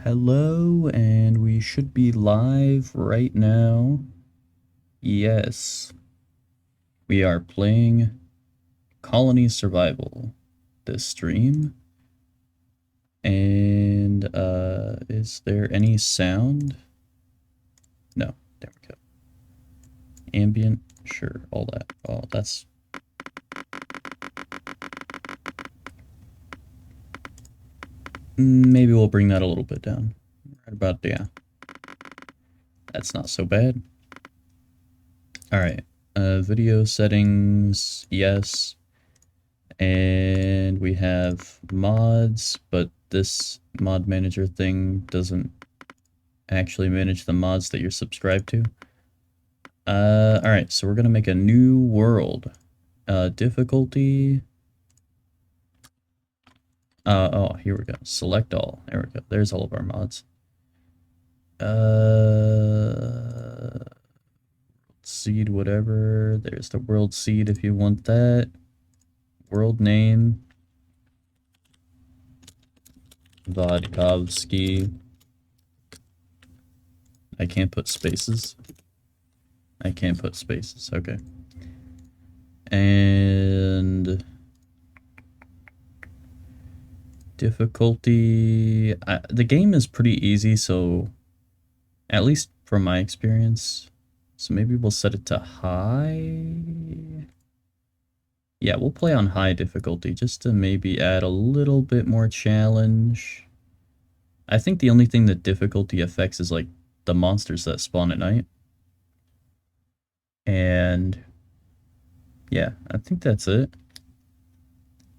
Hello, and we should be live right now. Yes, we are playing Colony Survival this stream. And, is there any sound? No, there we go. Ambient, sure, all that. Oh, that's... Maybe we'll bring that a little bit down. Right about, yeah. That's not so bad. Alright, video settings, yes. And we have mods, but this mod manager thing doesn't actually manage the mods that you're subscribed to. Alright, so we're gonna make a new world. Difficulty. Oh, here we go. Select all. There we go. There's all of our mods. Seed, whatever. There's the world seed if you want that. World name. Vodkavsky. I can't put spaces. I can't put spaces, okay. And difficulty, the game is pretty easy, so at least from my experience. So maybe we'll set it to high. Yeah, we'll play on high difficulty just to maybe add a little bit more challenge. I think the only thing that difficulty affects is like the monsters that spawn at night. And yeah, I think that's it.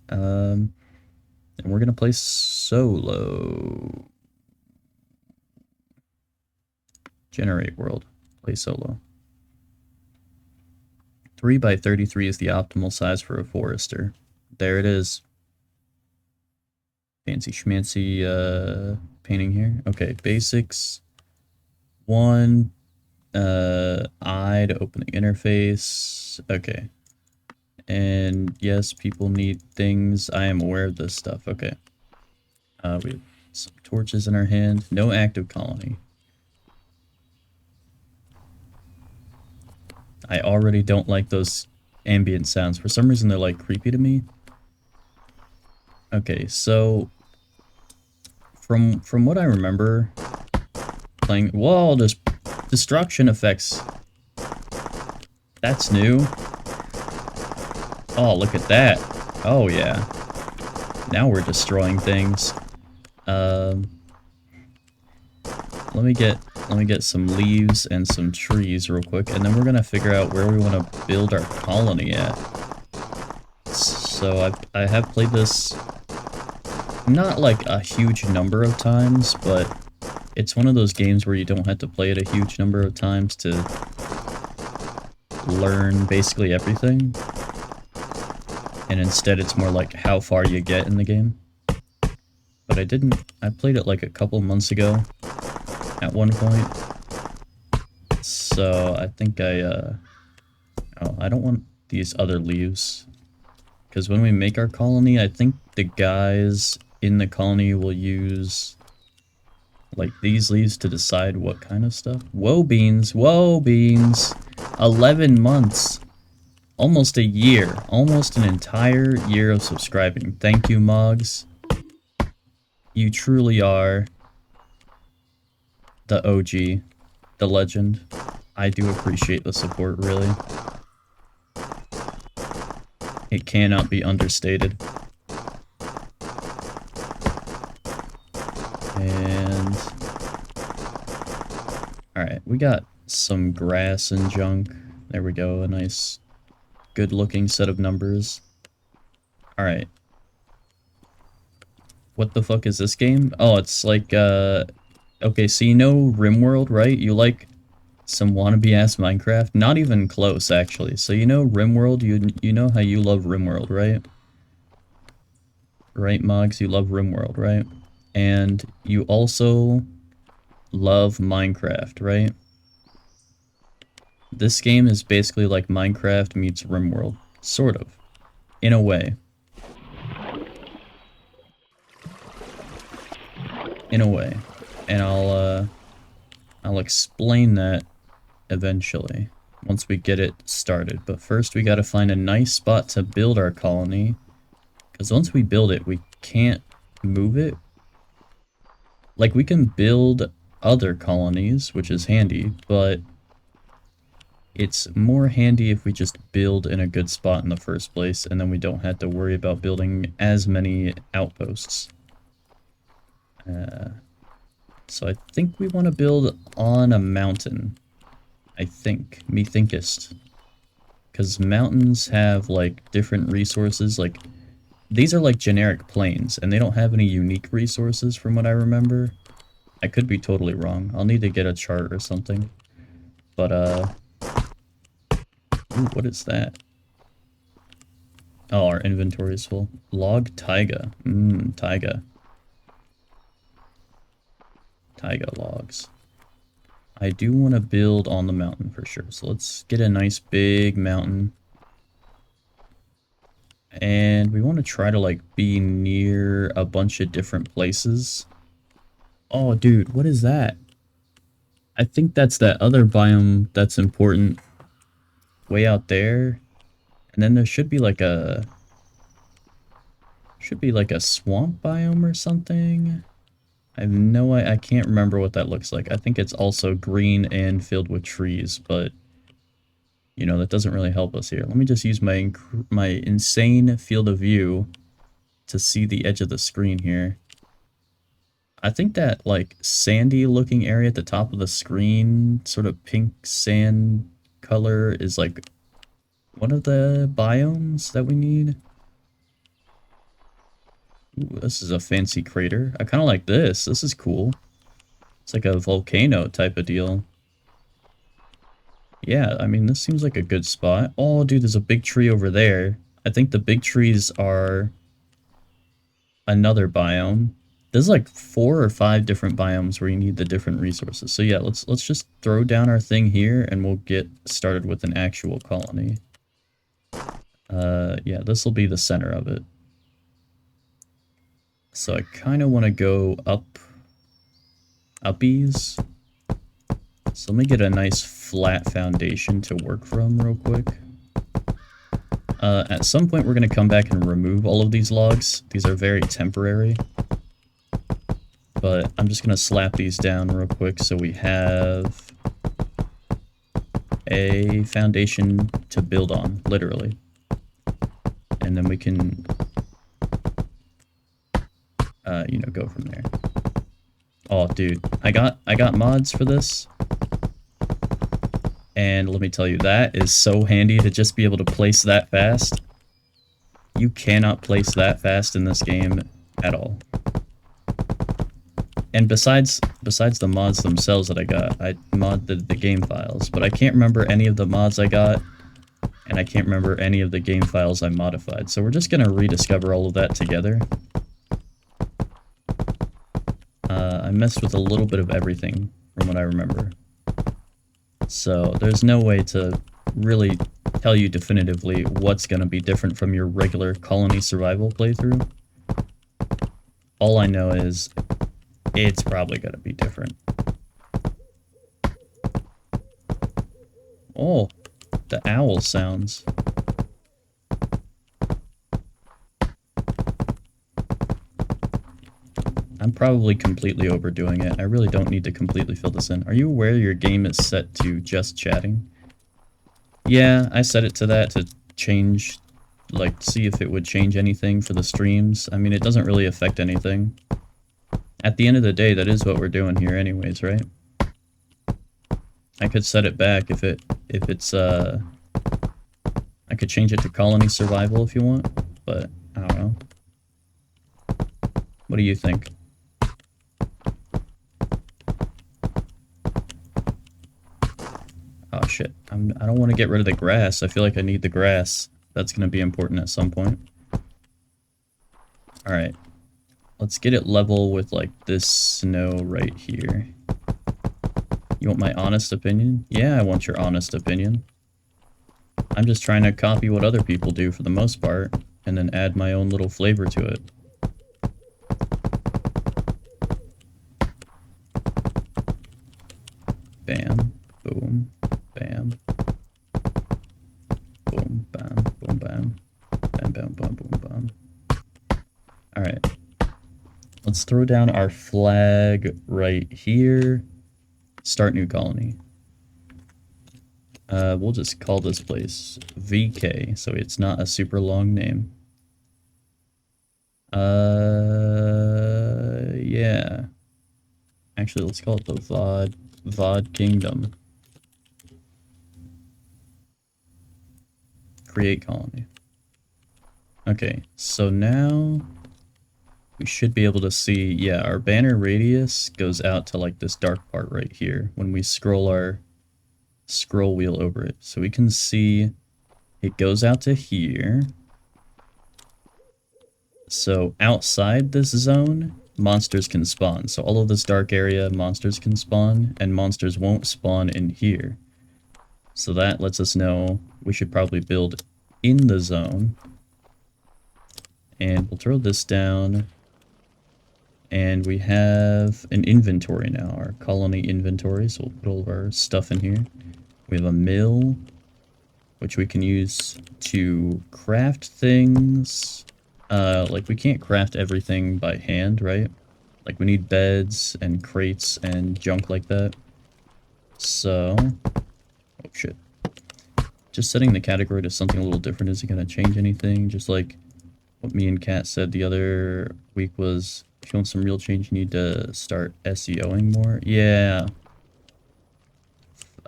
And we're gonna play solo. Generate world. Play solo. 3 by 33 is the optimal size for a forester. There it is. Fancy schmancy painting here. Okay, basics. 1. I to open the interface. Okay. And yes, people need things. I am aware of this stuff. Okay. We have some torches in our hand. No active colony. I already don't like those ambient sounds. For some reason, they're like creepy to me. Okay, so from what I remember playing, whoa, there's destruction effects. That's new. Oh, look at that. Oh yeah. Now we're destroying things. Let me get some leaves and some trees real quick, and then we're gonna figure out where we want to build our colony at. So I have played this not like a huge number of times, but it's one of those games where you don't have to play it a huge number of times to learn basically everything. And instead it's more like how far you get in the game. But I played it like a couple months ago at one point. So I think oh, I don't want these other leaves. Because when we make our colony, I think the guys in the colony will use like these leaves to decide what kind of stuff. Whoa beans, whoa beans. 11 months. Almost a year. Almost an entire year of subscribing. Thank you, Moggs. You truly are the OG, the legend. I do appreciate the support, really. It cannot be understated. And alright, we got some grass and junk. There we go, a nice, good-looking set of numbers. Alright. What the fuck is this game? Oh, it's like, okay, so you know RimWorld, right? You like some wannabe-ass Minecraft? Not even close, actually. So you know RimWorld? You know how you love RimWorld, right? Right, Moggs? You love RimWorld, right? And you also love Minecraft, right? This game is basically like Minecraft meets RimWorld. Sort of. In a way. In a way. and I'll explain that eventually once we get it started. But first we gotta find a nice spot to build our colony, because once we build it, we can't move it. Like, we can build other colonies, which is handy, but it's more handy if we just build in a good spot in the first place, and then we don't have to worry about building as many outposts. So I think we want to build on a mountain. I think. Methinkest. Because mountains have, like, different resources. Like, these are like generic plains, and they don't have any unique resources from what I remember. I could be totally wrong. I'll need to get a chart or something. But, ooh, what is that? Oh, our inventory is full. Log taiga. Taiga. Taiga logs. I do want to build on the mountain for sure. So let's get a nice big mountain. And we want to try to, like, be near a bunch of different places. Oh, dude, what is that? I think that's that other biome that's important way out there. And then there should be like a swamp biome or something. I have no idea. I can't remember what that looks like. I think it's also green and filled with trees, but you know, that doesn't really help us here. Let me just use my insane field of view to see the edge of the screen here. I think that, like, sandy looking area at the top of the screen, sort of pink sand color, is like one of the biomes that we need. Ooh, this is a fancy crater. I kind of like this. This is cool. It's like a volcano type of deal. Yeah, I mean, this seems like a good spot. Oh, dude, there's a big tree over there. I think the big trees are another biome. There's like 4 or 5 different biomes where you need the different resources. So yeah, let's just throw down our thing here and we'll get started with an actual colony. Yeah, this will be the center of it. So I kind of want to go uppies. So let me get a nice flat foundation to work from real quick. At some point we're going to come back and remove all of these logs. These are very temporary. But I'm just going to slap these down real quick so we have a foundation to build on, literally. And then we can, you know, go from there. Oh, dude, I got mods for this. And let me tell you, that is so handy to just be able to place that fast. You cannot place that fast in this game at all. And besides the mods themselves that I got, I modded the game files, but I can't remember any of the mods I got, and I can't remember any of the game files I modified. So we're just gonna rediscover all of that together. I messed with a little bit of everything from what I remember. So there's no way to really tell you definitively what's gonna be different from your regular colony survival playthrough. All I know is it's probably gonna be different. Oh, the owl sounds. I'm probably completely overdoing it. I really don't need to completely fill this in. Are you aware your game is set to just chatting? Yeah, I set it to that to change, like, see if it would change anything for the streams. I mean, it doesn't really affect anything. At the end of the day, that is what we're doing here anyways, right? I could set it back if it's, I could change it to colony survival if you want, but I don't know. What do you think? Oh shit, I don't want to get rid of the grass. I feel like I need the grass. That's going to be important at some point. Alright. Let's get it level with, like, this snow right here. You want my honest opinion? Yeah, I want your honest opinion. I'm just trying to copy what other people do for the most part, and then add my own little flavor to it. bam, boom, bam, boom, bam, boom, bam, bam, bam, bam, boom, bam. Alright. Let's throw down our flag right here. Start new colony. We'll just call this place VK, so it's not a super long name. Yeah. Actually, let's call it the VOD Kingdom. Create colony. Okay, so now we should be able to see, yeah, our banner radius goes out to like this dark part right here when we scroll our scroll wheel over it. So we can see it goes out to here. So outside this zone, monsters can spawn. So all of this dark area, monsters can spawn, and monsters won't spawn in here. So that lets us know we should probably build in the zone. And we'll throw this down. And we have an inventory now, our colony inventory. So we'll put all of our stuff in here. We have a mill, which we can use to craft things. Like we can't craft everything by hand, right? Like we need beds and crates and junk like that. So, oh shit. Just setting the category to something a little different isn't gonna change anything. Just like what me and Kat said the other week was, if you want some real change, you need to start SEOing more. Yeah.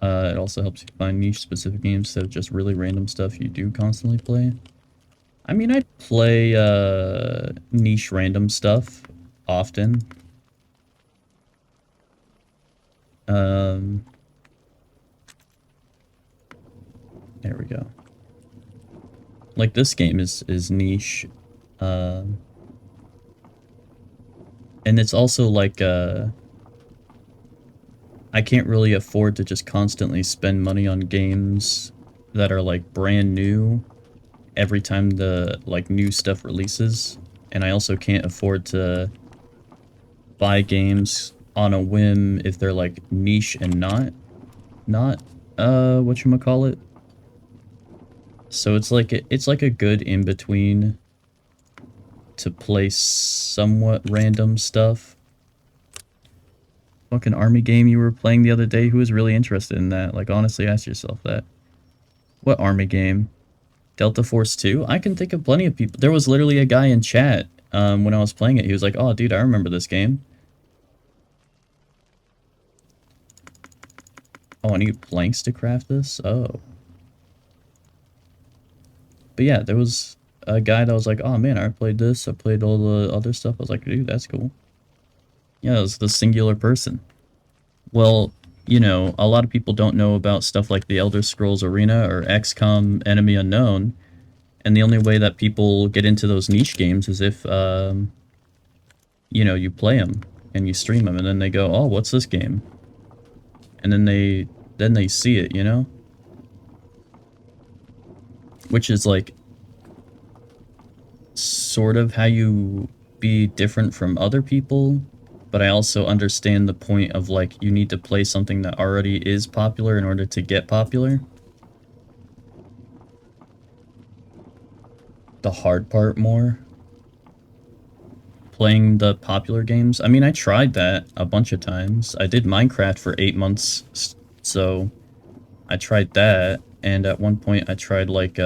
It also helps you find niche specific games instead of just really random stuff you do constantly play. I mean, I play niche random stuff often. There we go. Like this game is niche. And it's also like I can't really afford to just constantly spend money on games that are like brand new every time the like new stuff releases, and I also can't afford to buy games on a whim if they're like niche and not whatchamacallit. So it's like a good in between to play somewhat random stuff. Fucking army game you were playing the other day, who was really interested in that? Like honestly, ask yourself that. What army game? Delta Force 2? I can think of plenty of people. There was literally a guy in chat when I was playing it. He was like, oh, dude, I remember this game. Oh, I need planks to craft this? Oh. But yeah, there was a guy that was like, oh man, I played this. I played all the other stuff. I was like, dude, that's cool. Yeah, it was the singular person. Well, you know, a lot of people don't know about stuff like the Elder Scrolls Arena or XCOM Enemy Unknown. And the only way that people get into those niche games is if, you know, you play them and you stream them, and then they go, oh, what's this game? And then they see it, you know? Which is like sort of how you be different from other people, but I also understand the point of like you need to play something that already is popular in order to get popular. The hard part more. Playing the popular games. I mean, I tried that a bunch of times. I did Minecraft for 8 months, so I tried that, and at one point I tried like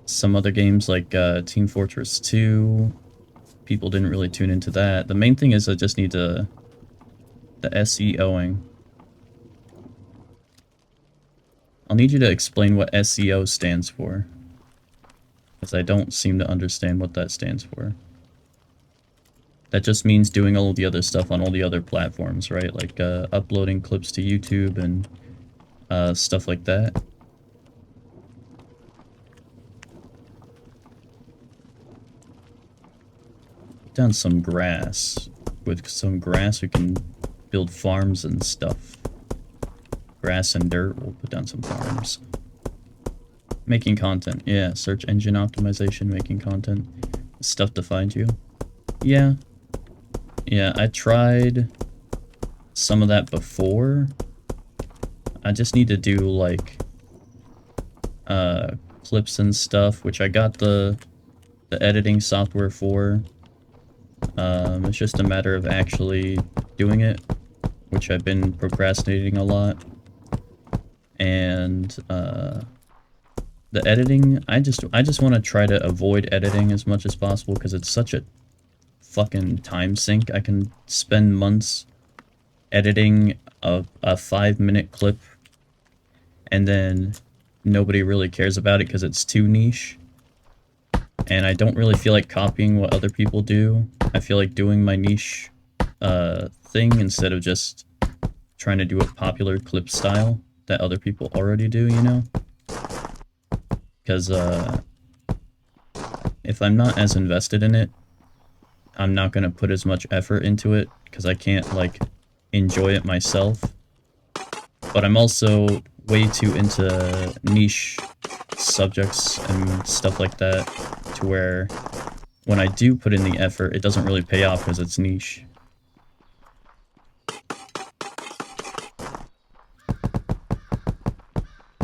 some other games like Team Fortress 2. People didn't really tune into that. The main thing is I just need the SEOing. I'll need you to explain what SEO stands for, because I don't seem to understand what that stands for. That just means doing all of the other stuff on all the other platforms, right? Like uploading clips to YouTube and stuff like that. Put down some grass. With some grass we can build farms and stuff. Grass and dirt, we'll put down some farms. Making content, yeah. Search engine optimization, making content. Stuff to find you. Yeah. Yeah, I tried some of that before. I just need to do, like, clips and stuff, which I got the editing software for. It's just a matter of actually doing it, which I've been procrastinating a lot. And, the editing, I just want to try to avoid editing as much as possible because it's such a fucking time sink. I can spend months editing a 5-minute clip and then nobody really cares about it because it's too niche. And I don't really feel like copying what other people do. I feel like doing my niche thing instead of just trying to do a popular clip style that other people already do, you know? Because if I'm not as invested in it, I'm not going to put as much effort into it because I can't, like, enjoy it myself. But I'm also way too into niche subjects and stuff like that to where when I do put in the effort, it doesn't really pay off because it's niche.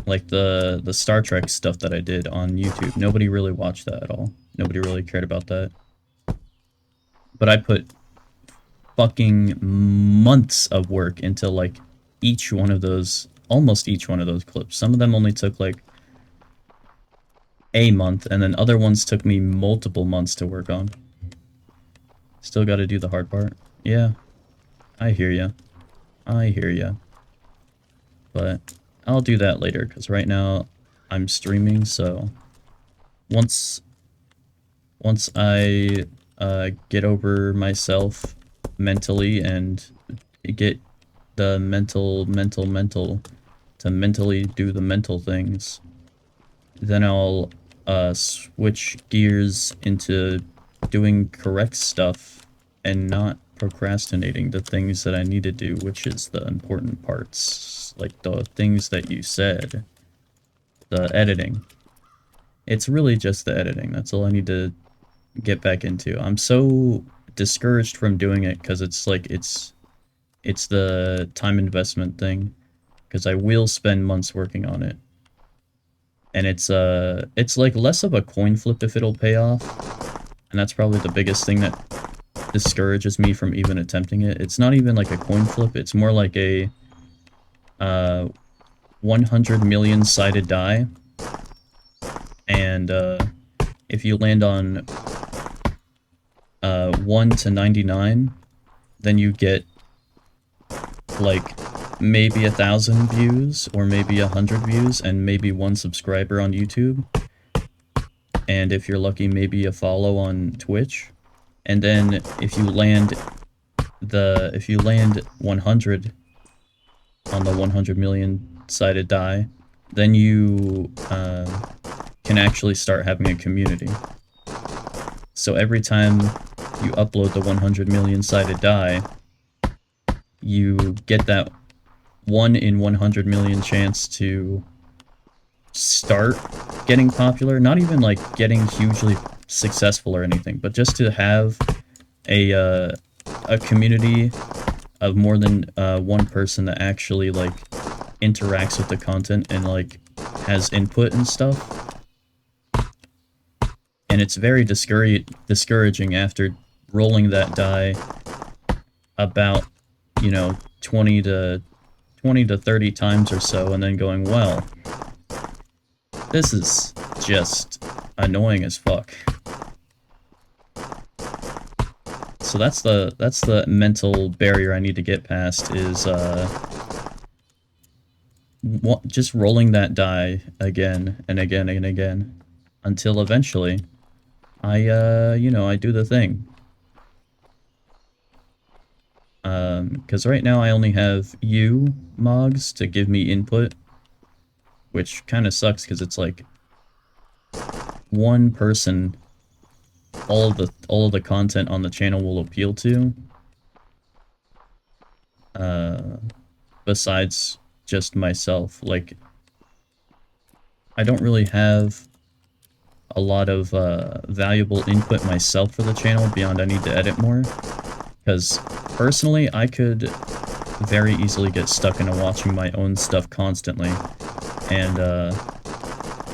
Like the Star Trek stuff that I did on YouTube, nobody really watched that at all. Nobody really cared about that. But I put fucking months of work into, like, each one of those, almost each one of those clips. Some of them only took, like, a month, and then other ones took me multiple months to work on. Still gotta do the hard part. Yeah, I hear ya. I hear ya. But I'll do that later, because right now I'm streaming, so once I get over myself mentally and get the mental to mentally do the mental things, then I'll switch gears into doing correct stuff and not procrastinating the things that I need to do, which is the important parts, like the things that you said, the editing. It's really just the editing. That's all I need to get back into. I'm so discouraged from doing it because it's like it's the time investment thing, because I will spend months working on it. And it's like less of a coin flip if it'll pay off. And that's probably the biggest thing that discourages me from even attempting it. It's not even like a coin flip, it's more like a 100 million sided die. And if you land on 1 to 99, then you get like maybe 1,000 views or maybe 100 views and maybe 1 subscriber on YouTube. And if you're lucky, maybe a follow on Twitch. And then if you land 100 on the 100 million sided die, then you can actually start having a community. So every time you upload the 100 million sided die, you get that 1 in 100 million chance to start getting popular. Not even like getting hugely successful or anything, but just to have a community of more than one person that actually like interacts with the content and like has input and stuff. And it's very discouraging after rolling that die about, you know, 20 to 30 times or so, and then going, well, this is just annoying as fuck. So that's the mental barrier I need to get past, is just rolling that die again and again and again until eventually I you know, I do the thing. Because right now I only have you, Mogs, to give me input, which kind of sucks because it's like one person all of the content on the channel will appeal to, besides just myself. Like, I don't really have a lot of valuable input myself for the channel beyond I need to edit more, because personally I could very easily get stuck into watching my own stuff constantly. And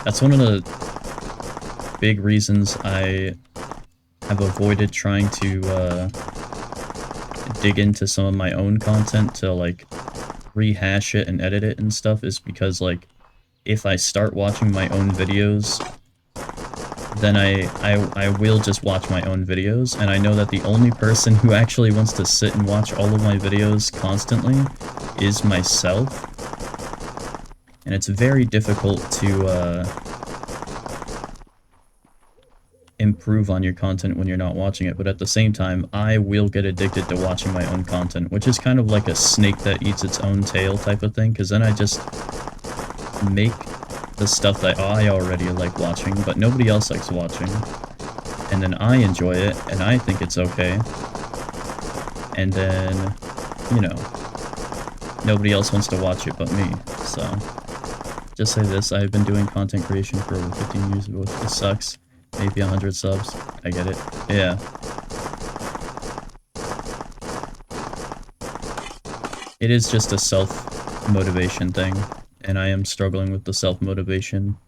that's one of the big reasons I have avoided trying to dig into some of my own content to like rehash it and edit it and stuff, is because like if I start watching my own videos, then I will just watch my own videos, and I know that the only person who actually wants to sit and watch all of my videos constantly is myself. And it's very difficult to improve on your content when you're not watching it, but at the same time, I will get addicted to watching my own content, which is kind of like a snake that eats its own tail type of thing, because then I just make the stuff that I already like watching, but nobody else likes watching, and then I enjoy it, and I think it's okay, and then, you know, nobody else wants to watch it but me, so, just say this, I've been doing content creation for over 15 years ago, it sucks. Maybe 100 subs. I get it. Yeah. It is just a self-motivation thing, and I am struggling with the self-motivation.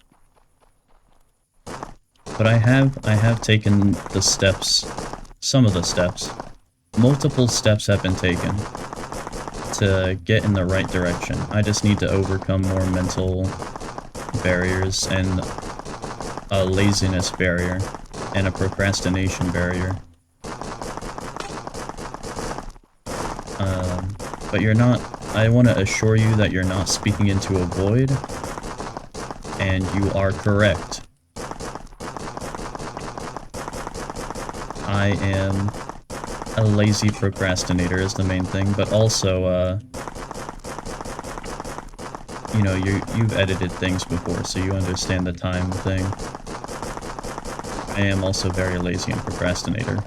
But I have taken the steps, some of the steps. Multiple steps have been taken to get in the right direction. I just need to overcome more mental barriers and a laziness barrier, and a procrastination barrier. But you're not, I want to assure you that you're not speaking into a void, and you are correct. I am a lazy procrastinator is the main thing, but also, you know, you've edited things before, so you understand the time thing. I am also very lazy and procrastinator.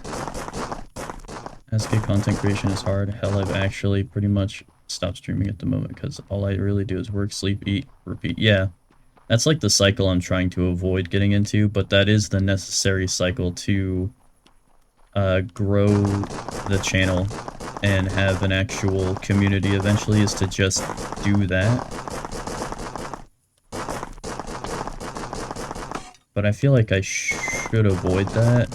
SK content creation is hard. Hell, I've actually pretty much stopped streaming at the moment because all I really do is work, sleep, eat, repeat. Yeah, that's like the cycle I'm trying to avoid getting into, but that is the necessary cycle to grow the channel and have an actual community eventually, is to just do that. But I feel like I should avoid that.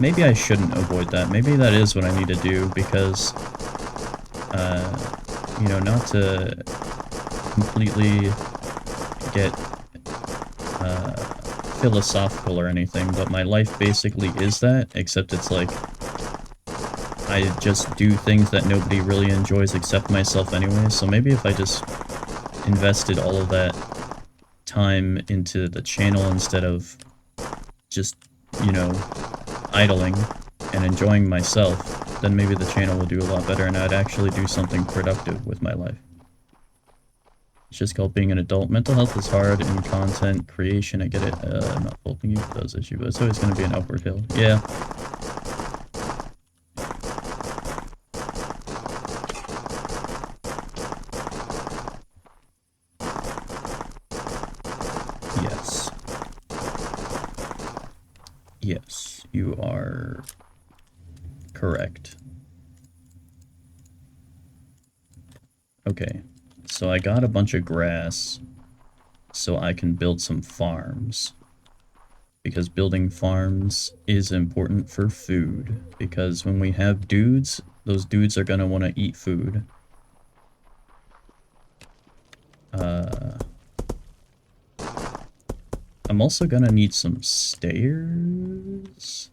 Maybe I shouldn't avoid that. Maybe that is what I need to do, because, you know, not to completely get philosophical or anything, but my life basically is that, except it's like I just do things that nobody really enjoys except myself anyway, so maybe if I just invested all of that time into the channel instead of just, you know, idling and enjoying myself, then maybe the channel will do a lot better and I'd actually do something productive with my life. It's just called being an adult. Mental health is hard in content creation, I get it. I'm not faulting you for those issues, but it's always going to be an upward hill. Yeah. Yes. Yes, you are correct. Okay, so I got a bunch of grass so I can build some farms. Because building farms is important for food. Because when we have dudes, those dudes are gonna want to eat food. I'm also gonna need some stairs.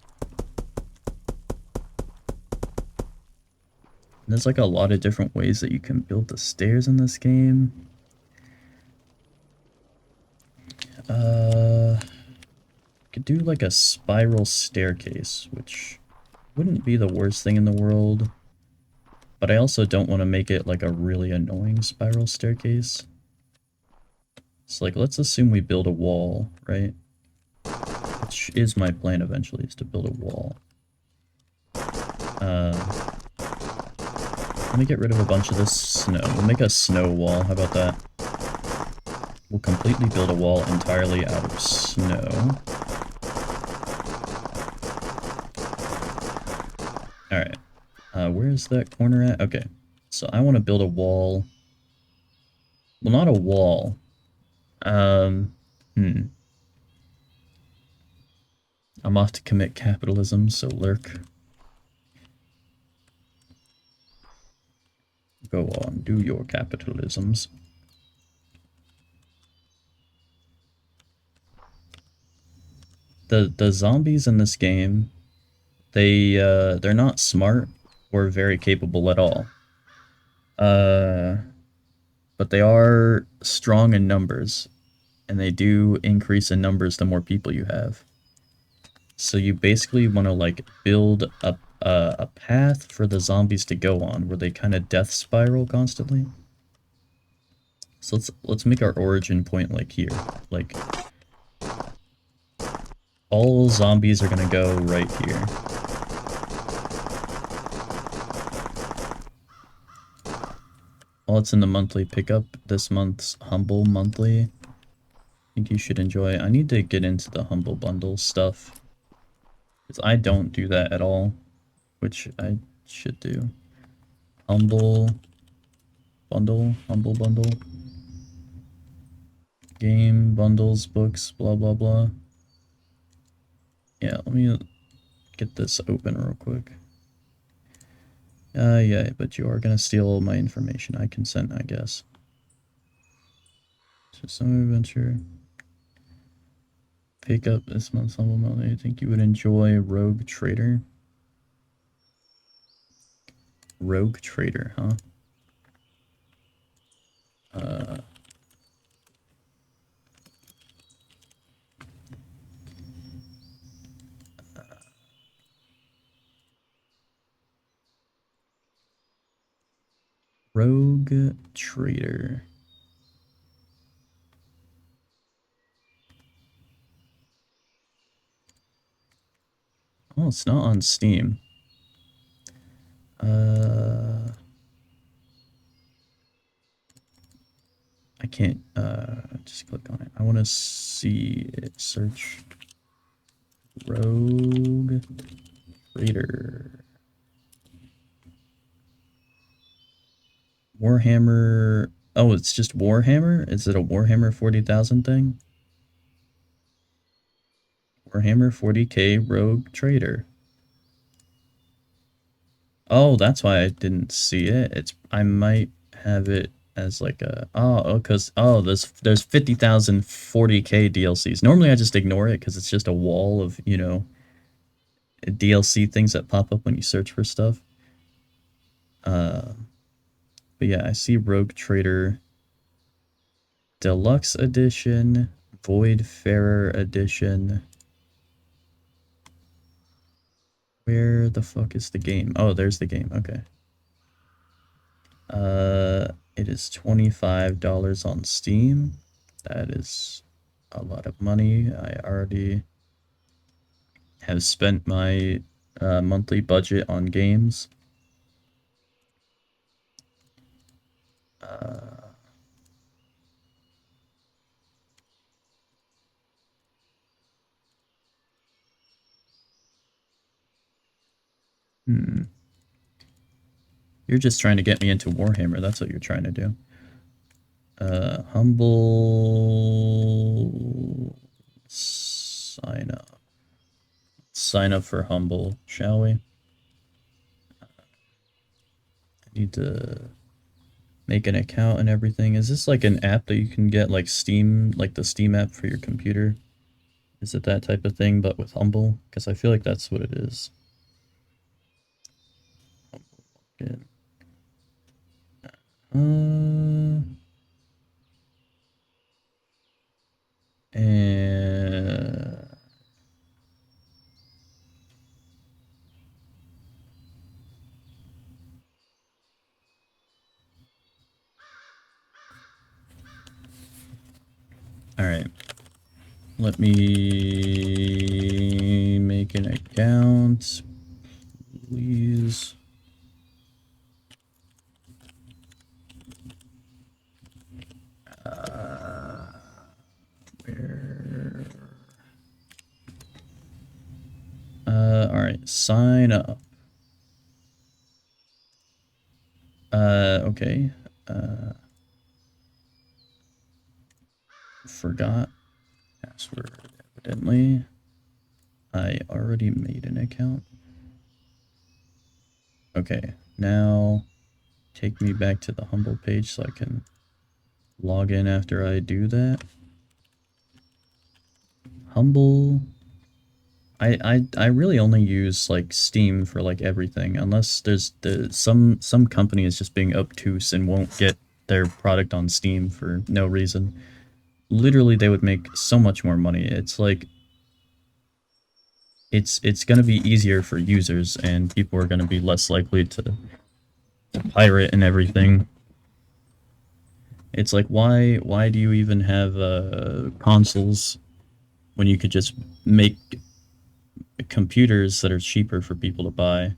There's like a lot of different ways that you can build the stairs in this game. Could do like a spiral staircase, which wouldn't be the worst thing in the world. But I also don't want to make it like a really annoying spiral staircase. So like, let's assume we build a wall, right? Which is my plan eventually, is to build a wall. Let me get rid of a bunch of this snow. We'll make a snow wall, how about that? We'll completely build a wall entirely out of snow. Alright. Where's that corner at? Okay, so I want to build a wall. Well, not a wall. Um, hmm. I'm off to commit capitalism, so lurk. Go on, do your capitalisms. The zombies in this game, they're not smart or very capable at all. Uh, but they are strong in numbers, and they do increase in numbers the more people you have. So you basically want to like build a path for the zombies to go on, where they kind of death spiral constantly. So let's make our origin point like here, like all zombies are gonna go right here. While it's in the monthly pickup, this month's Humble Monthly, I think you should enjoy. I need to get into the Humble Bundle stuff, because I don't do that at all, which I should do. Humble Bundle. Game, bundles, books, blah blah blah. Yeah, let me get this open real quick. Yeah, but you are gonna steal all my information. I consent, I guess. So some adventure. Pick up this month's Humble Monthly. I think you would enjoy Rogue Trader. Rogue Trader, huh? Uh, Rogue Trader. Oh, it's not on Steam. I can't just click on it. I want to see it. Search Rogue Trader. Warhammer. Oh, it's just Warhammer? Is it a Warhammer 40,000 thing? Warhammer 40k Rogue Trader. Oh, that's why I didn't see it. I might have it as like a because there's 50,000 40k DLCs. Normally I just ignore it because it's just a wall of, DLC things that pop up when you search for stuff. Uh, but yeah, I see Rogue Trader Deluxe Edition, Voidfarer Edition. Where the fuck is the game? Oh, there's the game. Okay. It is $25 on Steam. That is a lot of money. I already have spent my monthly budget on games. Uh, hmm. You're just trying to get me into Warhammer. That's what you're trying to do. Humble. Sign up. Sign up for Humble, shall we? I need to make an account and everything. Is this like an app that you can get like Steam, like the Steam app for your computer? Is it that type of thing, but with Humble? Because I feel like that's what it is. Good. And all right. Let me make an account, please. Where? All right. Sign up. Okay. Forgot password, evidently. I already made an account. Okay, now take me back to the Humble page so I can log in after I do that. Humble. I really only use like Steam for like everything, unless there's some company is just being obtuse and won't get their product on Steam for no reason. Literally, they would make so much more money. It's like it's gonna be easier for users, and people are gonna be less likely to pirate and everything. It's like why do you even have consoles when you could just make computers that are cheaper for people to buy?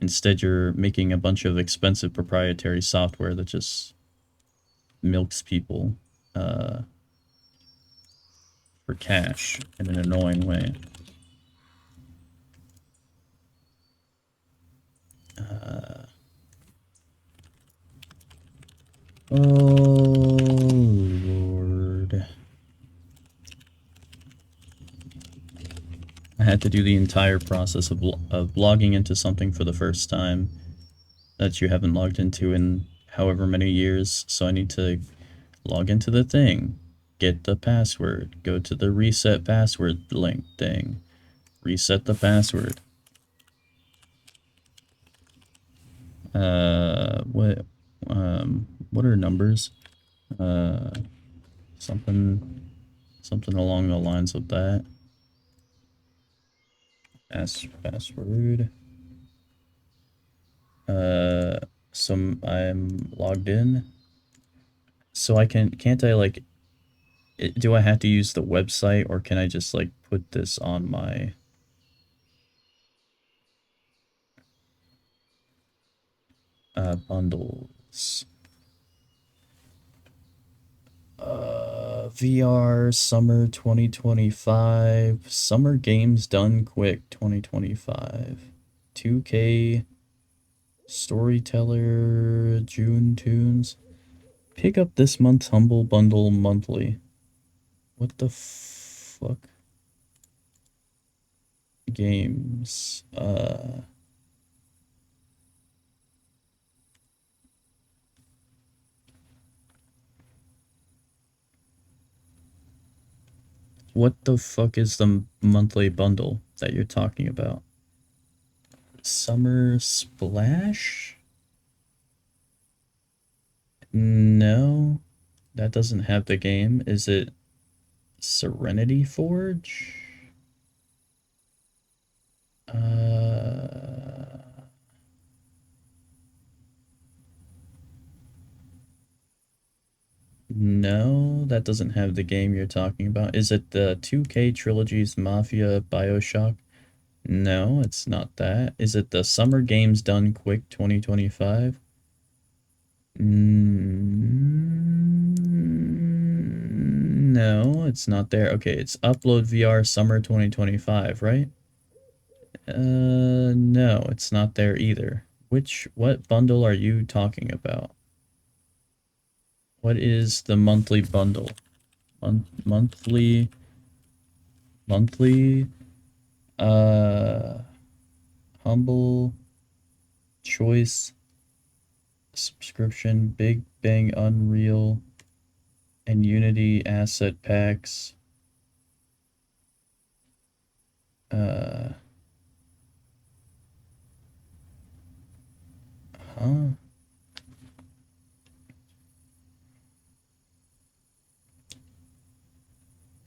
Instead, you're making a bunch of expensive proprietary software that just milks people uh, for cash in an annoying way. Oh, Lord. I had to do the entire process of logging into something for the first time that you haven't logged into in however many years, so I need to log into the thing, get the password, go to the reset password link thing, reset the password. What, what are numbers? Uh, something along the lines of that. Password. I'm logged in. So can't I like, do I have to use the website or can I just like put this on my, bundles? VR Summer 2025. Summer Games Done Quick 2025. 2K Storyteller June Tunes. Pick up this month's Humble Bundle monthly. What the fuck? Games. What the fuck is the monthly bundle that you're talking about? Summer Splash? No, that doesn't have the game. Is it Serenity Forge? No, that doesn't have the game you're talking about. Is it the 2K Trilogy's Mafia BioShock? No, it's not that. Is it the Summer Games Done Quick 2025? No, it's not there. Okay, it's Upload VR Summer 2025, right? No, it's not there either. What bundle are you talking about? What is the monthly bundle? Monthly, monthly, uh, Humble Choice subscription, Big Bang Unreal, and Unity asset packs. Huh?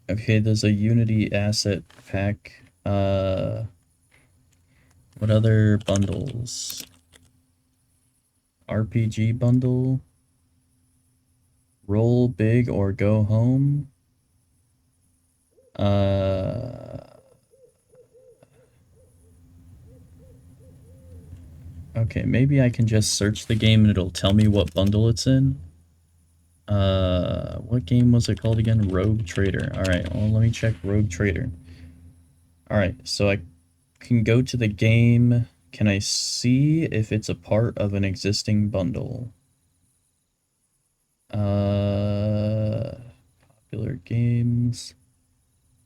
Okay, there's a Unity asset pack. What other bundles? RPG bundle? Roll big or go home? Okay, maybe I can just search the game and it'll tell me what bundle it's in. What game was it called again? Rogue Trader. Alright, well, let me check Rogue Trader. Alright, so I can go to the game Can I see if it's a part of an existing bundle? Popular games.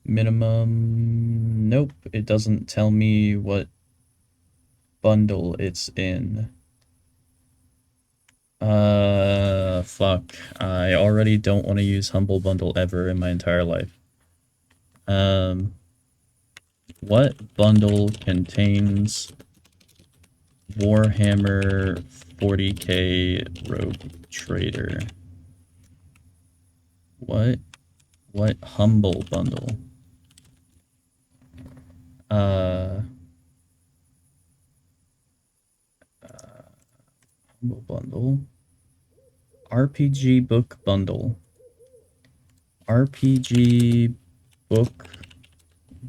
Minimum. Nope, it doesn't tell me what bundle it's in. Fuck. I already don't want to use Humble Bundle ever in my entire life. What bundle contains Warhammer 40k Rogue Trader? What Humble Bundle? Humble Bundle. RPG Book Bundle. RPG Book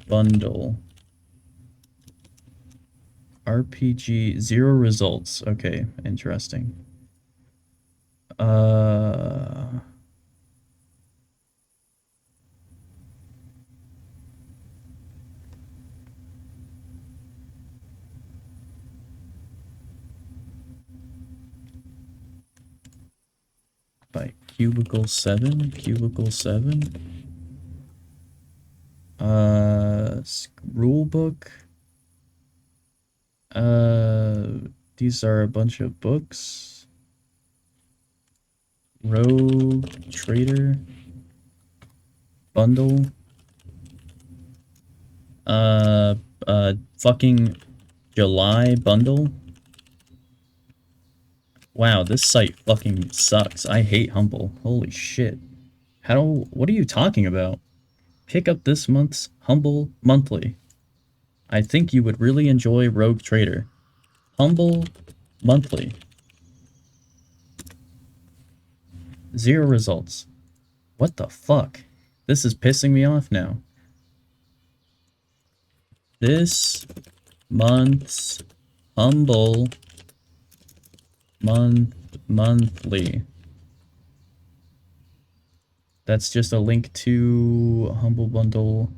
Bundle. RPG 0 results. Okay, interesting. By Cubicle 7. Rule book. These are a bunch of books. Rogue Trader bundle. Fucking July bundle. Wow, this site fucking sucks. I hate Humble. Holy shit. What are you talking about? Pick up this month's Humble Monthly. I think you would really enjoy Rogue Trader. Humble Monthly. 0 results. What the fuck? This is pissing me off now. This month's Humble Monthly. That's just a link to Humble Bundle.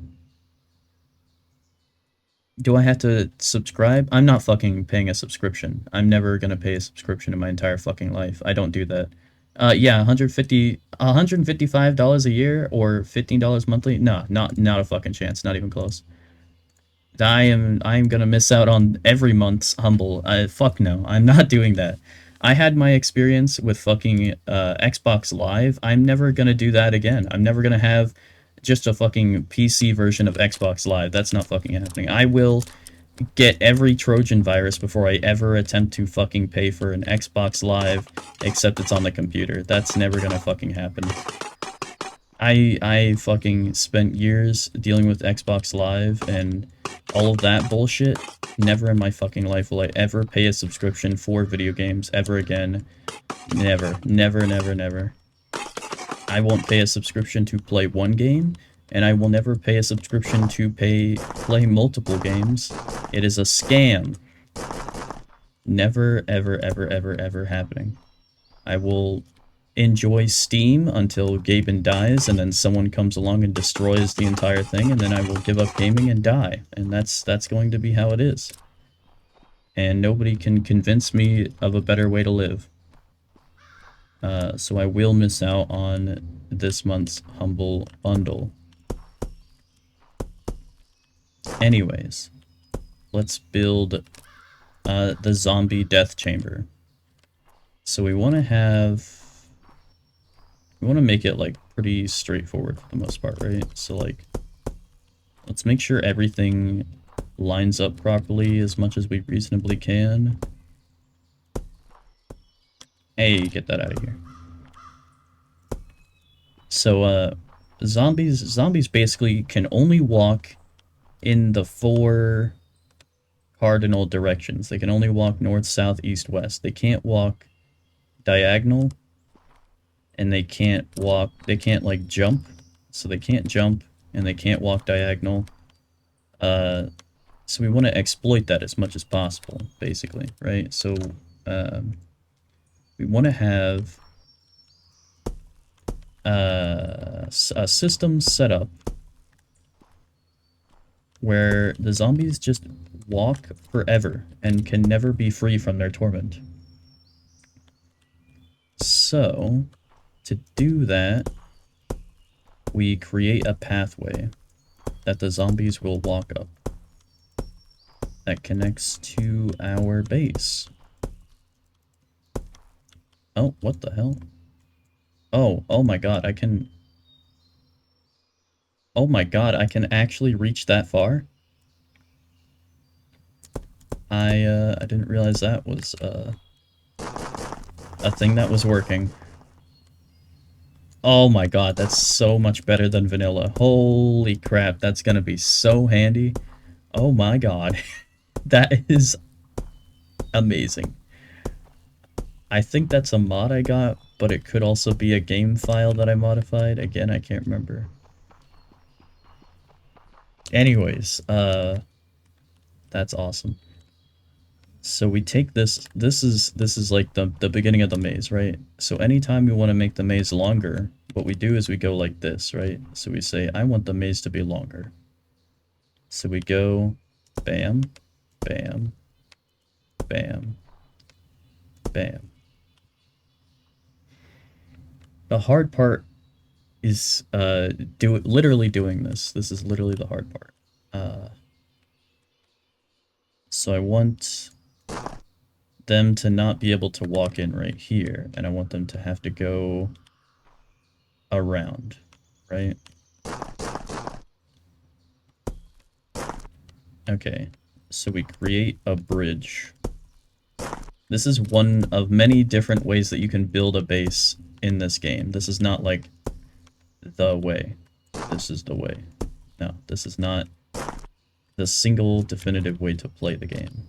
Do I have to subscribe? I'm not fucking paying a subscription. I'm never gonna pay a subscription in my entire fucking life. I don't do that. Yeah, $155 a year or $15 monthly? No, not a fucking chance. Not even close. I am gonna miss out on every month's Humble. Fuck no, I'm not doing that. I had my experience with fucking Xbox Live. I'm never gonna do that again. I'm never gonna have just a fucking PC version of Xbox Live. That's not fucking happening. I will get every Trojan virus before I ever attempt to fucking pay for an Xbox Live, except it's on the computer. That's never gonna fucking happen. I fucking spent years dealing with Xbox Live and all of that bullshit. Never in my fucking life will I ever pay a subscription for video games ever again. Never. Never, never, never. I won't pay a subscription to play one game, and I will never pay a subscription to play multiple games. It is a scam. Never, ever, ever, ever, ever happening. I will enjoy Steam until Gaben dies, and then someone comes along and destroys the entire thing, and then I will give up gaming and die. And that's going to be how it is. And nobody can convince me of a better way to live. So I will miss out on this month's Humble Bundle. Anyways, let's build the zombie death chamber. So we want to make it like pretty straightforward for the most part, right? So like, let's make sure everything lines up properly as much as we reasonably can. Hey, get that out of here. So zombies basically can only walk in the 4 cardinal directions. They can only walk north, south, east, west. They can't walk diagonal, and they can't like jump. So they can't jump and they can't walk diagonal. So we want to exploit that as much as possible, basically, right? So we want to have a system set up where the zombies just walk forever and can never be free from their torment. So, to do that, we create a pathway that the zombies will walk up that connects to our base. Oh, what the hell? Oh my god, I can... Oh my god, I can actually reach that far? I didn't realize that was, a thing that was working. Oh my god, that's so much better than vanilla. Holy crap, that's gonna be so handy. Oh my god. That is amazing. I think that's a mod I got, but it could also be a game file that I modified. Again, I can't remember. Anyways, that's awesome. So we take this, this is like the beginning of the maze, right? So anytime we want to make the maze longer, what we do is we go like this, right? So we say, I want the maze to be longer. So we go bam, bam, bam, bam. The hard part is literally doing this. This is literally the hard part. So I want them to not be able to walk in right here, and I want them to have to go around, right? Okay, so we create a bridge. This is one of many different ways that you can build a base in this game. This is not like the way. This is the way. No, this is not the single definitive way to play the game.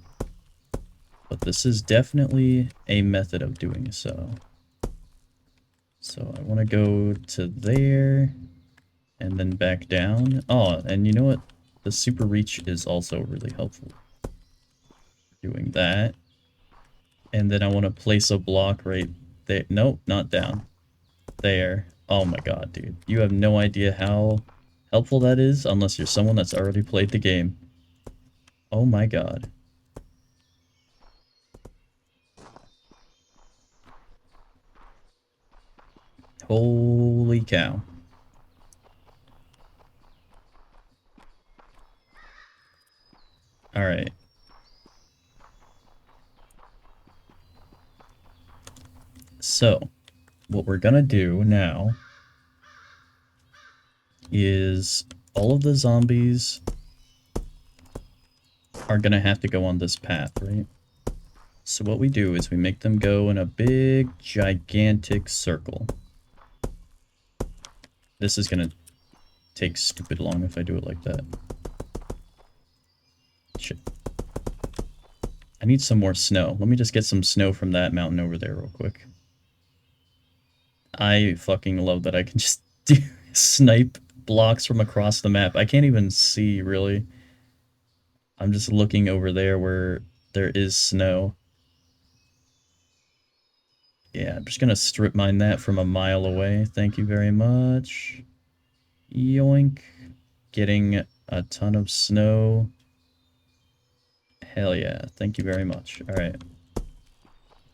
But this is definitely a method of doing so. So I want to go to there and then back down. Oh, and you know what? The super reach is also really helpful. Doing that. And then I want to place a block right there. Nope, not down. There. Oh my god, dude. You have no idea how helpful that is unless you're someone that's already played the game. Oh my god. Holy cow. Alright. So, what we're gonna do now is all of the zombies are gonna have to go on this path, right? So what we do is we make them go in a big, gigantic circle. This is gonna take stupid long if I do it like that. Shit. I need some more snow. Let me just get some snow from that mountain over there real quick. I fucking love that I can just snipe blocks from across the map. I can't even see, really. I'm just looking over there where there is snow. Yeah, I'm just gonna strip mine that from a mile away. Thank you very much. Yoink. Getting a ton of snow. Hell yeah. Thank you very much. Alright.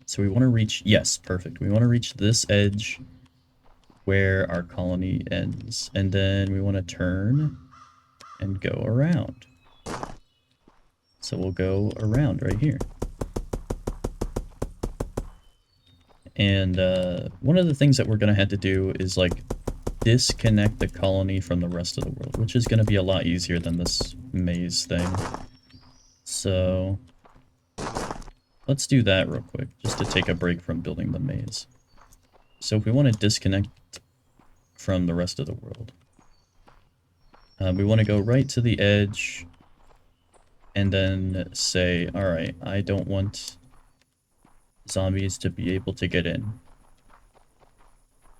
So we want to reach... Yes, perfect. We want to reach this edge where our colony ends. And then we want to turn and go around. So we'll go around right here. And one of the things that we're going to have to do is, like, disconnect the colony from the rest of the world, which is going to be a lot easier than this maze thing. So let's do that real quick, just to take a break from building the maze. So if we want to disconnect from the rest of the world, we want to go right to the edge and then say, alright, I don't want zombies to be able to get in.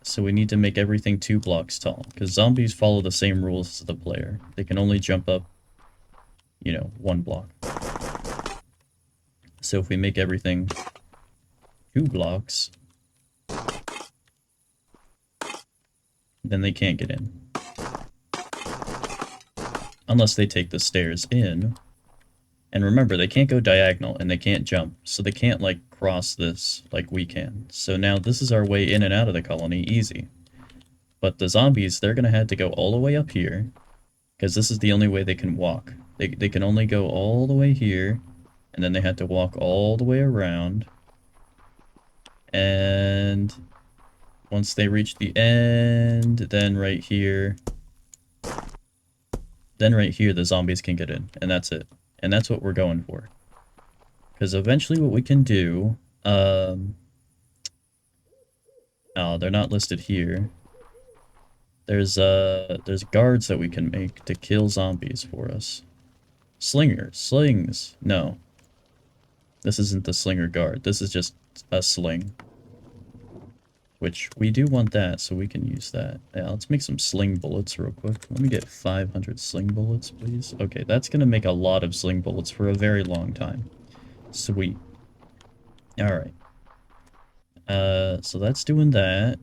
So we need to make everything 2 blocks tall, because zombies follow the same rules as the player. They can only jump up, you know, 1 block. So if we make everything 2 blocks, then they can't get in. Unless they take the stairs in, And remember, they can't go diagonal and they can't jump, so they can't like cross this like we can. So now this is our way in and out of the colony, easy. But the zombies, they're gonna have to go all the way up here, because this is the only way they can walk. They can only go all the way here, and then they have to walk all the way around. And once they reach the end, then right here, the zombies can get in, and that's it. And that's what we're going for. Because eventually what we can do, oh, they're not listed here. There's guards that we can make to kill zombies for us. Slings. No. This isn't the slinger guard. This is just a sling. Which, we do want that, so we can use that. Yeah, let's make some sling bullets real quick. Let me get 500 sling bullets, please. Okay, that's gonna make a lot of sling bullets for a very long time. Sweet. Alright. So that's doing that.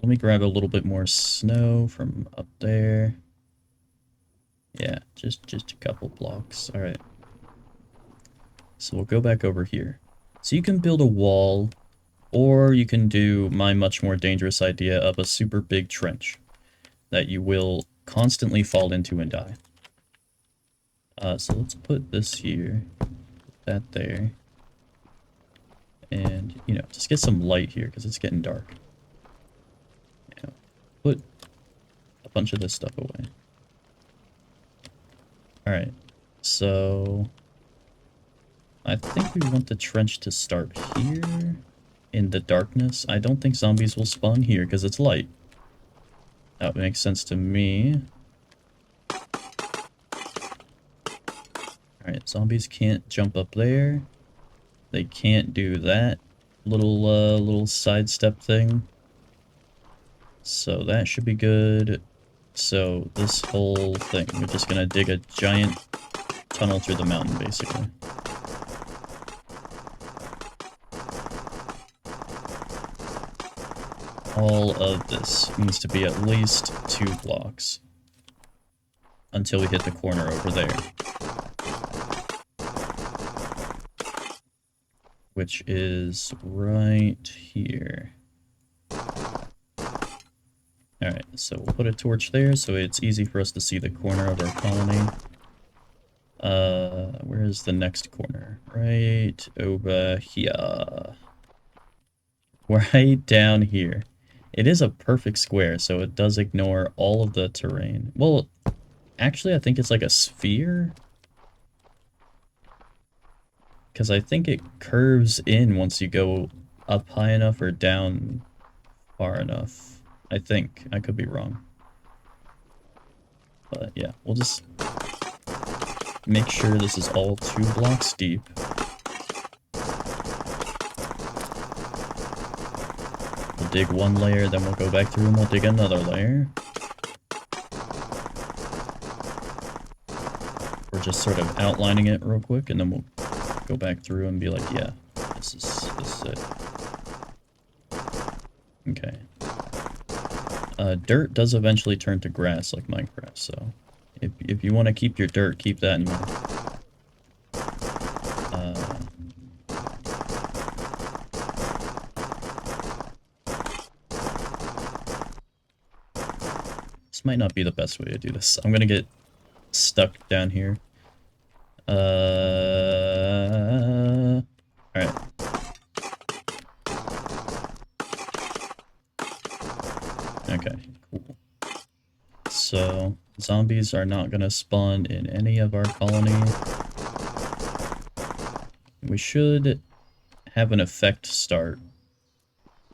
Let me grab a little bit more snow from up there. Yeah, just a couple blocks. Alright. So we'll go back over here. So you can build a wall, or you can do my much more dangerous idea of a super big trench that you will constantly fall into and die. So let's put this here, put that there, and, you know, just get some light here because it's getting dark. You know, put a bunch of this stuff away. Alright, so I think we want the trench to start here in the darkness. I don't think zombies will spawn here because it's light. That makes sense to me. Alright, zombies can't jump up there. They can't do that little sidestep thing. So that should be good. So this whole thing, we're just gonna dig a giant tunnel through the mountain, basically. All of this needs to be at least 2 blocks until we hit the corner over there, which is right here. Alright, so we'll put a torch there so it's easy for us to see the corner of our colony. Where is the next corner? Right over here. Right down here. It is a perfect square, so it does ignore all of the terrain. Well, actually, I think it's like a sphere. Because I think it curves in once you go up high enough or down far enough. I think. I could be wrong. But yeah, we'll just make sure this is all 2 blocks deep. We'll dig 1 layer, then we'll go back through and we'll dig another layer. We're just sort of outlining it real quick, and then we'll go back through and be like, yeah, this is it. Okay. Dirt does eventually turn to grass like Minecraft, so if you want to keep your dirt, keep that in mind. This might not be the best way to do this. I'm gonna get stuck down here. Alright. Okay, cool. So, zombies are not gonna spawn in any of our colony. We should have an effect start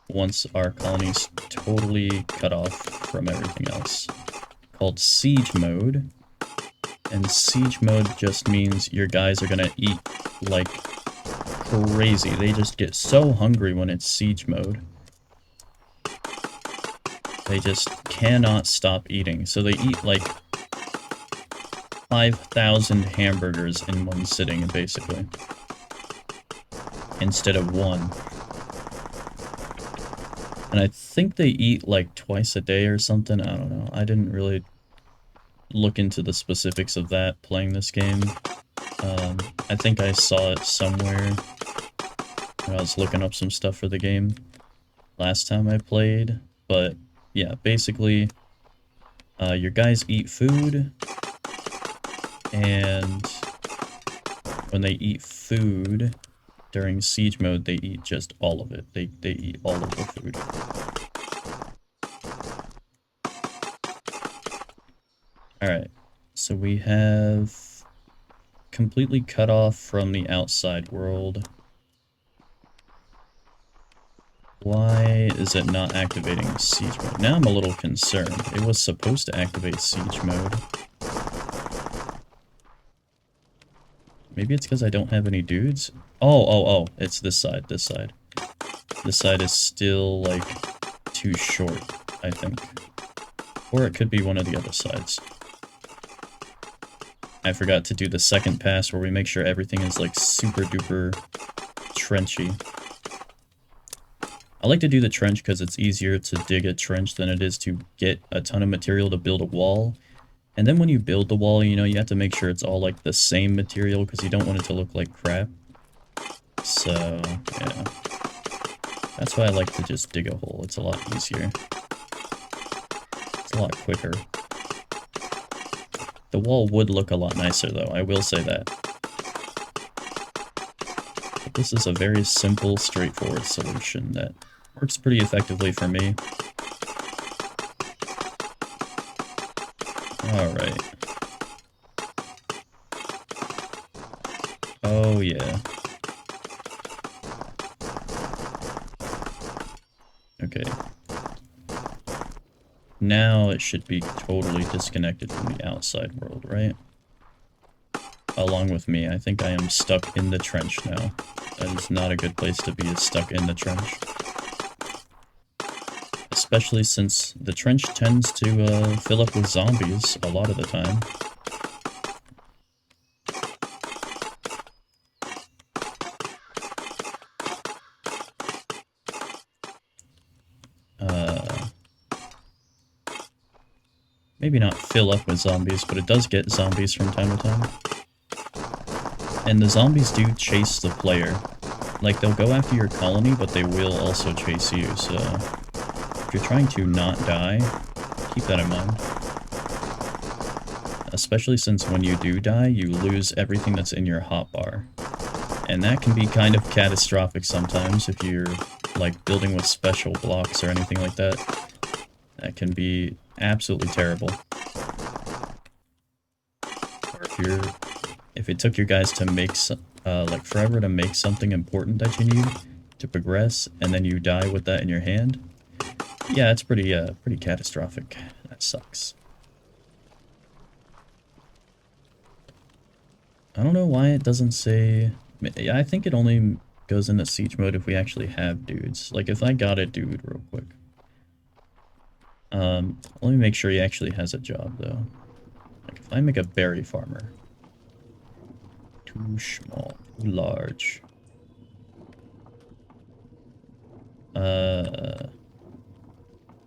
once our colony's totally cut off from everything else, called siege mode. And siege mode just means your guys are gonna eat like crazy. They just get so hungry when it's siege mode. They just cannot stop eating. So they eat like 5,000 hamburgers in one sitting, basically. Instead of 1. And I think they eat like twice a day or something. I don't know. I didn't really look into the specifics of that playing this game. I think I saw it somewhere when I was looking up some stuff for the game last time I played, but yeah, basically, your guys eat food, and when they eat food during siege mode, they eat just all of it. They eat all of the food. Alright, so we have completely cut off from the outside world. Why is it not activating siege mode? Now I'm a little concerned. It was supposed to activate siege mode. Maybe it's because I don't have any dudes? Oh, it's this side, this side. This side is still, like, too short, I think. Or it could be one of the other sides. I forgot to do the second pass where we make sure everything is, like, super duper trenchy. I like to do the trench because it's easier to dig a trench than it is to get a ton of material to build a wall. And then when you build the wall, you know, you have to make sure it's all like the same material because you don't want it to look like crap. So, yeah. That's why I like to just dig a hole. It's a lot easier. It's a lot quicker. The wall would look a lot nicer though, I will say that. But this is a very simple, straightforward solution that works pretty effectively for me. Alright. Oh yeah. Okay. Now it should be totally disconnected from the outside world, right? Along with me, I think I am stuck in the trench now. That is not a good place to be, is stuck in the trench. Especially since the trench tends to fill up with zombies a lot of the time. Maybe not fill up with zombies, but it does get zombies from time to time. And the zombies do chase the player. Like, they'll go after your colony, but they will also chase you, so if you're trying to not die, keep that in mind. Especially since when you do die, you lose everything that's in your hotbar. And that can be kind of catastrophic sometimes if you're, like, building with special blocks or anything like that. That can be absolutely terrible. Or if it took your guys to make like forever to make something important that you need to progress, and then you die with that in your hand, yeah, it's pretty catastrophic. That sucks. I don't know why it doesn't say. I think it only goes into siege mode if we actually have dudes. Like if I got a dude real quick. Let me make sure he actually has a job though. Like if I make a berry farmer. Too small, too large.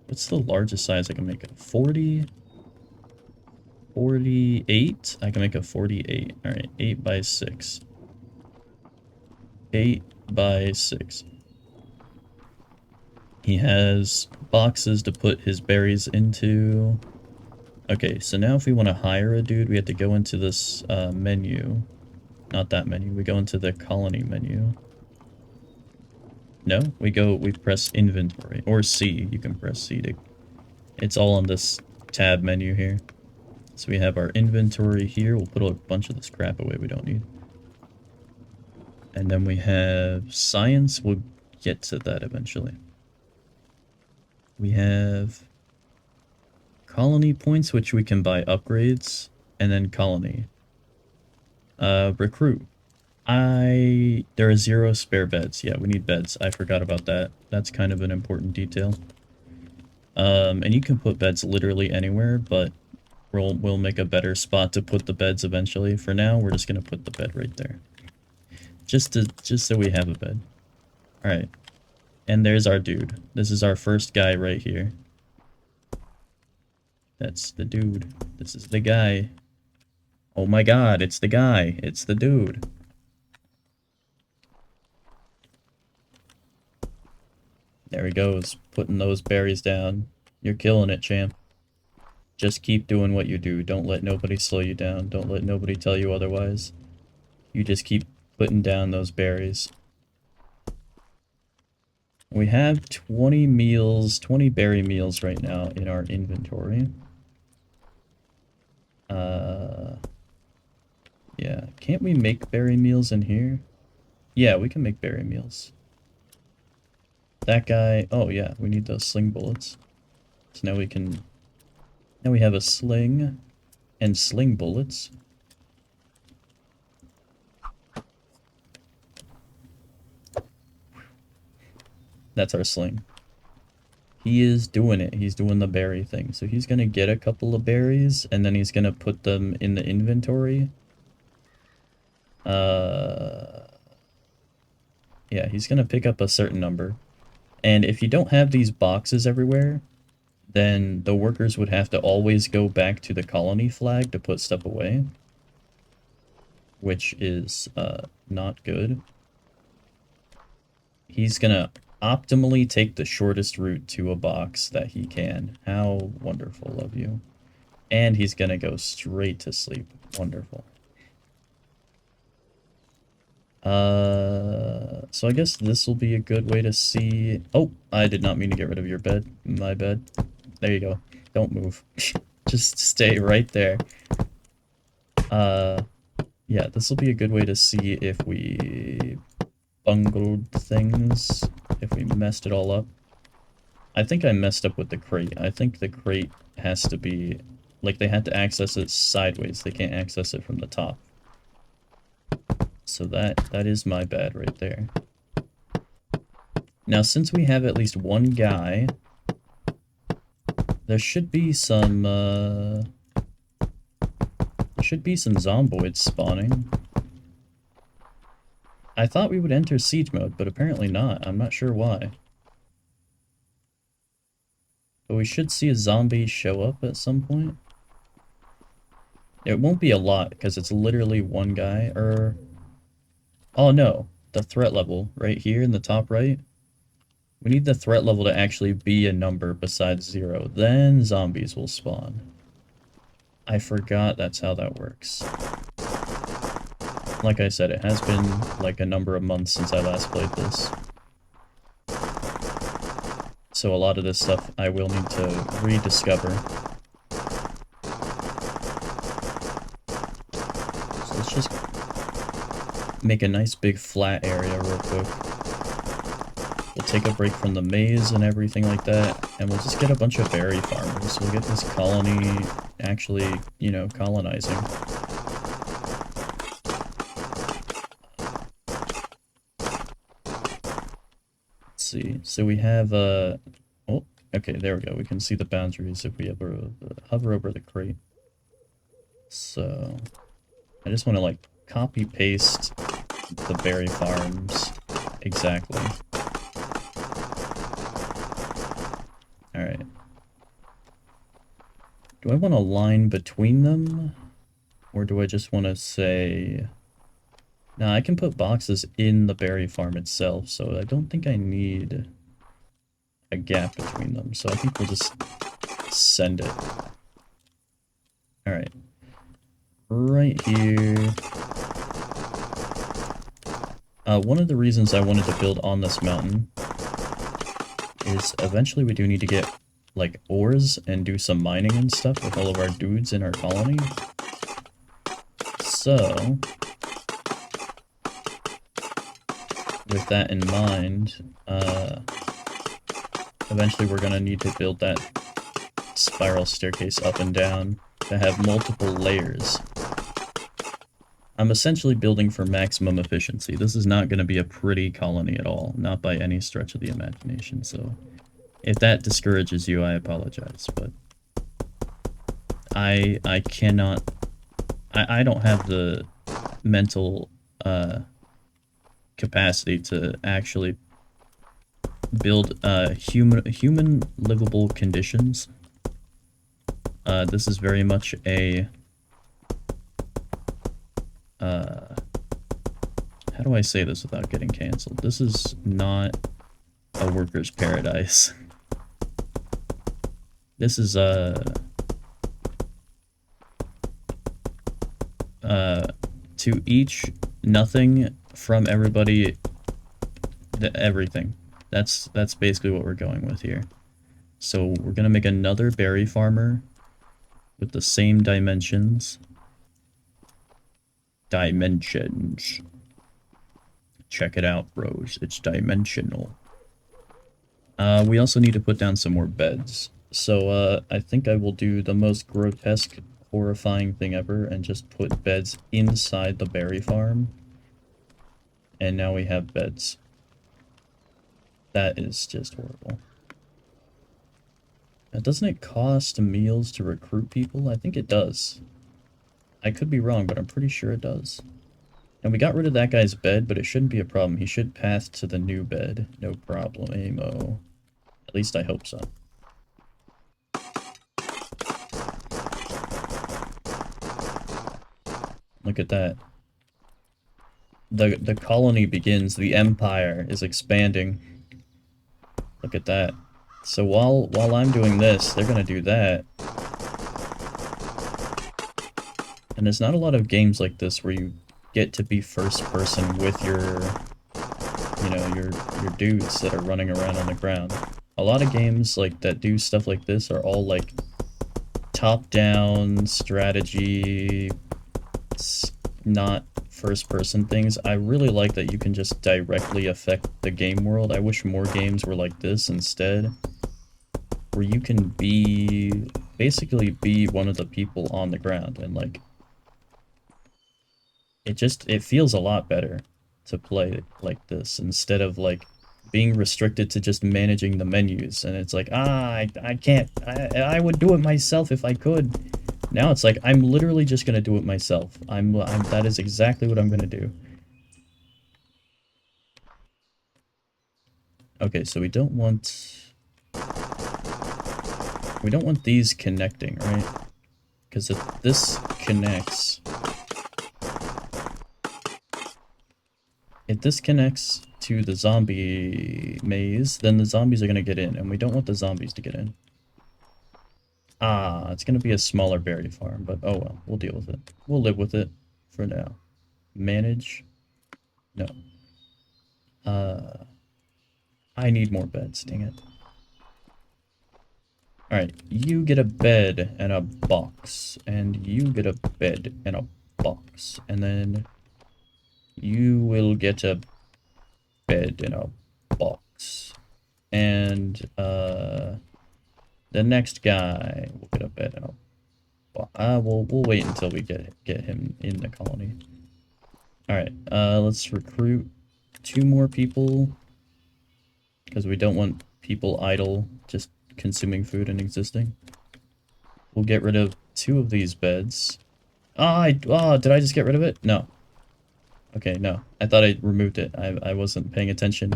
What's the largest size I can make? A 40? 48? I can make a 48. Alright, 8 by 6. 8 by 6. He has boxes to put his berries into. Okay, so now if we want to hire a dude, we have to go into this menu. Not that menu. We go into the colony menu. No, we press inventory. Or C. You can press C to... It's all on this tab menu here. So we have our inventory here. We'll put a bunch of this crap away we don't need. And then we have science. We'll get to that eventually. We have colony points, which we can buy upgrades. And then colony. Recruit. There are 0 spare beds. Yeah, we need beds. I forgot about that. That's kind of an important detail. And you can put beds literally anywhere, but we'll make a better spot to put the beds eventually. For now, we're just gonna put the bed right there. Just so we have a bed. Alright. And there's our dude. This is our first guy right here. That's the dude. This is the guy. Oh my god, it's the guy. It's the dude. There he goes, putting those berries down. You're killing it, champ. Just keep doing what you do. Don't let nobody slow you down. Don't let nobody tell you otherwise. You just keep putting down those berries. We have 20 meals, 20 berry meals right now in our inventory. Yeah. Can't we make berry meals in here? Yeah, we can make berry meals. That guy... Oh, yeah, we need those sling bullets. So now we can... Now we have a sling and sling bullets. That's our sling. He is doing it. He's doing the berry thing. So he's gonna get a couple of berries, and then he's gonna put them in the inventory. Yeah, he's gonna pick up a certain number. And if you don't have these boxes everywhere, then the workers would have to always go back to the colony flag to put stuff away. Which is, not good. He's gonna optimally take the shortest route to a box that he can. How wonderful of you. And he's gonna go straight to sleep. Wonderful. So I guess this will be a good way to see... Oh, I did not mean to get rid of your bed. My bed. There you go. Don't move. Just stay right there. Yeah, this will be a good way to see if we bungled things, if we messed it all up. I think I messed up with the crate. I think the crate has to be... Like, they had to access it sideways. They can't access it from the top. So that is my bad right there. Now, since we have at least one guy, there should be some zomboids spawning. I thought we would enter siege mode, but apparently not. I'm not sure why. But we should see a zombie show up at some point. It won't be a lot, because it's literally one guy, or... Oh no, the threat level, right here in the top right. We need the threat level to actually be a number besides 0. Then zombies will spawn. I forgot that's how that works. Like I said, it has been like a number of months since I last played this. So a lot of this stuff I will need to rediscover. So let's just make a nice big flat area real quick. We'll take a break from the maze and everything like that, and we'll just get a bunch of berry farmers. We'll get this colony actually, you know, colonizing. Let's see. So we have, oh, okay, there we go. We can see the boundaries if we ever hover over the crate. So, I just want to, like, copy-paste the berry farms exactly. Alright. Do I want a line between them? Or do I just want to say... No, I can put boxes in the berry farm itself, so I don't think I need a gap between them. So I think we'll just send it. Alright. Right here... one of the reasons I wanted to build on this mountain is eventually we do need to get, like, ores and do some mining and stuff with all of our dudes in our colony. So, with that in mind, eventually we're gonna need to build that spiral staircase up and down to have multiple layers. I'm essentially building for maximum efficiency. This is not going to be a pretty colony at all, not by any stretch of the imagination, so if that discourages you, I apologize, but I cannot... I don't have the mental capacity to actually build human livable conditions. This is very much a How do I say this without getting canceled? This is not a worker's paradise. This is to each nothing, from everybody everything. That's basically what we're going with here. So we're gonna make another berry farmer with the same dimensions. Dimensions. Check it out, bros. It's dimensional. We also need to put down some more beds. So I think I will do the most grotesque, horrifying thing ever and just put beds inside the berry farm. And now we have beds. That is just horrible. Now, doesn't it cost meals to recruit people? I think it does. I could be wrong, but I'm pretty sure it does. And we got rid of that guy's bed, but it shouldn't be a problem. He should path to the new bed. No problemo. At least I hope so. Look at that. The colony begins. The empire is expanding. Look at that. So while I'm doing this, they're gonna do that. And there's not a lot of games like this where you get to be first person with your, you know, your dudes that are running around on the ground. A lot of games like that do stuff like this are all like top-down strategy, not first-person things. I really like that you can just directly affect the game world. I wish more games were like this instead, where you can basically be one of the people on the ground, and like it feels a lot better to play like this instead of like being restricted to just managing the menus. And it's like, I can't, I would do it myself if I could. Now it's like, I'm literally just gonna do it myself. That is exactly what I'm gonna do. Okay, so we don't want these connecting, right? Because if this connects, to the zombie maze, then the zombies are gonna get in, and we don't want the zombies to get in. Ah, it's gonna be a smaller berry farm, but oh well, we'll deal with it. We'll live with it for now. Manage? No. I need more beds, dang it. Alright, you get a bed and a box, and you get a bed and a box, and then you will get a bed and a box. And, the next guy will get a bed and a box. We'll wait until we get him in the colony. Alright, let's recruit 2 more people, because we don't want people idle, just consuming food and existing. We'll get rid of 2 of these beds. Did I just get rid of it? No. Okay, no. I thought I removed it. I wasn't paying attention.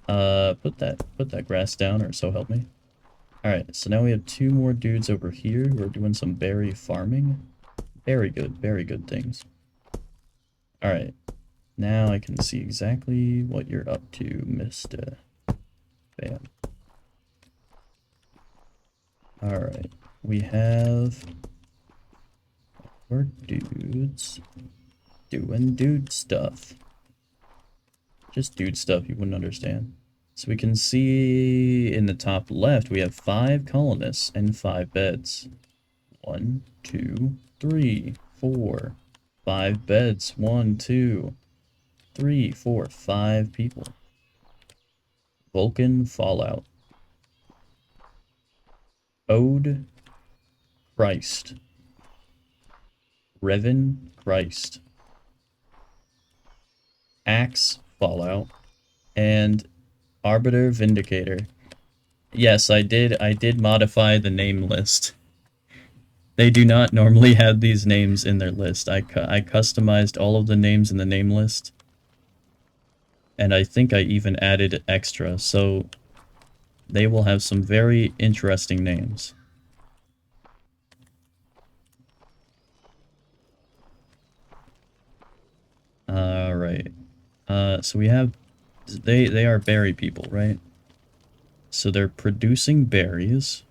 Put that grass down, or so help me. Alright, so now we have 2 more dudes over here who are doing some berry farming. Very good things. Alright, now I can see exactly what you're up to, Mr. Bam. Alright, we have our dudes doing dude stuff. Just dude stuff you wouldn't understand. So we can see in the top left we have 5 colonists and 5 beds. 1, 2, 3, 4, 5 beds. 1, 2, 3, 4, 5 people. Vulcan Fallout. Ode Christ. Revan Christ. Axe Fallout. And Arbiter Vindicator. Yes, I did modify the name list. They do not normally have these names in their list. I customized all of the names in the name list. And I think I even added extra, so they will have some very interesting names. Alright. So we have... They are berry people, right? So they're producing berries.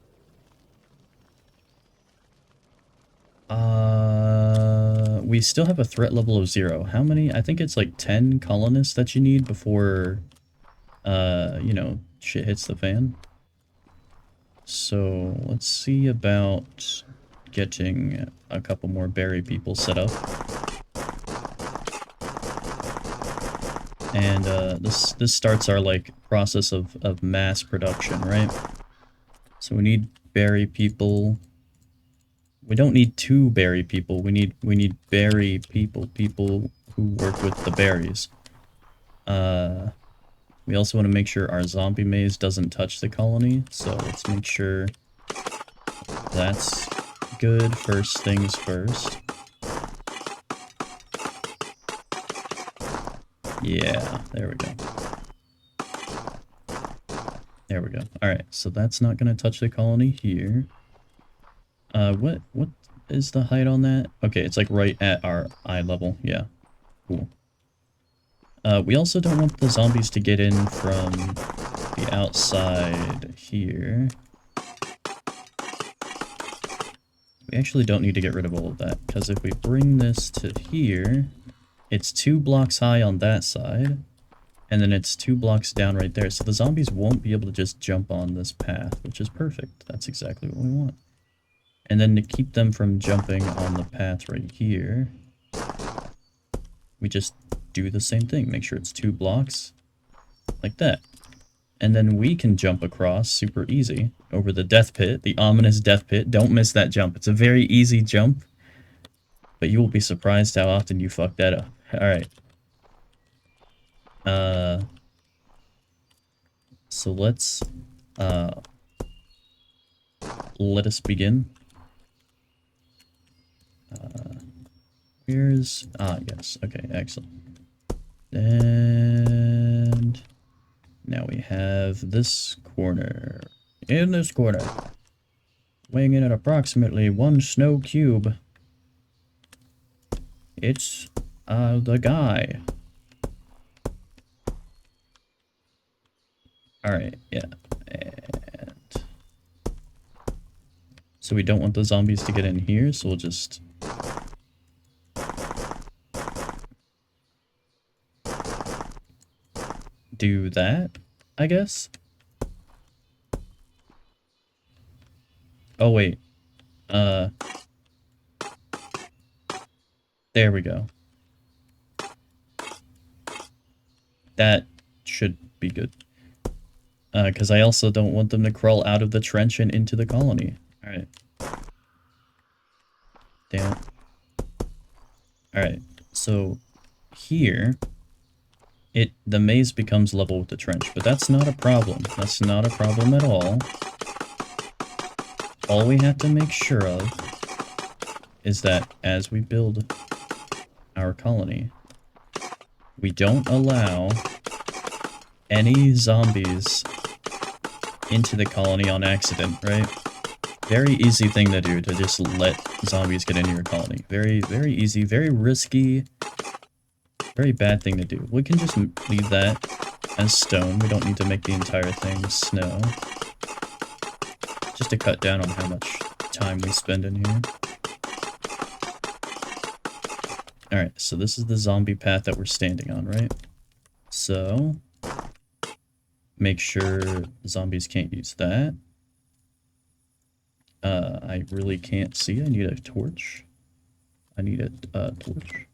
We still have a threat level of 0. How many? I think it's like 10 colonists that you need before, you know, shit hits the fan. So let's see about getting a couple more berry people set up. And this starts our like process of mass production, right? So we need berry people. We don't need 2 berry people. We need berry people, people who work with the berries. We also want to make sure our zombie maze doesn't touch the colony, so let's make sure that's good. First things first. Yeah, there we go. There we go. Alright, so that's not going to touch the colony here. What is the height on that? Okay, it's like right at our eye level. Yeah, cool. We also don't want the zombies to get in from the outside here. We actually don't need to get rid of all of that, because if we bring this to here, it's 2 blocks high on that side, and then it's 2 blocks down right there, so the zombies won't be able to just jump on this path, which is perfect. That's exactly what we want. And then to keep them from jumping on the path right here, we just do the same thing. Make sure it's 2 blocks, like that. And then we can jump across super easy over the death pit, the ominous death pit. Don't miss that jump. It's a very easy jump, but you will be surprised how often you fuck that up. Alright. So let's, let us begin. Here's, yes, okay, excellent. And now we have this corner. In this corner, weighing in at approximately 1 snow cube, it's, the guy. Alright, yeah, and so we don't want the zombies to get in here, so we'll just do that, I guess. Oh wait, there we go. That should be good. Because I also don't want them to crawl out of the trench and into the colony. Alright. Damn it. Alright, so here, the maze becomes level with the trench, but that's not a problem. That's not a problem at all. All we have to make sure of is that as we build our colony, we don't allow any zombies into the colony on accident, right? Very easy thing to do, to just let zombies get into your colony. Very, very easy, very risky, very bad thing to do. We can just leave that as stone. We don't need to make the entire thing snow. Just to cut down on how much time we spend in here. Alright, so this is the zombie path that we're standing on, right? So make sure zombies can't use that. I really can't see. I need a torch. I need a torch.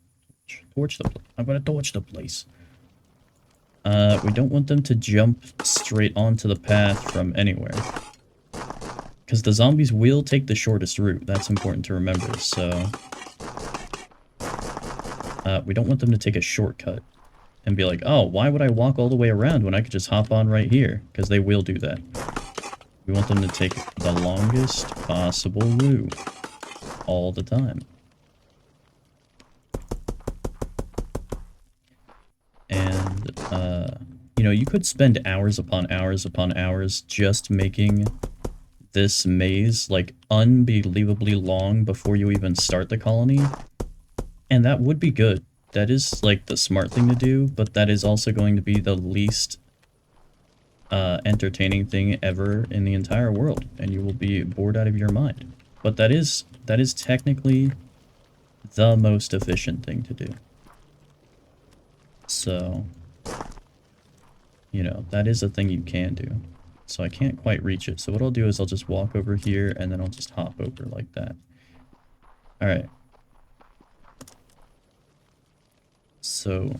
Torch the place. I'm gonna torch the place. We don't want them to jump straight onto the path from anywhere. Because the zombies will take the shortest route. That's important to remember, so we don't want them to take a shortcut and be like, oh, why would I walk all the way around when I could just hop on right here? Because they will do that. We want them to take the longest possible route all the time. And, you know, you could spend hours upon hours just making this maze, like, unbelievably long before you even start the colony. And that would be good. that is like the smart thing to do, but that is also going to be the least entertaining thing ever in the entire world, and you will be bored out of your mind. But that is technically the most efficient thing to do. So, you know, that is a thing you can do. So I can't quite reach it. So what I'll do is I'll just walk over here and then I'll just hop over like that. Alright. So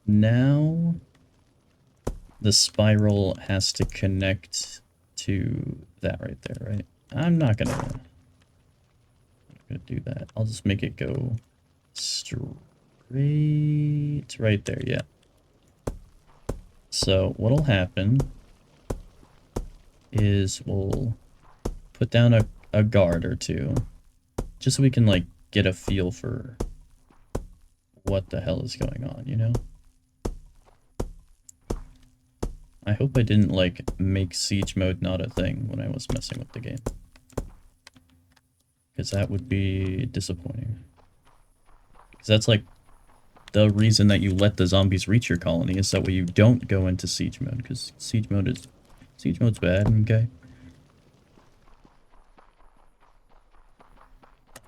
now the spiral has to connect to that right there, right? I'm not gonna do that. I'll just make it go straight right there, yeah. So what'll happen is we'll put down a guard or two, just so we can like get a feel for what the hell is going on, you know? I hope I didn't like make siege mode not a thing when I was messing with the game, because that would be disappointing. Because that's like the reason that you let the zombies reach your colony, is that way you don't go into siege mode, because siege mode's bad. Okay.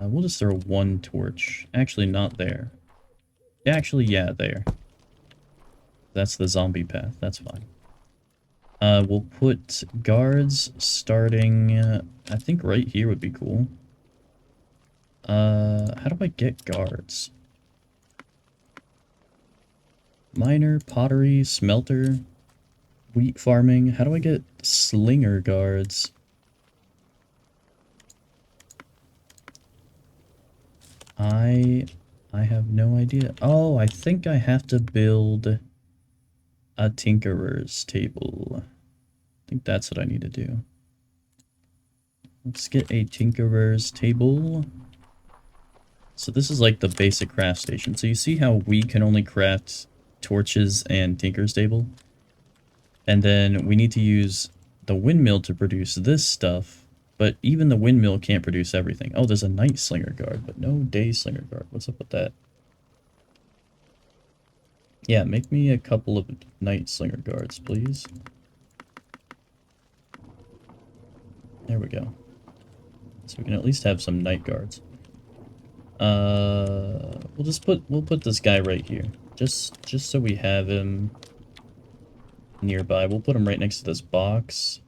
We'll just throw one torch. Actually, not there. Actually, yeah, there. That's the zombie path. That's fine. We'll put guards starting, I think right here would be cool. How do I get guards? Miner, pottery, smelter, wheat farming. How do I get slinger guards? I have no idea. Oh, I think I have to build a tinkerer's table. I think that's what I need to do. Let's get a tinkerer's table. So this is like the basic craft station. So you see how we can only craft torches and tinker's table? And then we need to use the windmill to produce this stuff. But even the windmill can't produce everything. Oh, there's a night slinger guard, but no day slinger guard. What's up with that? Yeah, make me a couple of night slinger guards, please. There we go. So we can at least have some night guards. We'll put this guy right here. Just so we have him nearby. We'll put him right next to this box.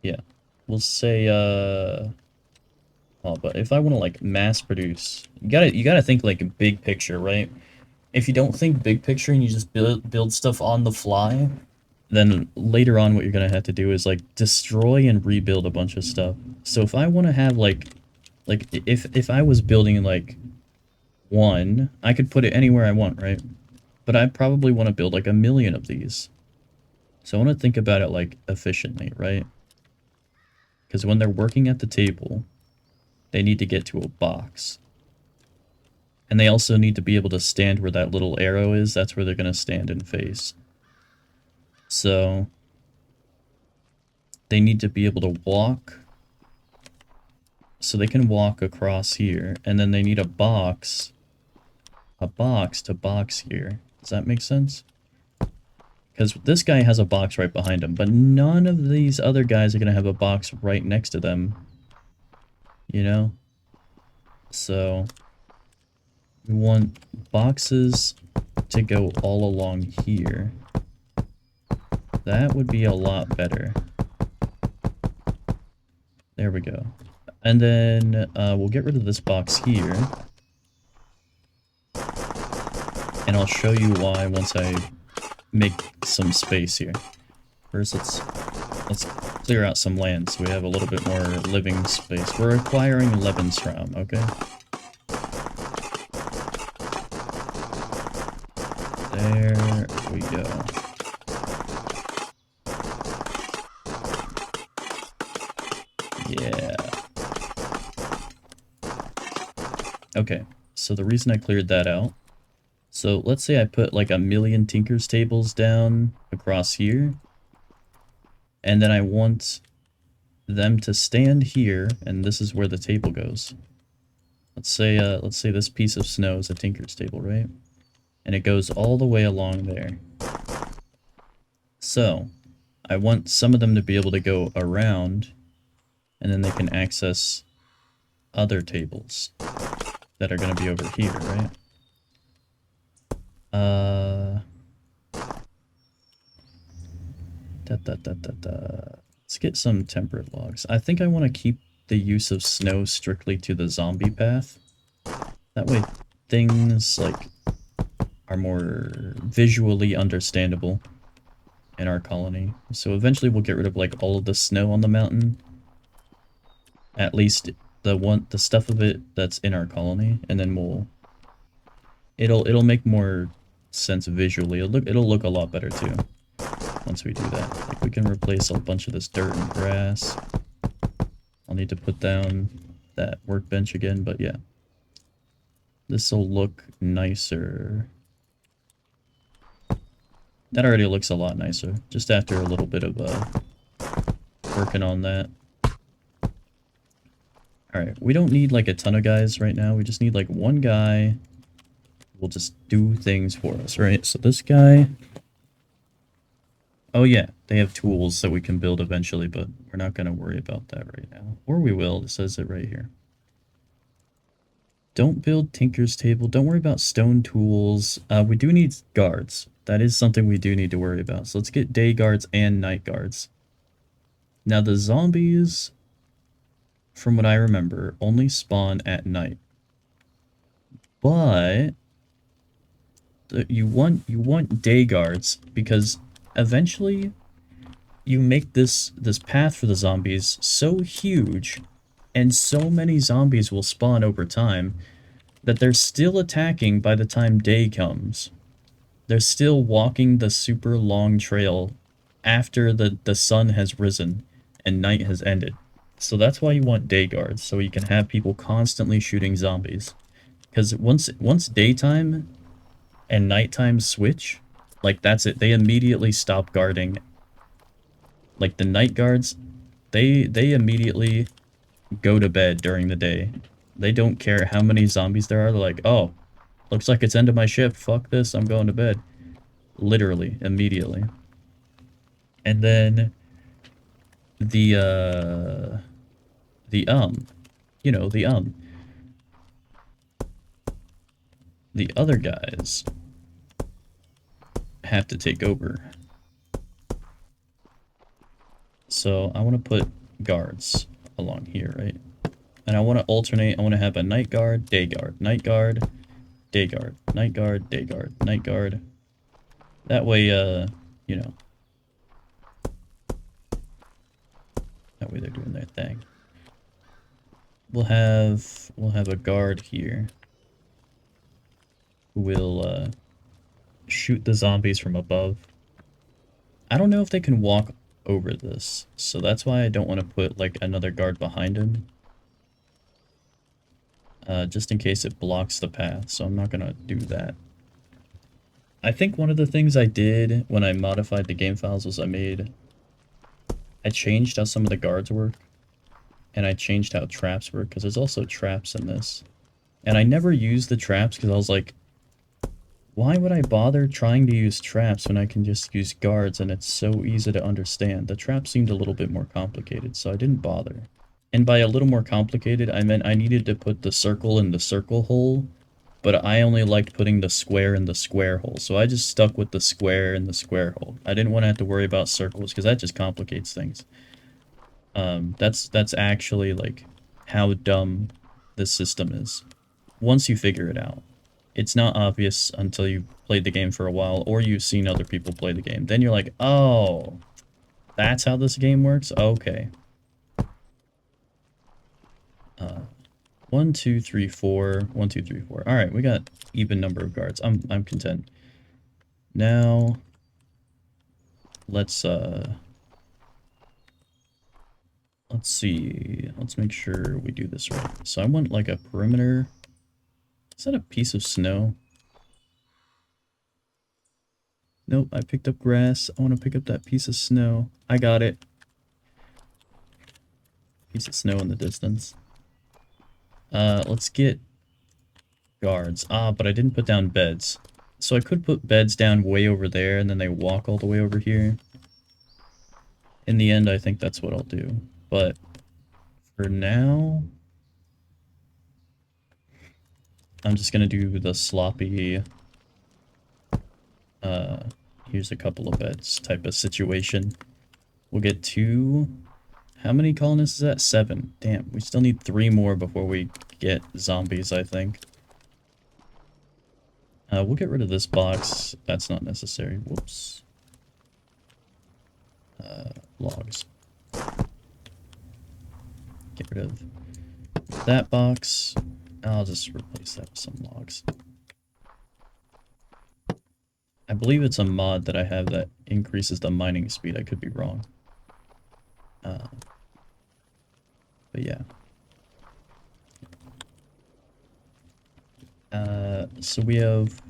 Yeah. We'll say oh, but if I want to like mass produce, you gotta think like big picture, right? If you don't think big picture and you just build stuff on the fly, then later on what you're gonna have to do is like destroy and rebuild a bunch of stuff. So if I want to have like if I was building like one, I could put it anywhere I want, right? But I probably want to build like 1,000,000 of these. So I want to think about it like efficiently, right? Because when they're working at the table, they need to get to a box. And they also need to be able to stand where that little arrow is. That's where they're going to stand and face. So they need to be able to walk. So they can walk across here. And then they need a box to box here. Does that make sense? Because this guy has a box right behind him, but none of these other guys are going to have a box right next to them. You know? So we want boxes to go all along here. That would be a lot better. There we go. And then we'll get rid of this box here. And I'll show you why once I make some space here. First, let's clear out some land so we have a little bit more living space. We're acquiring Lebensraum, okay? There we go. Yeah. Okay, so the reason I cleared that out, so let's say I put like 1,000,000 Tinker's tables down across here, and then I want them to stand here, and this is where the table goes. let's say this piece of snow is a tinker's table, right? And it goes all the way along there. So, I want some of them to be able to go around, and then they can access other tables that are going to be over here, right? Let's get some temperate logs. I think I want to keep the use of snow strictly to the zombie path. That way things, like, are more visually understandable in our colony. So eventually we'll get rid of, like, all of the snow on the mountain. At least the stuff of it that's in our colony, and then it'll make more sense visually. It'll look a lot better too once we do that. Like, we can replace a bunch of this dirt and grass. I'll need to put down that workbench again, but yeah. This'll look nicer. That already looks a lot nicer, just after a little bit of working on that. Alright, we don't need like a ton of guys right now, we just need like one guy who will just do things for us, right? So this guy... Oh yeah, they have tools that we can build eventually, but we're not going to worry about that right now. Or we will, it says it right here. Don't build Tinker's Table, don't worry about stone tools. We do need guards. That is something we do need to worry about. So let's get day guards and night guards. Now the zombies, from what I remember, only spawn at night. But you want day guards because eventually you make this path for the zombies so huge and so many zombies will spawn over time that they're still attacking by the time day comes. They're still walking the super long trail after the sun has risen and night has ended. So that's why you want day guards, so you can have people constantly shooting zombies. Because once daytime and nighttime switch, like, that's it. They immediately stop guarding. Like, the night guards, they immediately go to bed during the day. They don't care how many zombies there are. They're like, oh, looks like it's end of my shift. Fuck this, I'm going to bed. Literally, immediately. And then the you know, the other guys have to take over. So I want to put guards along here, right? And I want to alternate. I want to have a night guard, day guard, night guard, day guard, night guard, day guard, night guard. That way, you know, that way they're doing their thing. We'll have a guard here who will shoot the zombies from above. I don't know if they can walk over this, so that's why I don't want to put like another guard behind him. Just in case it blocks the path, so I'm not gonna do that. I think one of the things I did when I modified the game files was I changed how some of the guards work, and I changed how traps work, because there's also traps in this. And I never used the traps because I was like, why would I bother trying to use traps when I can just use guards and it's so easy to understand? The trap seemed a little bit more complicated, so I didn't bother. And by a little more complicated, I meant I needed to put the circle in the circle hole, but I only liked putting the square in the square hole, so I just stuck with the square in the square hole. I didn't want to have to worry about circles, because that just complicates things. That's actually, like, how dumb this system is. Once you figure it out. It's not obvious until you've played the game for a while, or you've seen other people play the game. Then you're like, oh, that's how this game works? Okay. 1, 2, 3, 4. 1, 2, 3, 4. Alright, we got even number of guards. I'm content. Now, let's see. Let's make sure we do this right. So I want like a perimeter. Is that a piece of snow? Nope, I picked up grass. I want to pick up that piece of snow. I got it. Piece of snow in the distance. Let's get guards. Ah, but I didn't put down beds. So I could put beds down way over there, and then they walk all the way over here. In the end, I think that's what I'll do. But for now, I'm just gonna do the sloppy, here's a couple of beds type of situation. We'll get 2. How many colonists is that? 7. Damn, we still need 3 more before we get zombies, I think. We'll get rid of this box. That's not necessary. Whoops. Logs. Get rid of that box. I'll just replace that with some logs. I believe it's a mod that I have that increases the mining speed. I could be wrong. But yeah. So we have...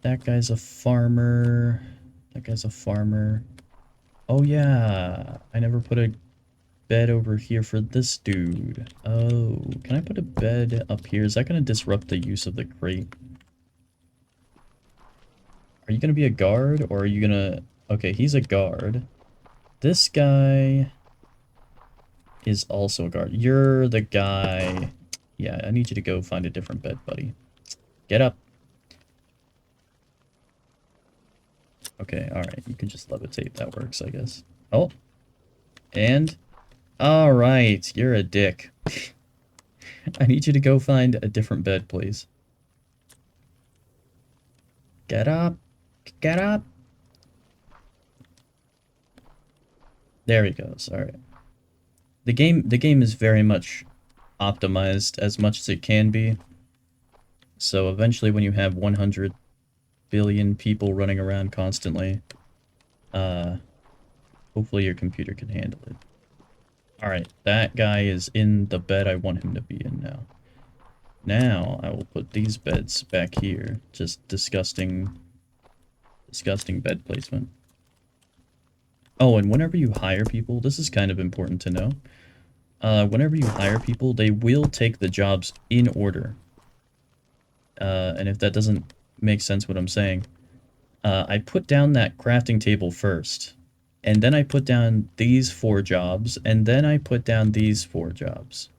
That guy's a farmer. That guy's a farmer. Oh yeah, I never put a bed over here for this dude. Oh, can I put a bed up here? Is that going to disrupt the use of the crate? Are you going to be a guard, or are you going to... Okay, he's a guard. This guy is also a guard. You're the guy... Yeah, I need you to go find a different bed, buddy. Get up. Okay, alright. You can just levitate. That works, I guess. Oh. And... Alright, you're a dick. I need you to go find a different bed, please. Get up. Get up. There he goes. Alright. The game is very much optimized as much as it can be. So eventually when you have 100 billion people running around constantly, hopefully your computer can handle it. Alright, that guy is in the bed I want him to be in now. Now, I will put these beds back here. Just disgusting bed placement. Oh, and whenever you hire people, this is kind of important to know. Whenever you hire people, they will take the jobs in order. And if that doesn't make sense what I'm saying, I put down that crafting table first. And then I put down these 4 jobs, and then I put down these 4 jobs.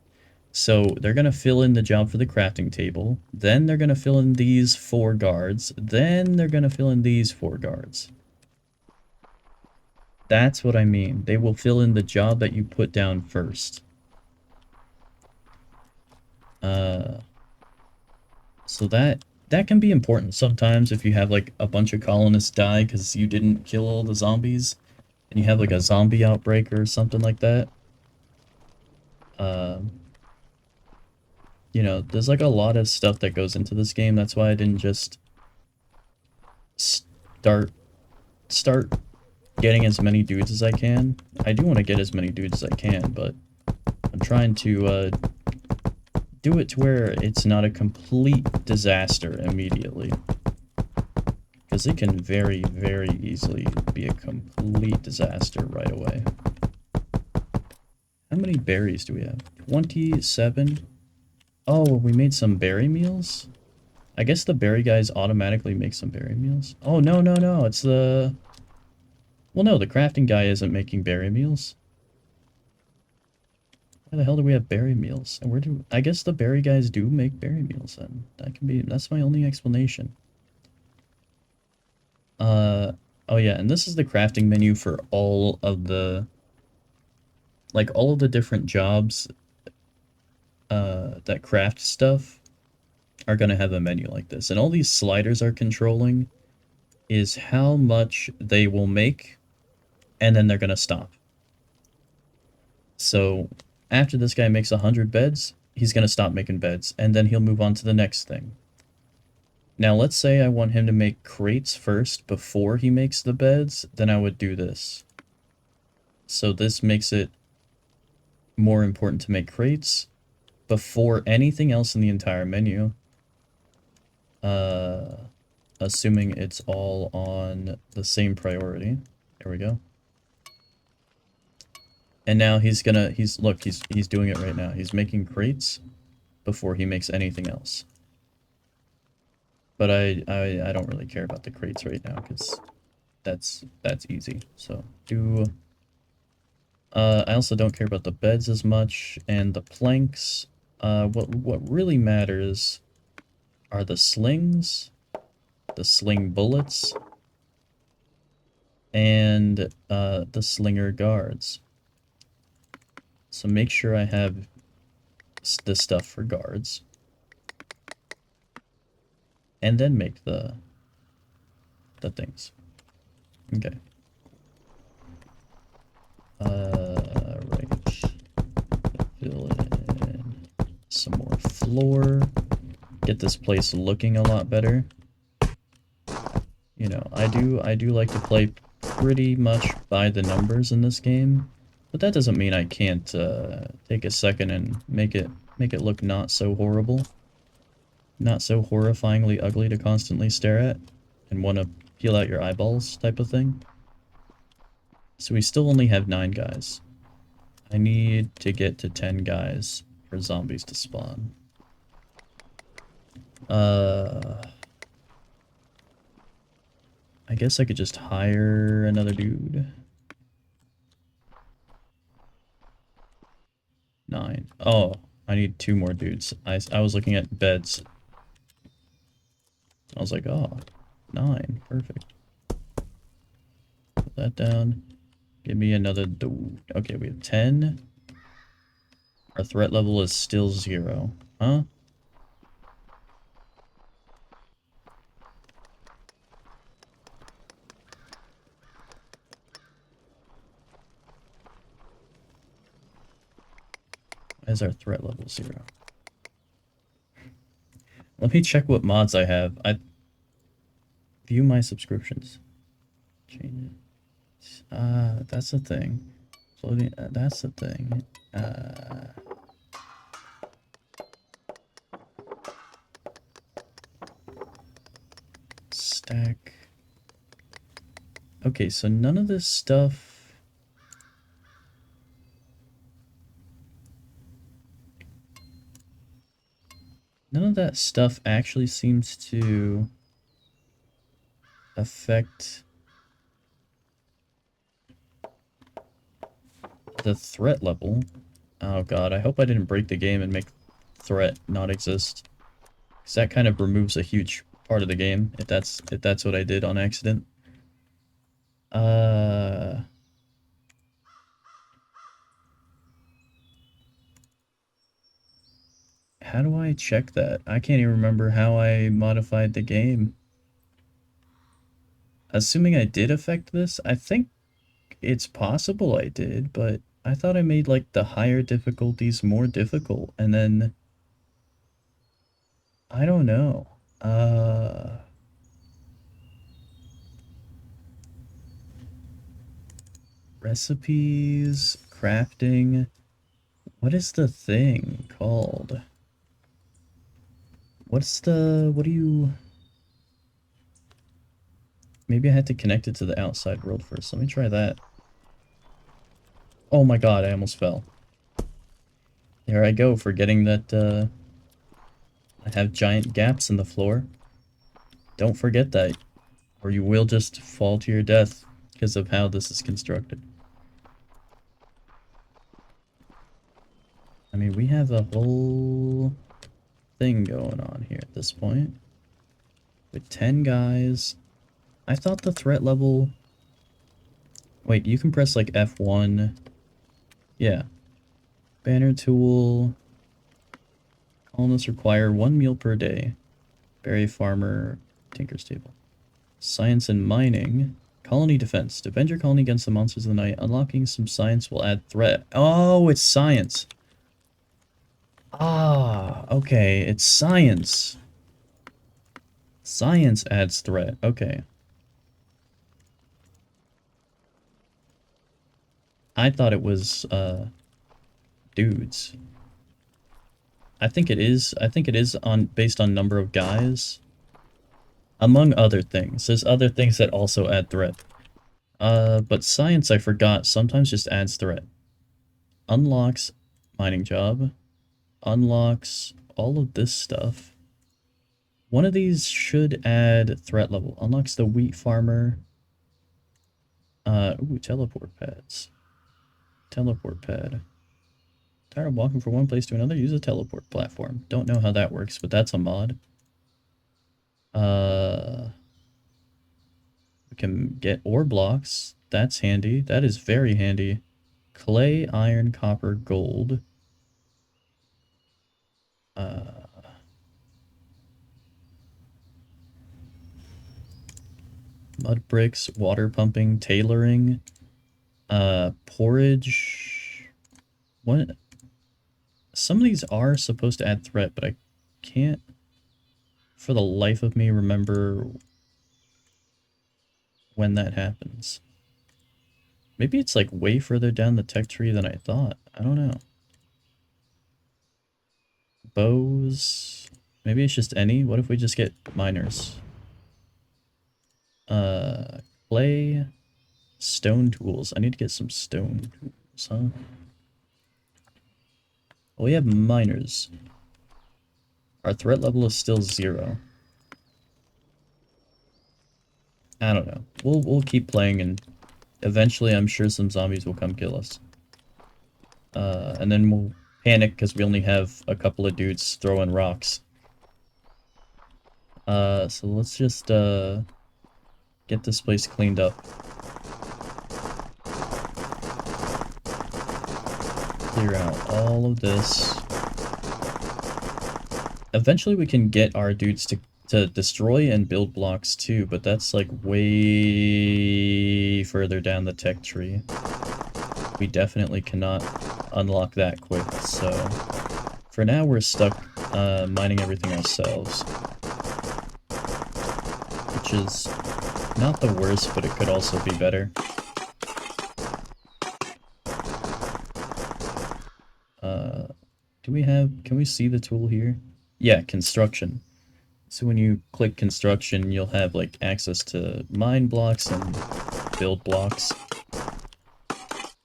So they're going to fill in the job for the crafting table, then they're going to fill in these 4 guards, then they're going to fill in these 4 guards. That's what I mean. They will fill in the job that you put down first. So that can be important sometimes if you have like a bunch of colonists die because you didn't kill all the zombies. And you have like a zombie outbreak or something like that. You know, there's like a lot of stuff that goes into this game. That's why I didn't just start getting as many dudes as I can. I do want to get as many dudes as I can, but I'm trying to do it to where it's not a complete disaster immediately. Because it can very, very easily be a complete disaster right away. How many berries do we have? 27? Oh, we made some berry meals? I guess the berry guys automatically make some berry meals. Oh, no, no, no, it's the... Well, no, the crafting guy isn't making berry meals. Why the hell do we have berry meals? And where do... I guess the berry guys do make berry meals then. That can be... That's my only explanation. Oh yeah, and this is the crafting menu for all of the... Like, all of the different jobs that craft stuff are going to have a menu like this. And all these sliders are controlling is how much they will make, and then they're going to stop. So after this guy makes 100 beds, he's going to stop making beds, and then he'll move on to the next thing. Now let's say I want him to make crates first before he makes the beds, then I would do this. So this makes it more important to make crates before anything else in the entire menu. Assuming it's all on the same priority. There we go. And now look, he's doing it right now. He's making crates before he makes anything else. But I don't really care about the crates right now because that's easy. So I also don't care about the beds as much and the planks. What really matters are the slings, the sling bullets, and the slinger guards. So make sure I have the stuff for guards. And then make the things. Okay. Right. Fill in some more floor. Get this place looking a lot better. You know, I do like to play pretty much by the numbers in this game, but that doesn't mean I can't take a second and make it look not so horrible, not so horrifyingly ugly to constantly stare at and want to peel out your eyeballs type of thing. So we still only have 9 guys. I need to get to 10 guys for zombies to spawn. I guess I could just hire another dude. 9. Oh, I need 2 more dudes. I was looking at beds. I was like, oh, 9. Perfect. Put that down. Give me another dude. Okay, we have 10. Our threat level is still 0. Huh? Why is our threat level 0? Let me check what mods I have. I view my subscriptions. Change it. That's the thing. Floating. That's the thing. Stack. Okay, so none of this stuff. None of that stuff actually seems to affect the threat level. Oh god, I hope I didn't break the game and make threat not exist. Because that kind of removes a huge part of the game, if that's what I did on accident. How do I check that? I can't even remember how I modified the game. Assuming I did affect this, I think it's possible I did, but I thought I made, like, the higher difficulties more difficult, and then... I don't know. Recipes, crafting... What is the thing called? What do you... Maybe I had to connect it to the outside world first. Let me try that. Oh my god, I almost fell. There I go, forgetting that, I have giant gaps in the floor. Don't forget that, or you will just fall to your death because of how this is constructed. I mean, we have a whole thing going on here at this point. With 10 guys. I thought the threat level... Wait, you can press like F1. Yeah. Banner tool. Colonists require 1 meal per day. Berry farmer. Tinker's table. Science and mining. Colony defense. Defend your colony against the monsters of the night. Unlocking some science will add threat. Oh, it's science. Ah, okay. It's science. Science adds threat. Okay. I thought it was, dudes. I think it is based on number of guys. Among other things. There's other things that also add threat. But science, I forgot, sometimes just adds threat. unlocks mining job, unlocks all of this stuff. One of these should add threat level. Unlocks the wheat farmer. Ooh, teleport pads. Teleport pad. Tired of walking from one place to another? Use a teleport platform. Don't know how that works, but that's a mod. We can get ore blocks. That's handy. That is very handy. Clay, iron, copper, gold. Mud bricks, water pumping, tailoring, porridge. What? Some of these are supposed to add threat, but I can't, for the life of me, remember when that happens. Maybe it's like way further down the tech tree than I thought. I don't know. Bows. Maybe it's just any. What if we just get miners? Clay. Stone tools. I need to get some stone tools, huh? Well, we have miners. Our threat level is still 0. I don't know. We'll keep playing, and eventually I'm sure some zombies will come kill us. And then we'll panic because we only have a couple of dudes throwing rocks. So let's just get this place cleaned up. Clear out all of this. Eventually we can get our dudes to destroy and build blocks too, but that's like way further down the tech tree. We definitely cannot unlock that quick, so for now we're stuck mining everything ourselves. Which is not the worst, but it could also be better. Can we see the tool here? Yeah, construction. So when you click construction, you'll have like access to mine blocks and build blocks.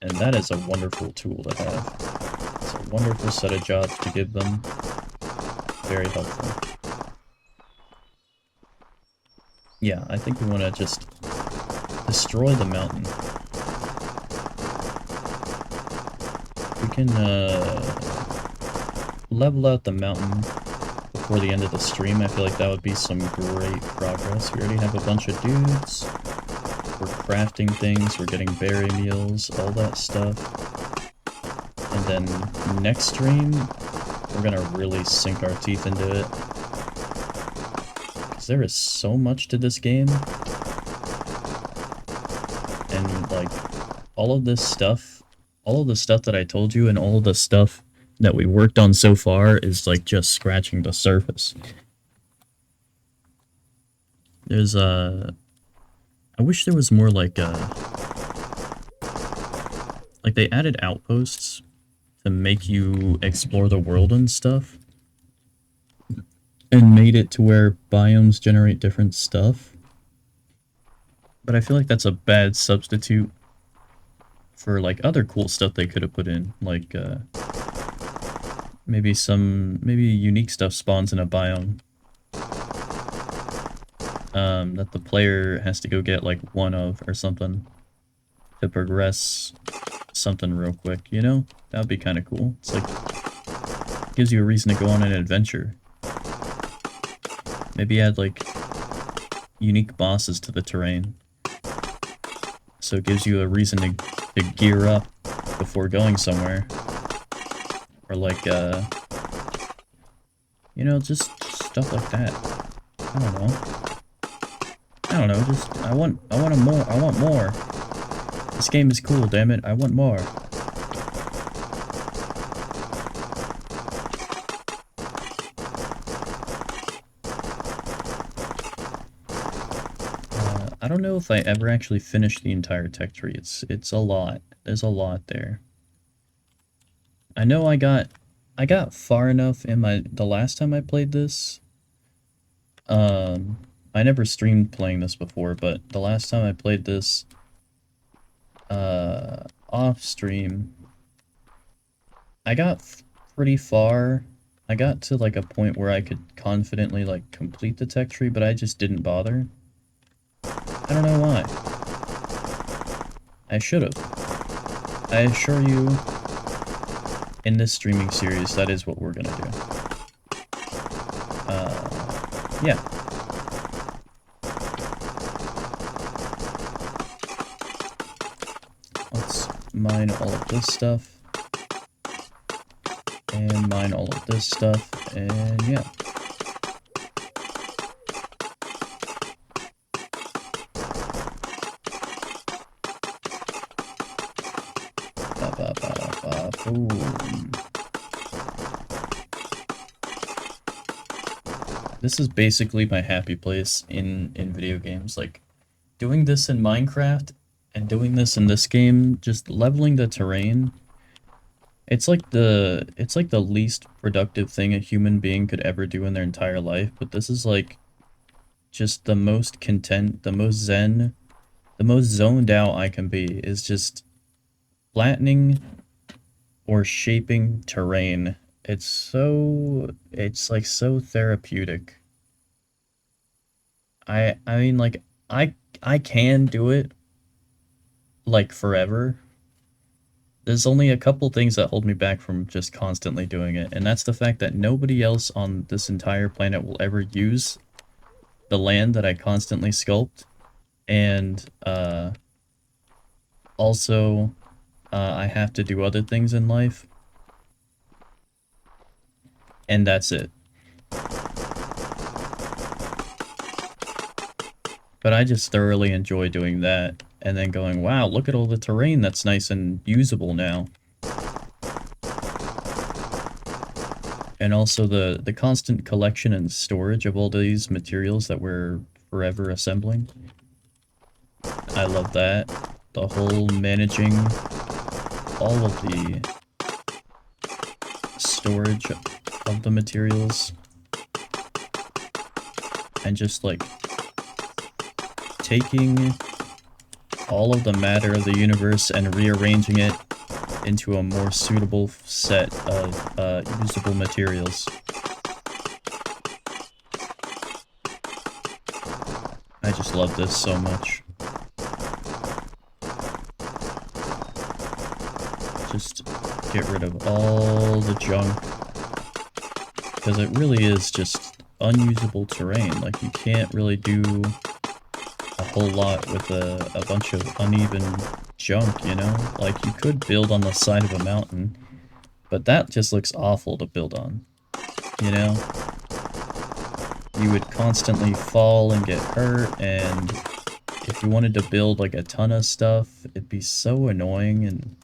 And that is a wonderful tool to have. It's a wonderful set of jobs to give them. Very helpful. Yeah, I think we want to just destroy the mountain. We can level out the mountain before the end of the stream. I feel like that would be some great progress. We already have a bunch of dudes. We're crafting things, we're getting berry meals, all that stuff. And then next stream, we're gonna really sink our teeth into it. Because there is so much to this game. And like, all of the stuff that I told you and all of the stuff that we worked on so far is like just scratching the surface. There's I wish there was more like they added outposts to make you explore the world and stuff. And made it to where biomes generate different stuff. But I feel like that's a bad substitute for like other cool stuff they could have put in, like maybe unique stuff spawns in a biome that the player has to go get like one of or something to progress something real quick, you know? That would be kind of cool. It's like gives you a reason to go on an adventure. Maybe add like unique bosses to the terrain. So it gives you a reason to gear up before going somewhere. Or like, you know, just stuff like that. I don't know, just, I want more. This game is cool, damn it, I want more. I don't know if I ever actually finished the entire tech tree. It's a lot. There's a lot there. I know I got far enough in the last time I played this. I never streamed playing this before, but the last time I played this off stream, I got pretty far. I got to like a point where I could confidently like complete the tech tree, but I just didn't bother. I don't know why. I should have. I assure you, in this streaming series, that is what we're gonna do. Yeah. Let's mine all of this stuff. And mine all of this stuff, and yeah. Boom. This is basically my happy place in video games. Like, doing this in Minecraft and doing this in this game, just leveling the terrain. It's like the least productive thing a human being could ever do in their entire life, but this is like just the most content, the most zen, the most zoned out I can be is just flattening or shaping terrain. It's like so therapeutic. I mean like I can do it like forever. There's only a couple things that hold me back from just constantly doing it, and that's the fact that nobody else on this entire planet will ever use the land that I constantly sculpt, and also I have to do other things in life, and that's it. But I just thoroughly enjoy doing that, and then going, wow, look at all the terrain that's nice and usable now. And also the constant collection and storage of all these materials that we're forever assembling. I love that. The whole managing all of the storage of the materials. And just like taking all of the matter of the universe and rearranging it into a more suitable set of usable materials. I just love this so much. Just get rid of all the junk, because it really is just unusable terrain. Like, you can't really do a whole lot with a bunch of uneven junk, you know? Like, you could build on the side of a mountain, but that just looks awful to build on, you know? You would constantly fall and get hurt, and if you wanted to build like a ton of stuff, it'd be so annoying, and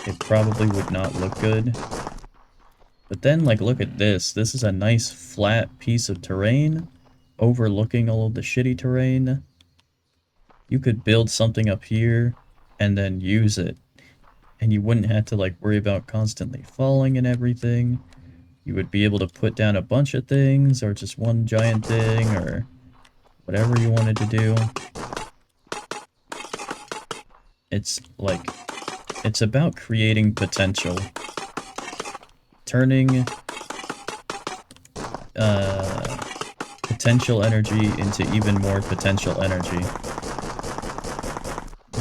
it probably would not look good. But then, like, look at this. This is a nice flat piece of terrain overlooking all of the shitty terrain. You could build something up here and then use it, and you wouldn't have to like worry about constantly falling and everything. You would be able to put down a bunch of things, or just one giant thing, or whatever you wanted to do. It's like, it's about creating potential. Turning potential energy into even more potential energy.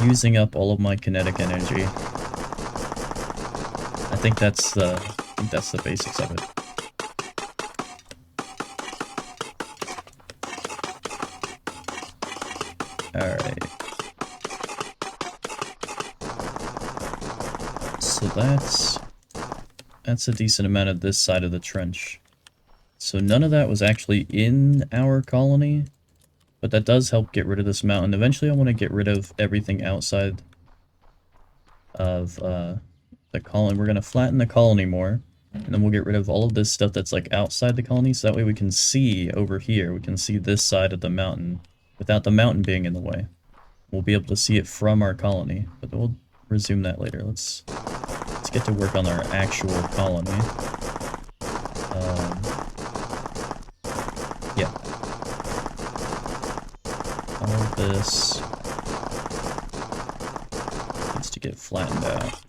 Using up all of my kinetic energy. I think that's the basics of it. Alright. So that's a decent amount of this side of the trench. So none of that was actually in our colony, but that does help get rid of this mountain. Eventually I want to get rid of everything outside of the colony. We're going to flatten the colony more, and then we'll get rid of all of this stuff that's like outside the colony, so that way we can see over here. We can see this side of the mountain without the mountain being in the way. We'll be able to see it from our colony, but we'll resume that later. Let's get to work on our actual colony. Yeah. All of this needs to get flattened out.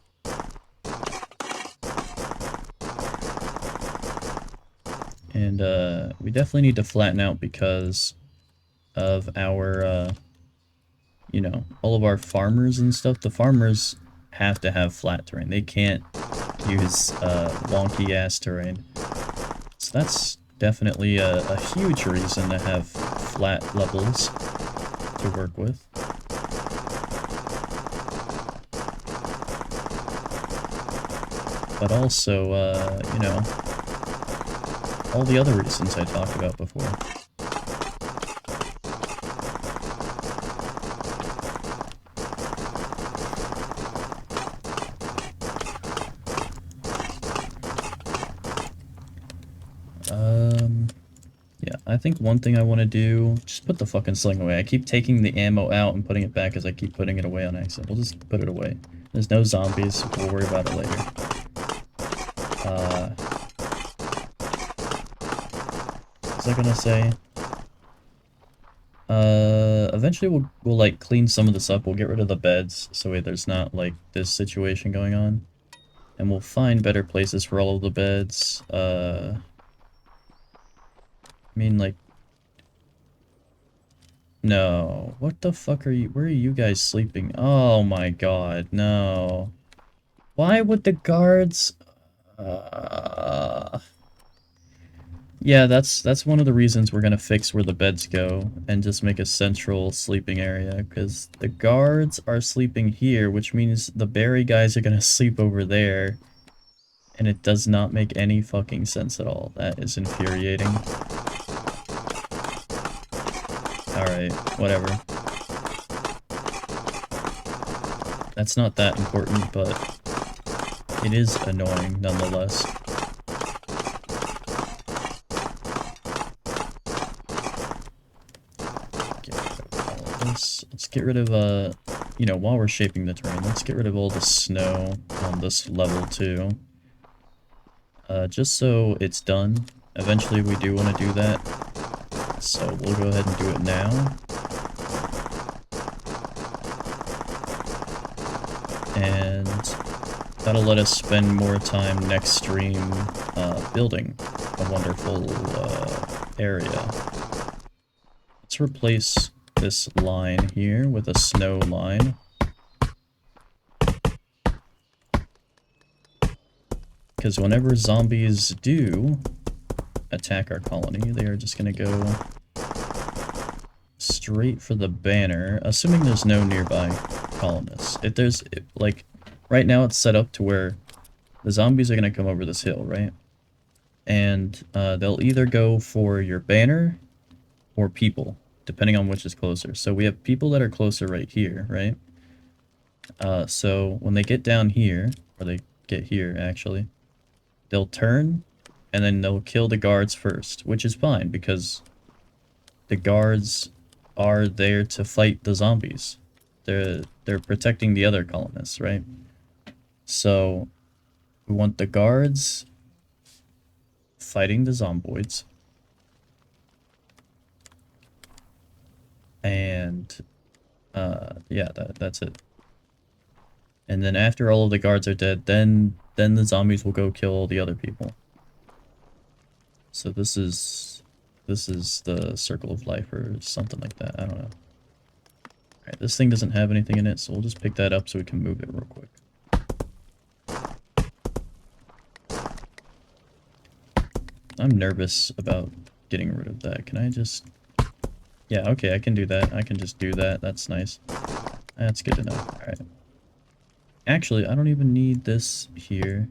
we definitely need to flatten out because of our, you know, all of our farmers and stuff. The farmers have to have flat terrain. They can't use wonky-ass terrain. So that's definitely a huge reason to have flat levels to work with. But also, you know, all the other reasons I talked about before. Yeah, I think one thing I want to do, just put the fucking sling away. I keep taking the ammo out and putting it back as I keep putting it away on accident. We'll just put it away. There's no zombies, we'll worry about it later. What was I gonna say? Eventually we'll like clean some of this up. We'll get rid of the beds, so there's not like this situation going on. And we'll find better places for all of the beds. I mean, like... No. What the fuck are you... Where are you guys sleeping? Oh my god, no. Why would the guards... Yeah, that's one of the reasons we're gonna fix where the beds go and just make a central sleeping area, because the guards are sleeping here, which means the berry guys are gonna sleep over there, and it does not make any fucking sense at all. That is infuriating. Alright, whatever. That's not that important, but it is annoying nonetheless. Let's get rid of, you know, while we're shaping the terrain, let's get rid of all the snow on this level too. Just so it's done. Eventually we do want to do that. So we'll go ahead and do it now. And that'll let us spend more time next stream building a wonderful area. Let's replace this line here with a snow line. Because whenever zombies do attack our colony, they are just going to go straight for the banner, assuming there's no nearby colonists. If there's, like, right now it's set up to where the zombies are going to come over this hill, right? And they'll either go for your banner or people, depending on which is closer. So we have people that are closer right here, right? So when they get down here, or they get here, actually, they'll turn, and then they'll kill the guards first, which is fine, because the guards are there to fight the zombies. They're protecting the other colonists, right? So we want the guards fighting the zomboids. And yeah, that's it. And then after all of the guards are dead, then the zombies will go kill all the other people. So this is the circle of life or something like that. I don't know. Alright, this thing doesn't have anything in it, so we'll just pick that up so we can move it real quick. I'm nervous about getting rid of that. Can I just... Yeah, okay, I can do that. I can just do that. That's nice. That's good to know. Alright. Actually, I don't even need this here.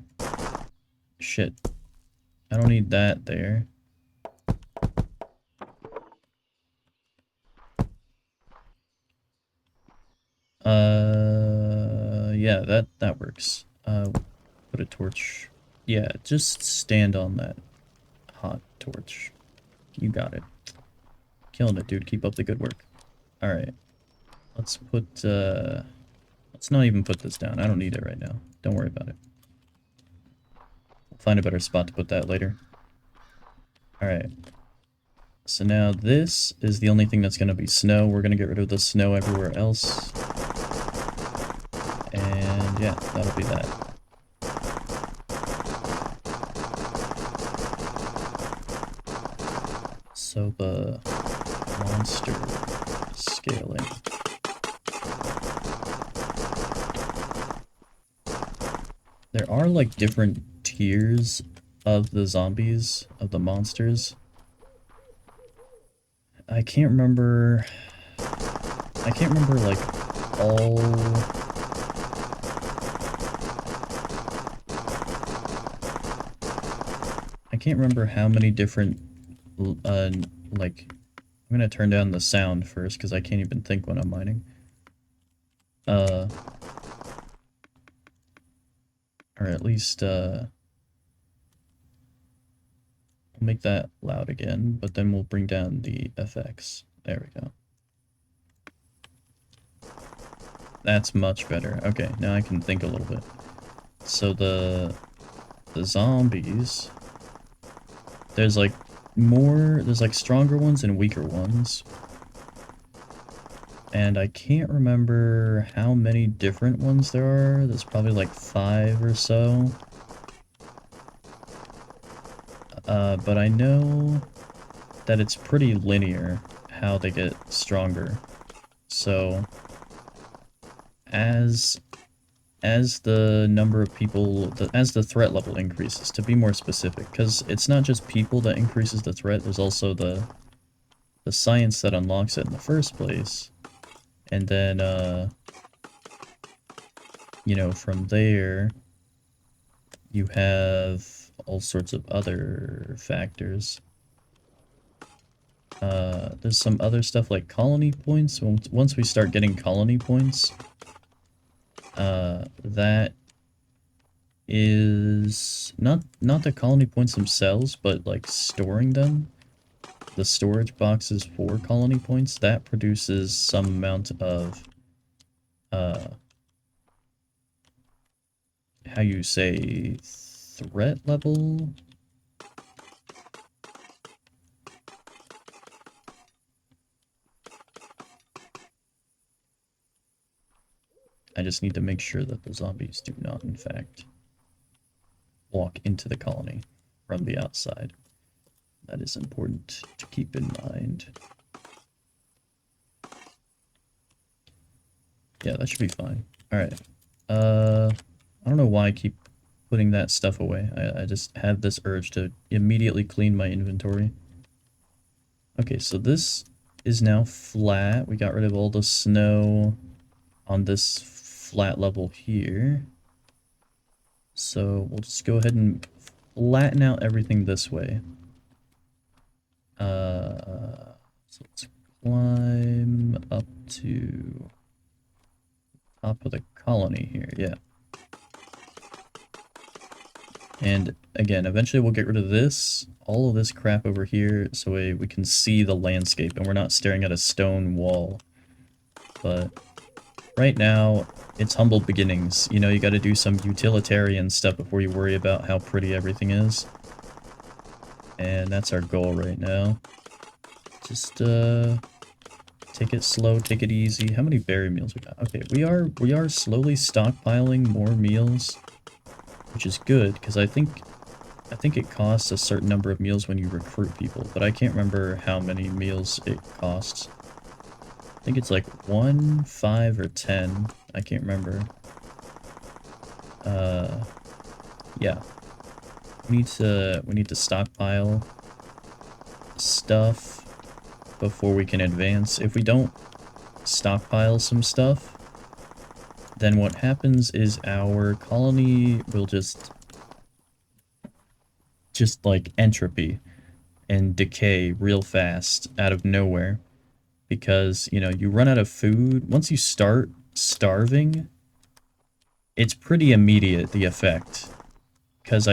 Shit. I don't need that there. Yeah, that works. Put a torch. Yeah, just stand on that hot torch. You got it. Killing it, dude. Keep up the good work. Alright. Let's put, let's not even put this down. I don't need it right now. Don't worry about it. We'll find a better spot to put that later. Alright. So now this is the only thing that's going to be snow. We're going to get rid of the snow everywhere else. And yeah, that'll be that. So the monster scaling. There are like different tiers of the zombies, of the monsters. I can't remember like all... I can't remember how many different, like, I'm gonna turn down the sound first because I can't even think when I'm mining. Or at least, we'll make that loud again, but then we'll bring down the FX. There we go. That's much better. Okay, now I can think a little bit. So the zombies, there's like stronger ones and weaker ones. And I can't remember how many different ones there are. There's probably like 5 or so. But I know that it's pretty linear how they get stronger. So as the number of people, as the threat level increases, to be more specific, because it's not just people that increases the threat, there's also the science that unlocks it in the first place. And then, you know, from there, you have all sorts of other factors. There's some other stuff like colony points. Once we start getting colony points, that is not the colony points themselves, but like storing them. The storage boxes for colony points, that produces some amount of, how you say, threat level? I just need to make sure that the zombies do not, in fact, walk into the colony from the outside. That is important to keep in mind. Yeah, that should be fine. Alright. I don't know why I keep putting that stuff away. I just have this urge to immediately clean my inventory. Okay, so this is now flat. We got rid of all the snow on this flat level here. So we'll just go ahead and flatten out everything this way. So let's climb up to top of the colony here, yeah. And again, eventually we'll get rid of this, all of this crap over here, so we can see the landscape and we're not staring at a stone wall. But right now, it's humble beginnings. You know, you gotta do some utilitarian stuff before you worry about how pretty everything is. And that's our goal right now. Just, take it slow, take it easy. How many berry meals we got? Okay, we are slowly stockpiling more meals, which is good, because I think it costs a certain number of meals when you recruit people, but I can't remember how many meals it costs. I think it's like 1, 5, or 10. I can't remember. Yeah. We need to stockpile stuff before we can advance. If we don't stockpile some stuff, then what happens is our colony will just like entropy and decay real fast out of nowhere, because, you know, you run out of food. Once you start starving, it's pretty immediate, the effect, because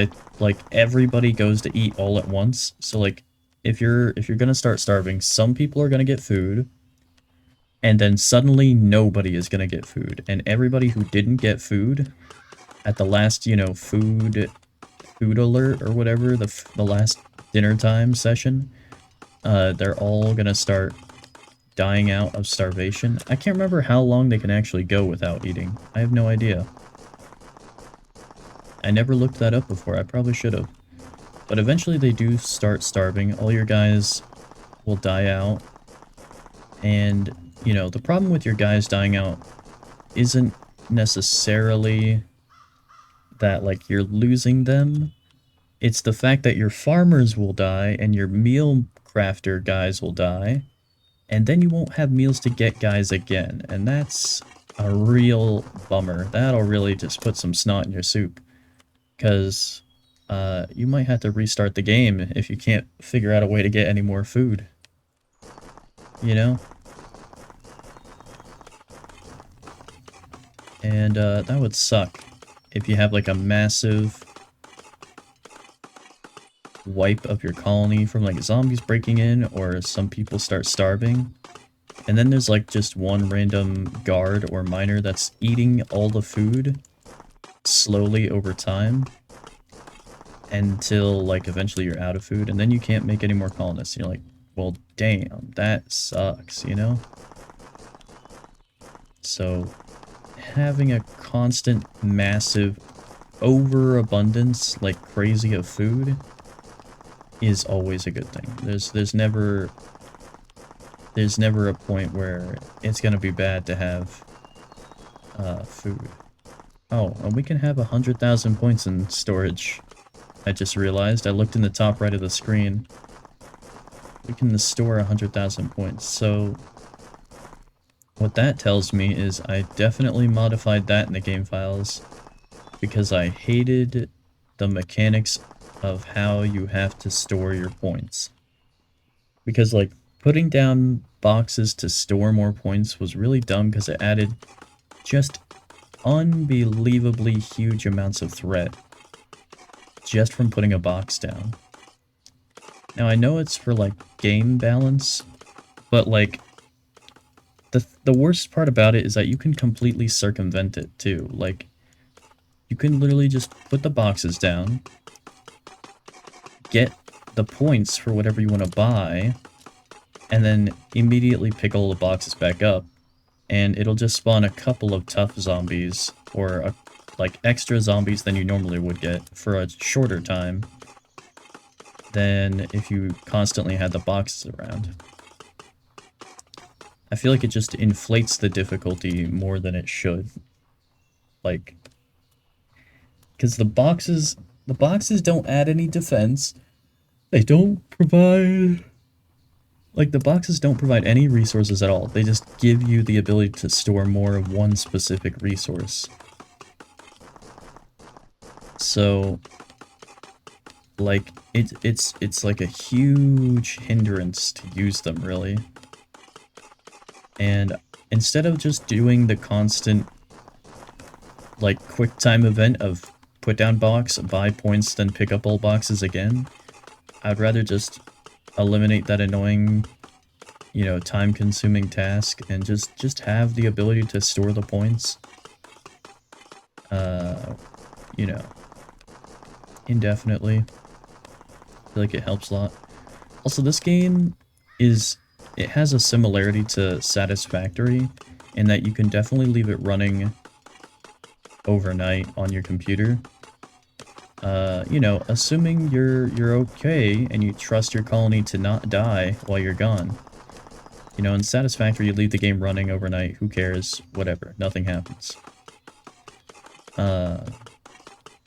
everybody goes to eat all at once. So like, if you're gonna start starving, some people are gonna get food, and then suddenly nobody is gonna get food, and everybody who didn't get food at the last, you know, food alert or whatever, the last dinner time session, they're all gonna start dying out of starvation. I can't remember how long they can actually go without eating. I have no idea. I never looked that up before. I probably should have. But eventually they do start starving. All your guys will die out. And, you know, the problem with your guys dying out isn't necessarily that, like, you're losing them. It's the fact that your farmers will die and your meal crafter guys will die. And then you won't have meals to get guys again. And that's a real bummer. That'll really just put some snot in your soup. Because you might have to restart the game if you can't figure out a way to get any more food. You know? And that would suck if you have like a massive wipe of your colony from like zombies breaking in, or some people start starving. And then there's like just one random guard or miner that's eating all the food slowly over time until like eventually you're out of food, and then you can't make any more colonists. You're like, well, damn, that sucks, you know? So having a constant massive overabundance like crazy of food is always a good thing. There's never a point where it's gonna be bad to have food. Oh, and we can have 100,000 points in storage. I just realized. I looked in the top right of the screen. We can store 100,000 points. So what that tells me is I definitely modified that in the game files because I hated the mechanics of how you have to store your points. Because, like, putting down boxes to store more points was really dumb because it added just unbelievably huge amounts of threat just from putting a box down. Now, I know it's for, like, game balance, but, like, the worst part about it is that you can completely circumvent it, too. Like, you can literally just put the boxes down, get the points for whatever you want to buy, and then immediately pick all the boxes back up, and it'll just spawn a couple of tough zombies, or like extra zombies than you normally would get for a shorter time than if you constantly had the boxes around. I feel like it just inflates the difficulty more than it should. Like, because the boxes don't add any defense. They don't provide... Like, the boxes don't provide any resources at all. They just give you the ability to store more of one specific resource. So, like, it's like a huge hindrance to use them, really. And instead of just doing the constant, like, quick time event of put down box, buy points, then pick up all boxes again, I'd rather just eliminate that annoying, you know, time-consuming task and just have the ability to store the points, you know, indefinitely. I feel like it helps a lot. Also, this game it has a similarity to Satisfactory in that you can definitely leave it running overnight on your computer. You know, assuming you're okay and you trust your colony to not die while you're gone. You know, in Satisfactory, you leave the game running overnight, who cares, whatever, nothing happens.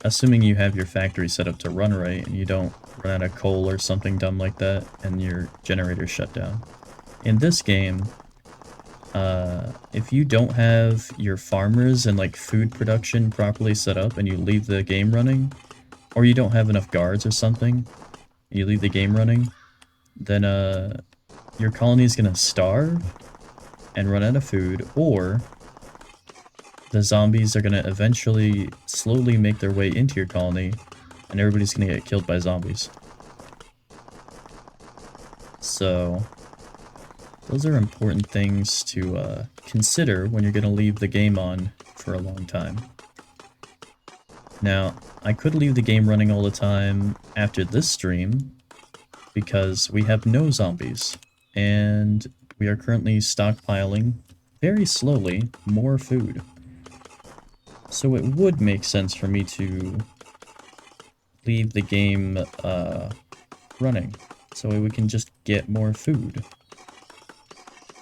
Assuming you have your factory set up to run right and you don't run out of coal or something dumb like that and your generator's shut down. In this game, if you don't have your farmers and like food production properly set up and you leave the game running, or you don't have enough guards or something, you leave the game running, then your colony is gonna starve and run out of food, or the zombies are gonna eventually slowly make their way into your colony and everybody's gonna get killed by zombies. So those are important things to consider when you're gonna leave the game on for a long time. Now, I could leave the game running all the time after this stream, because we have no zombies, and we are currently stockpiling, very slowly, more food. So it would make sense for me to leave the game running. So we can just get more food.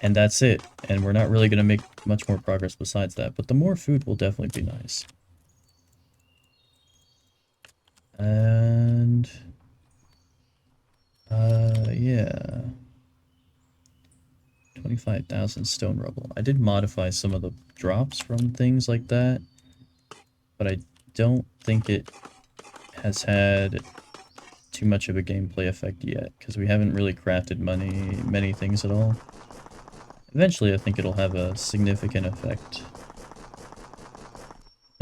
And that's it. And we're not really going to make much more progress besides that. But the more food will definitely be nice. And... yeah. 25,000 stone rubble. I did modify some of the drops from things like that. But I don't think it has had too much of a gameplay effect yet. Because we haven't really crafted many things at all. Eventually, I think it'll have a significant effect.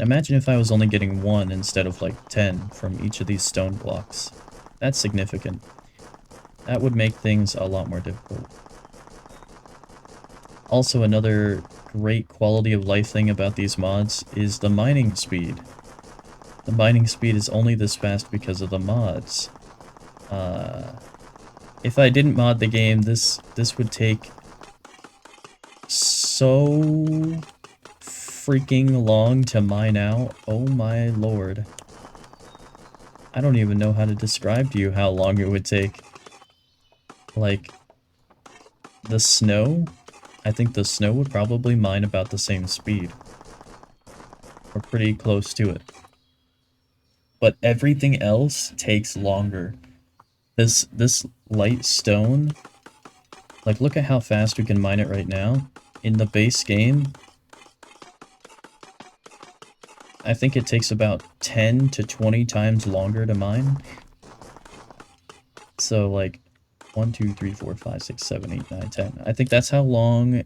Imagine if I was only getting 1 instead of like 10 from each of these stone blocks. That's significant. That would make things a lot more difficult. Also, another great quality of life thing about these mods is the mining speed. The mining speed is only this fast because of the mods. If I didn't mod the game, this would take so freaking long to mine out. Oh my lord. I don't even know how to describe to you how long it would take. Like, the snow? I think the snow would probably mine about the same speed. Or pretty close to it. But everything else takes longer. This light stone, like look at how fast we can mine it right now. In the base game, I think it takes about 10 to 20 times longer to mine. So like 1, 2, 3, 4, 5, 6, 7, 8, 9, 10. I think that's how long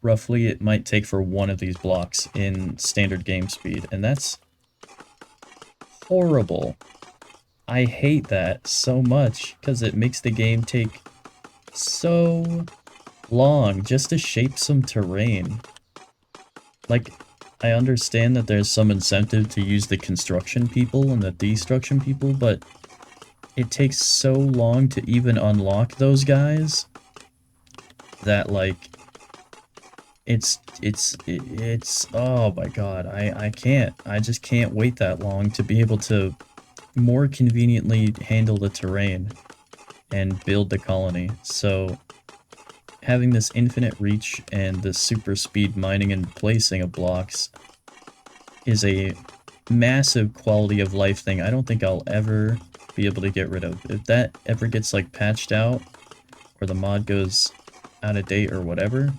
roughly it might take for one of these blocks in standard game speed. And that's horrible. I hate that so much because it makes the game take so long just to shape some terrain. Like, I understand that there's some incentive to use the construction people and the destruction people, but it takes so long to even unlock those guys that, like, it's oh my god, I just can't wait that long to be able to more conveniently handle the terrain and build the colony. So having this infinite reach and the super speed mining and placing of blocks is a massive quality of life thing I don't think I'll ever be able to get rid of. If that ever gets like patched out or the mod goes out of date or whatever,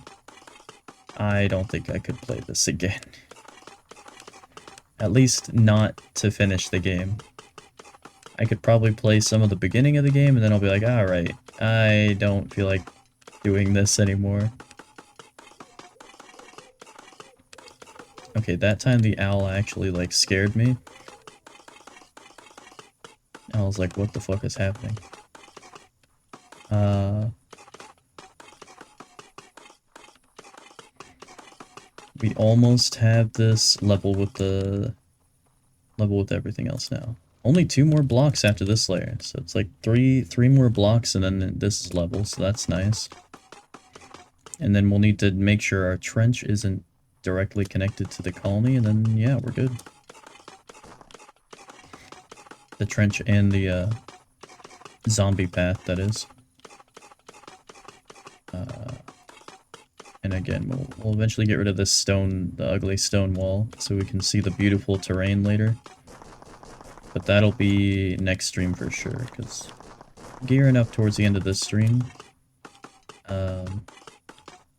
I don't think I could play this again. At least not to finish the game. I could probably play some of the beginning of the game and then I'll be like, alright, I don't feel like doing this anymore. Okay, that time the owl actually like scared me. I was like, what the fuck is happening? We almost have this level with everything else now. Only 2 more blocks after this layer, so it's like three more blocks and then this is level, so that's nice. And then we'll need to make sure our trench isn't directly connected to the colony, and then yeah, we're good. The trench and the zombie path, that is. And again, we'll eventually get rid of this stone, the ugly stone wall, so we can see the beautiful terrain later. But that'll be next stream for sure, because gearing up towards the end of this stream.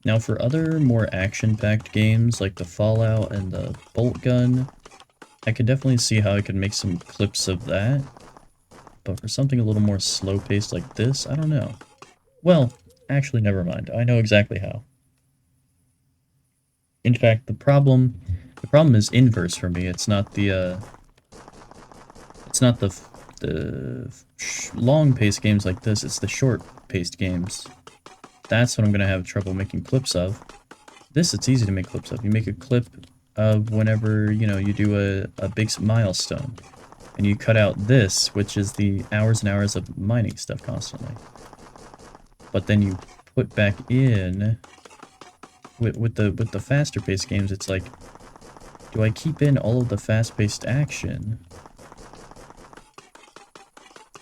Now for other more action-packed games, like the Fallout and the Bolt Gun, I could definitely see how I could make some clips of that. But for something a little more slow-paced like this, I don't know. Well, actually, never mind. I know exactly how. In fact, the problem is inverse for me. It's not the long-paced games like this. It's the short-paced games. That's what I'm gonna have trouble making clips of. This, it's easy to make clips of. You make a clip of whenever, you know, you do a big milestone. And you cut out this, which is the hours and hours of mining stuff constantly. But then you put back in... With the faster-paced games, it's like, do I keep in all of the fast-paced action?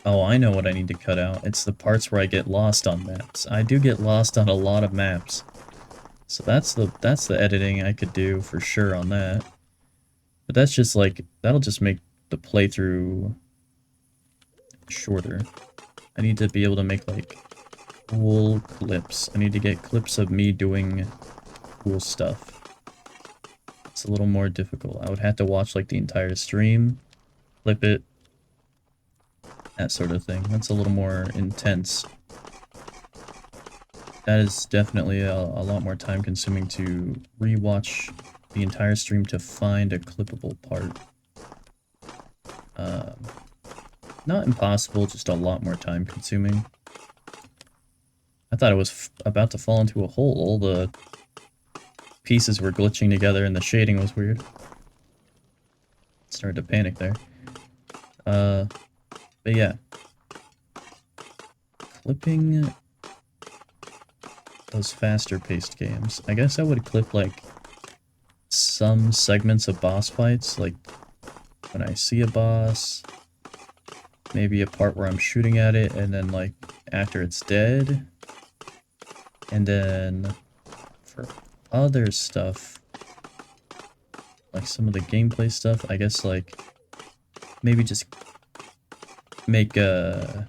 Oh, I know what I need to cut out. It's the parts where I get lost on maps. I do get lost on a lot of maps. So that's the editing I could do for sure on that. But that's just like, that'll just make the playthrough shorter. I need to be able to make like cool clips. I need to get clips of me doing cool stuff. It's a little more difficult. I would have to watch like the entire stream, clip it, that sort of thing. That's a little more intense. That is definitely a lot more time consuming to rewatch the entire stream to find a clippable part. Not impossible, just a lot more time consuming. I thought I was about to fall into a hole. All the pieces were glitching together and the shading was weird. Started to panic there. But yeah. Clipping those faster paced games. I guess I would clip like some segments of boss fights, like when I see a boss, maybe a part where I'm shooting at it, and then like after it's dead. And then for other stuff, like some of the gameplay stuff, I guess like maybe just make like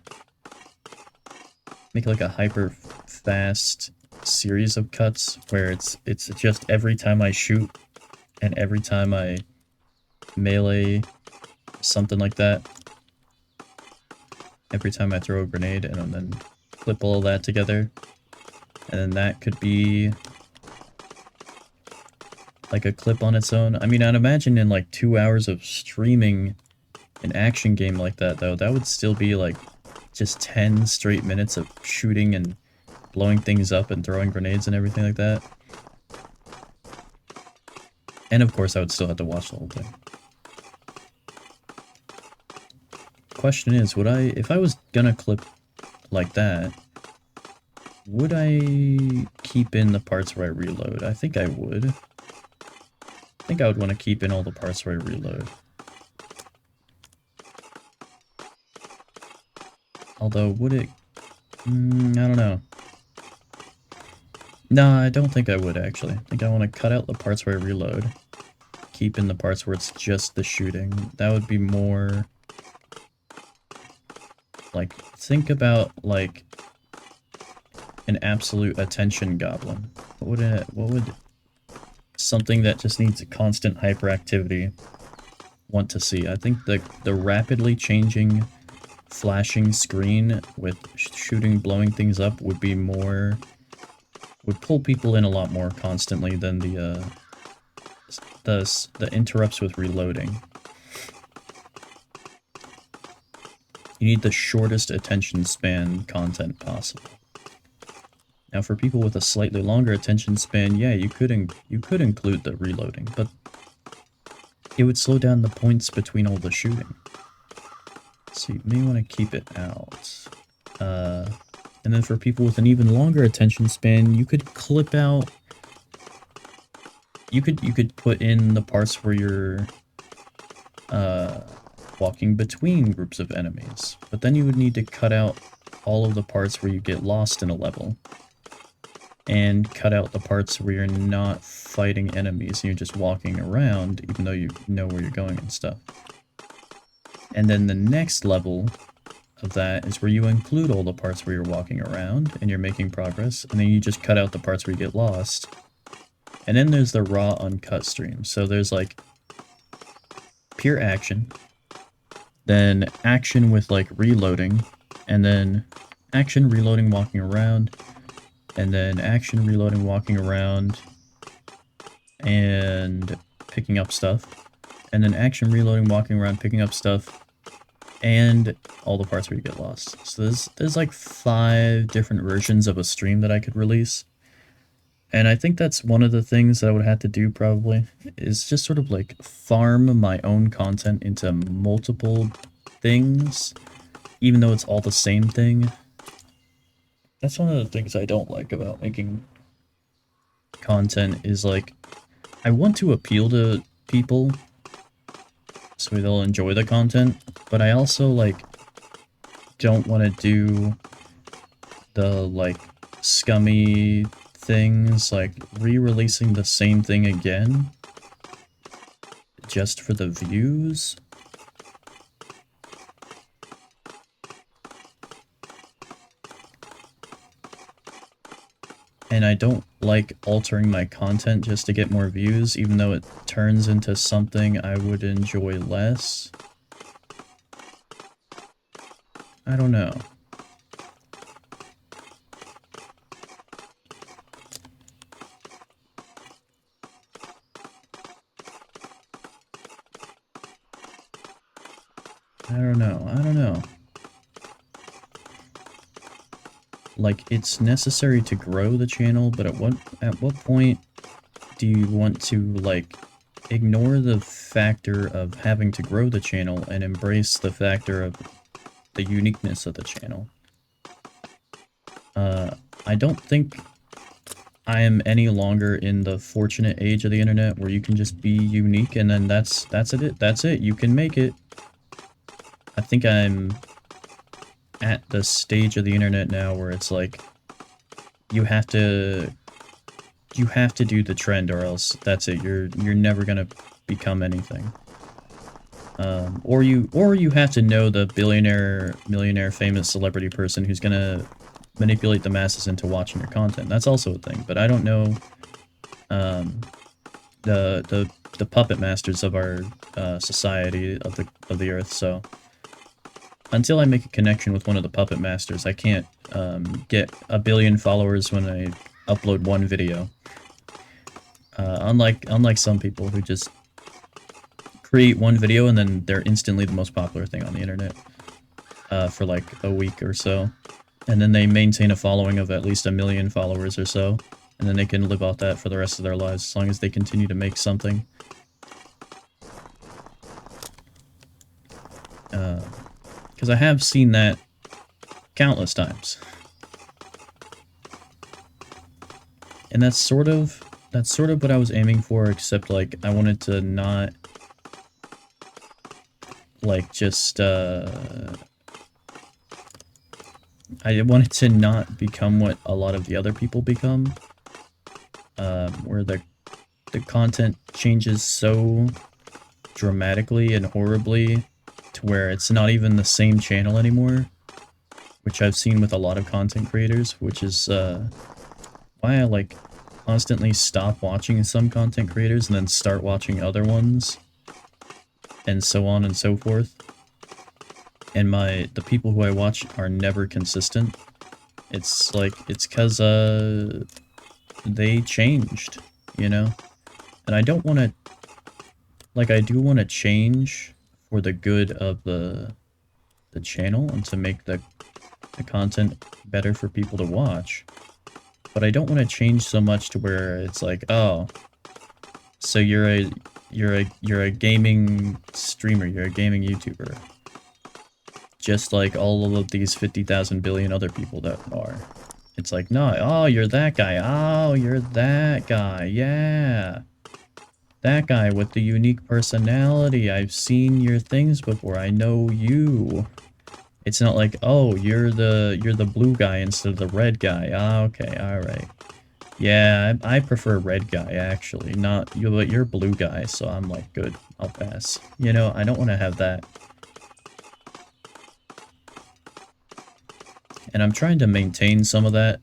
a hyper fast series of cuts where it's just every time I shoot and every time I melee, something like that. Every time I throw a grenade, and then clip all of that together. And then that could be like a clip on its own. I mean, I'd imagine in like 2 hours of streaming an action game like that, though, that would still be like just 10 straight minutes of shooting and blowing things up and throwing grenades and everything like that. And of course, I would still have to watch the whole thing. Question is, would I, if I was gonna clip like that, would I keep in the parts where I reload? I think I would. I think I would want to keep in all the parts where I reload. Although, would it... I don't know. No, I don't think I would, actually. I think I want to cut out the parts where I reload. Keep in the parts where it's just the shooting. That would be more... Like, think about, like, an absolute attention goblin. What would something that just needs a constant hyperactivity want to see? I think the rapidly changing flashing screen with shooting, blowing things up would be more, would pull people in a lot more constantly than the interrupts with reloading. You need the shortest attention span content possible. Now, for people with a slightly longer attention span, yeah, you could include the reloading, but it would slow down the points between all the shooting. So you may want to keep it out. And then for people with an even longer attention span, you could clip out... You could put in the parts where you're walking between groups of enemies. But then you would need to cut out all of the parts where you get lost in a level. And cut out the parts where you're not fighting enemies and you're just walking around, even though you know where you're going and stuff. And then the next level of that is where you include all the parts where you're walking around and you're making progress, and then you just cut out the parts where you get lost. And then there's the raw uncut stream. So there's like pure action, then action with like reloading, and then action, reloading, walking around, and then action, reloading, walking around, and picking up stuff, and then action, reloading, walking around, picking up stuff, and all the parts where you get lost. So there's like 5 different versions of a stream that I could release. And I think that's one of the things that I would have to do probably, is just sort of like farm my own content into multiple things, even though it's all the same thing. That's one of the things I don't like about making content, is like, I want to appeal to people so they'll enjoy the content, but I also like, don't want to do the, like, scummy things, like re-releasing the same thing again just for the views. And I don't like altering my content just to get more views, even though it turns into something I would enjoy less. I don't know. I don't know. Like, it's necessary to grow the channel, but at what point do you want to, like, ignore the factor of having to grow the channel and embrace the factor of the uniqueness of the channel? I don't think I am any longer in the fortunate age of the internet where you can just be unique and then that's it. You can make it. I think I'm at the stage of the internet now where it's like you have to do the trend or else that's it. You're never gonna become anything. Or you have to know the billionaire, millionaire, famous celebrity person who's gonna manipulate the masses into watching your content. That's also a thing, but I don't know the puppet masters of our society of the earth, so until I make a connection with one of the puppet masters, I can't get 1 billion followers when I upload one video. Unlike some people who just create one video and then they're instantly the most popular thing on the internet for like a week or so. And then they maintain a following of at least 1 million followers or so. And then they can live off that for the rest of their lives as long as they continue to make something. Because I have seen that countless times. And that's sort of what I was aiming for, except like I wanted to not like just I wanted to not become what a lot of the other people become, where the content changes so dramatically and horribly to where it's not even the same channel anymore, which I've seen with a lot of content creators, which is why I like constantly stop watching some content creators and then start watching other ones, and so on and so forth. And the people who I watch are never consistent. It's like, it's cause they changed, you know? And I don't want to, like, I do want to change for the good of the channel and to make the content better for people to watch. But I don't want to change so much to where it's like, oh, so you're a gaming streamer, you're a gaming YouTuber. Just like all of these 50,000 billion other people that are. It's like, no, oh, you're that guy. Oh, you're that guy. Yeah. That guy with the unique personality. I've seen your things before. I know you. It's not like, oh, you're the blue guy instead of the red guy. Ah, okay, alright. Yeah, I prefer red guy, actually. Not you, but you're blue guy, so I'm like, good, I'll pass. You know, I don't want to have that. And I'm trying to maintain some of that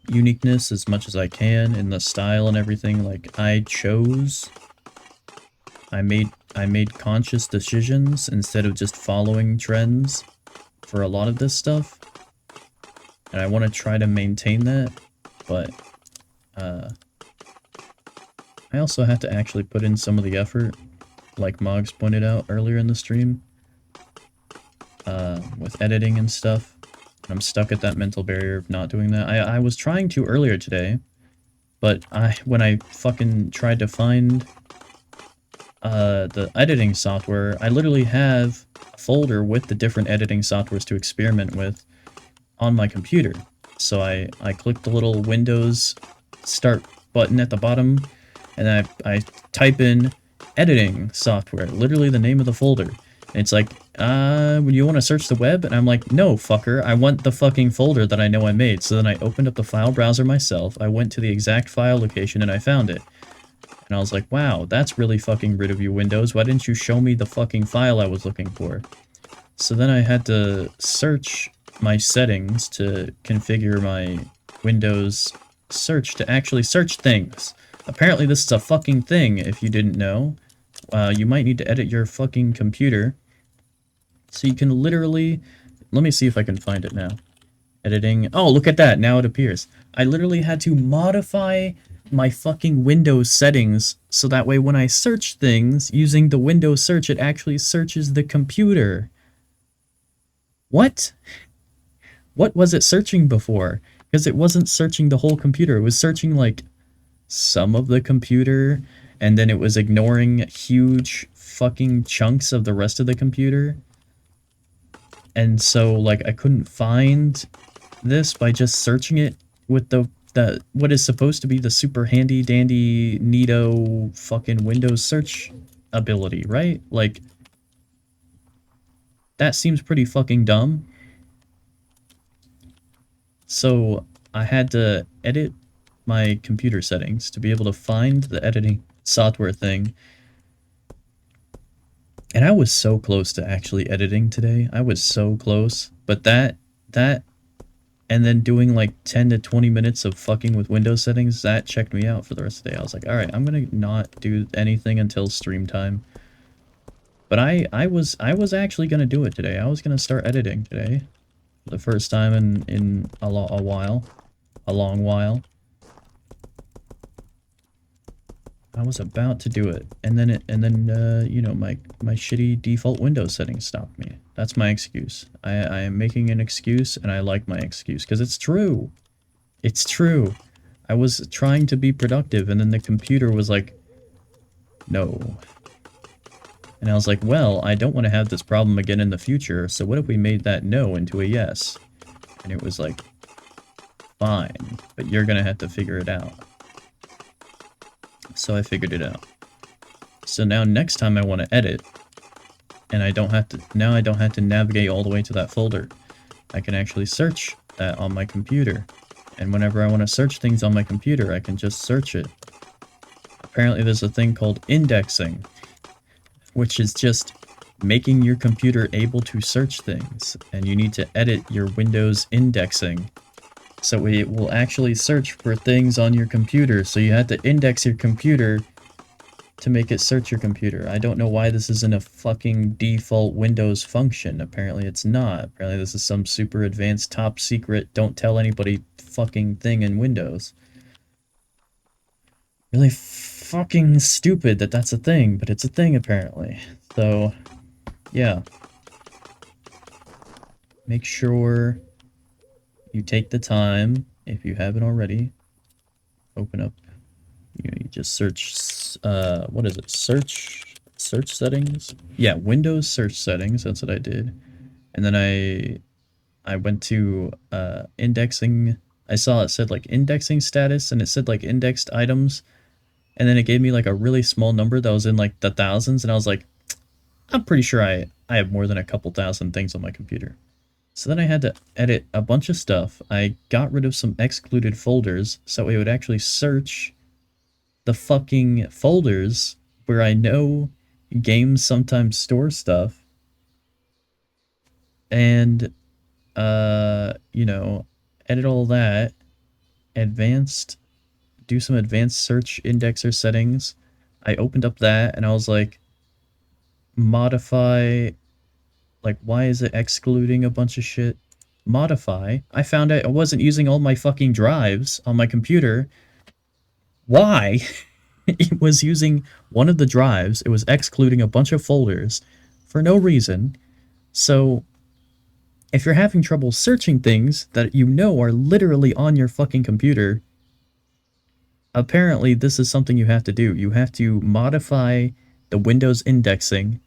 uniqueness as much as I can in the style and everything. Like, I made conscious decisions instead of just following trends for a lot of this stuff. And I want to try to maintain that, but I also have to actually put in some of the effort, like Moggs pointed out earlier in the stream. With editing and stuff. I'm stuck at that mental barrier of not doing that. I was trying to earlier today, but when I fucking tried to find the editing software, I literally have a folder with the different editing softwares to experiment with on my computer. So I click the little Windows start button at the bottom, and I type in editing software, literally the name of the folder. And it's like, you want to search the web? And I'm like, no, fucker, I want the fucking folder that I know I made. So then I opened up the file browser myself, I went to the exact file location, and I found it. And I was like, wow, that's really fucking rude of you, Windows. Why didn't you show me the fucking file I was looking for? So then I had to search my settings to configure my Windows search to actually search things. Apparently this is a fucking thing, if you didn't know. You might need to edit your fucking computer. So you can literally... Let me see if I can find it now. Editing. Oh, look at that. Now it appears. I literally had to modify my fucking Windows settings so that way when I search things using the Windows search, it actually searches the computer. What? What was it searching before? Because it wasn't searching the whole computer. It was searching like some of the computer, and then it was ignoring huge fucking chunks of the rest of the computer. And so like I couldn't find this by just searching it with the what is supposed to be the super handy dandy neato fucking Windows search ability, right? Like that seems pretty fucking dumb. So I had to edit my computer settings to be able to find the editing software thing. And I was so close to actually editing today. I was so close. But that and then doing like 10 to 20 minutes of fucking with Windows settings, that checked me out for the rest of the day. I was like, alright, I'm gonna not do anything until stream time. But I was actually gonna do it today. I was gonna start editing today. For the first time in a while. A long while. I was about to do it, and then you know, my shitty default Windows settings stopped me. That's my excuse. I am making an excuse, and I like my excuse because it's true. It's true. I was trying to be productive, and then the computer was like, no. And I was like, well, I don't want to have this problem again in the future, so what if we made that no into a yes? And it was like, fine, but you're gonna have to figure it out. So I figured it out. So now next time I want to edit, and I don't have to navigate all the way to that folder. I can actually search that on my computer. And whenever I want to search things on my computer, I can just search it. Apparently there's a thing called indexing, which is just making your computer able to search things. And you need to edit your Windows indexing so it will actually search for things on your computer. So you have to index your computer to make it search your computer. I don't know why this isn't a fucking default Windows function. Apparently it's not. Apparently this is some super advanced, top secret, don't tell anybody fucking thing in Windows. Really fucking stupid that that's a thing, but it's a thing apparently. So, yeah. Make sure you take the time, if you haven't already, open up, you just search, what is it, search settings? Yeah, Windows search settings, that's what I did. And then I went to, indexing, I saw it said like indexing status, and it said like indexed items, and then it gave me like a really small number that was in like the thousands, and I was like, I'm pretty sure I have more than a couple thousand things on my computer. So then I had to edit a bunch of stuff. I got rid of some excluded folders so it would actually search the fucking folders where I know games sometimes store stuff. And, you know, edit all that. Do some advanced search indexer settings. I opened up that and I was like, modify... Like, why is it excluding a bunch of shit? Modify. I found out I wasn't using all my fucking drives on my computer. Why? It was using one of the drives. It was excluding a bunch of folders for no reason. So, if you're having trouble searching things that you know are literally on your fucking computer, apparently this is something you have to do. You have to modify the Windows indexing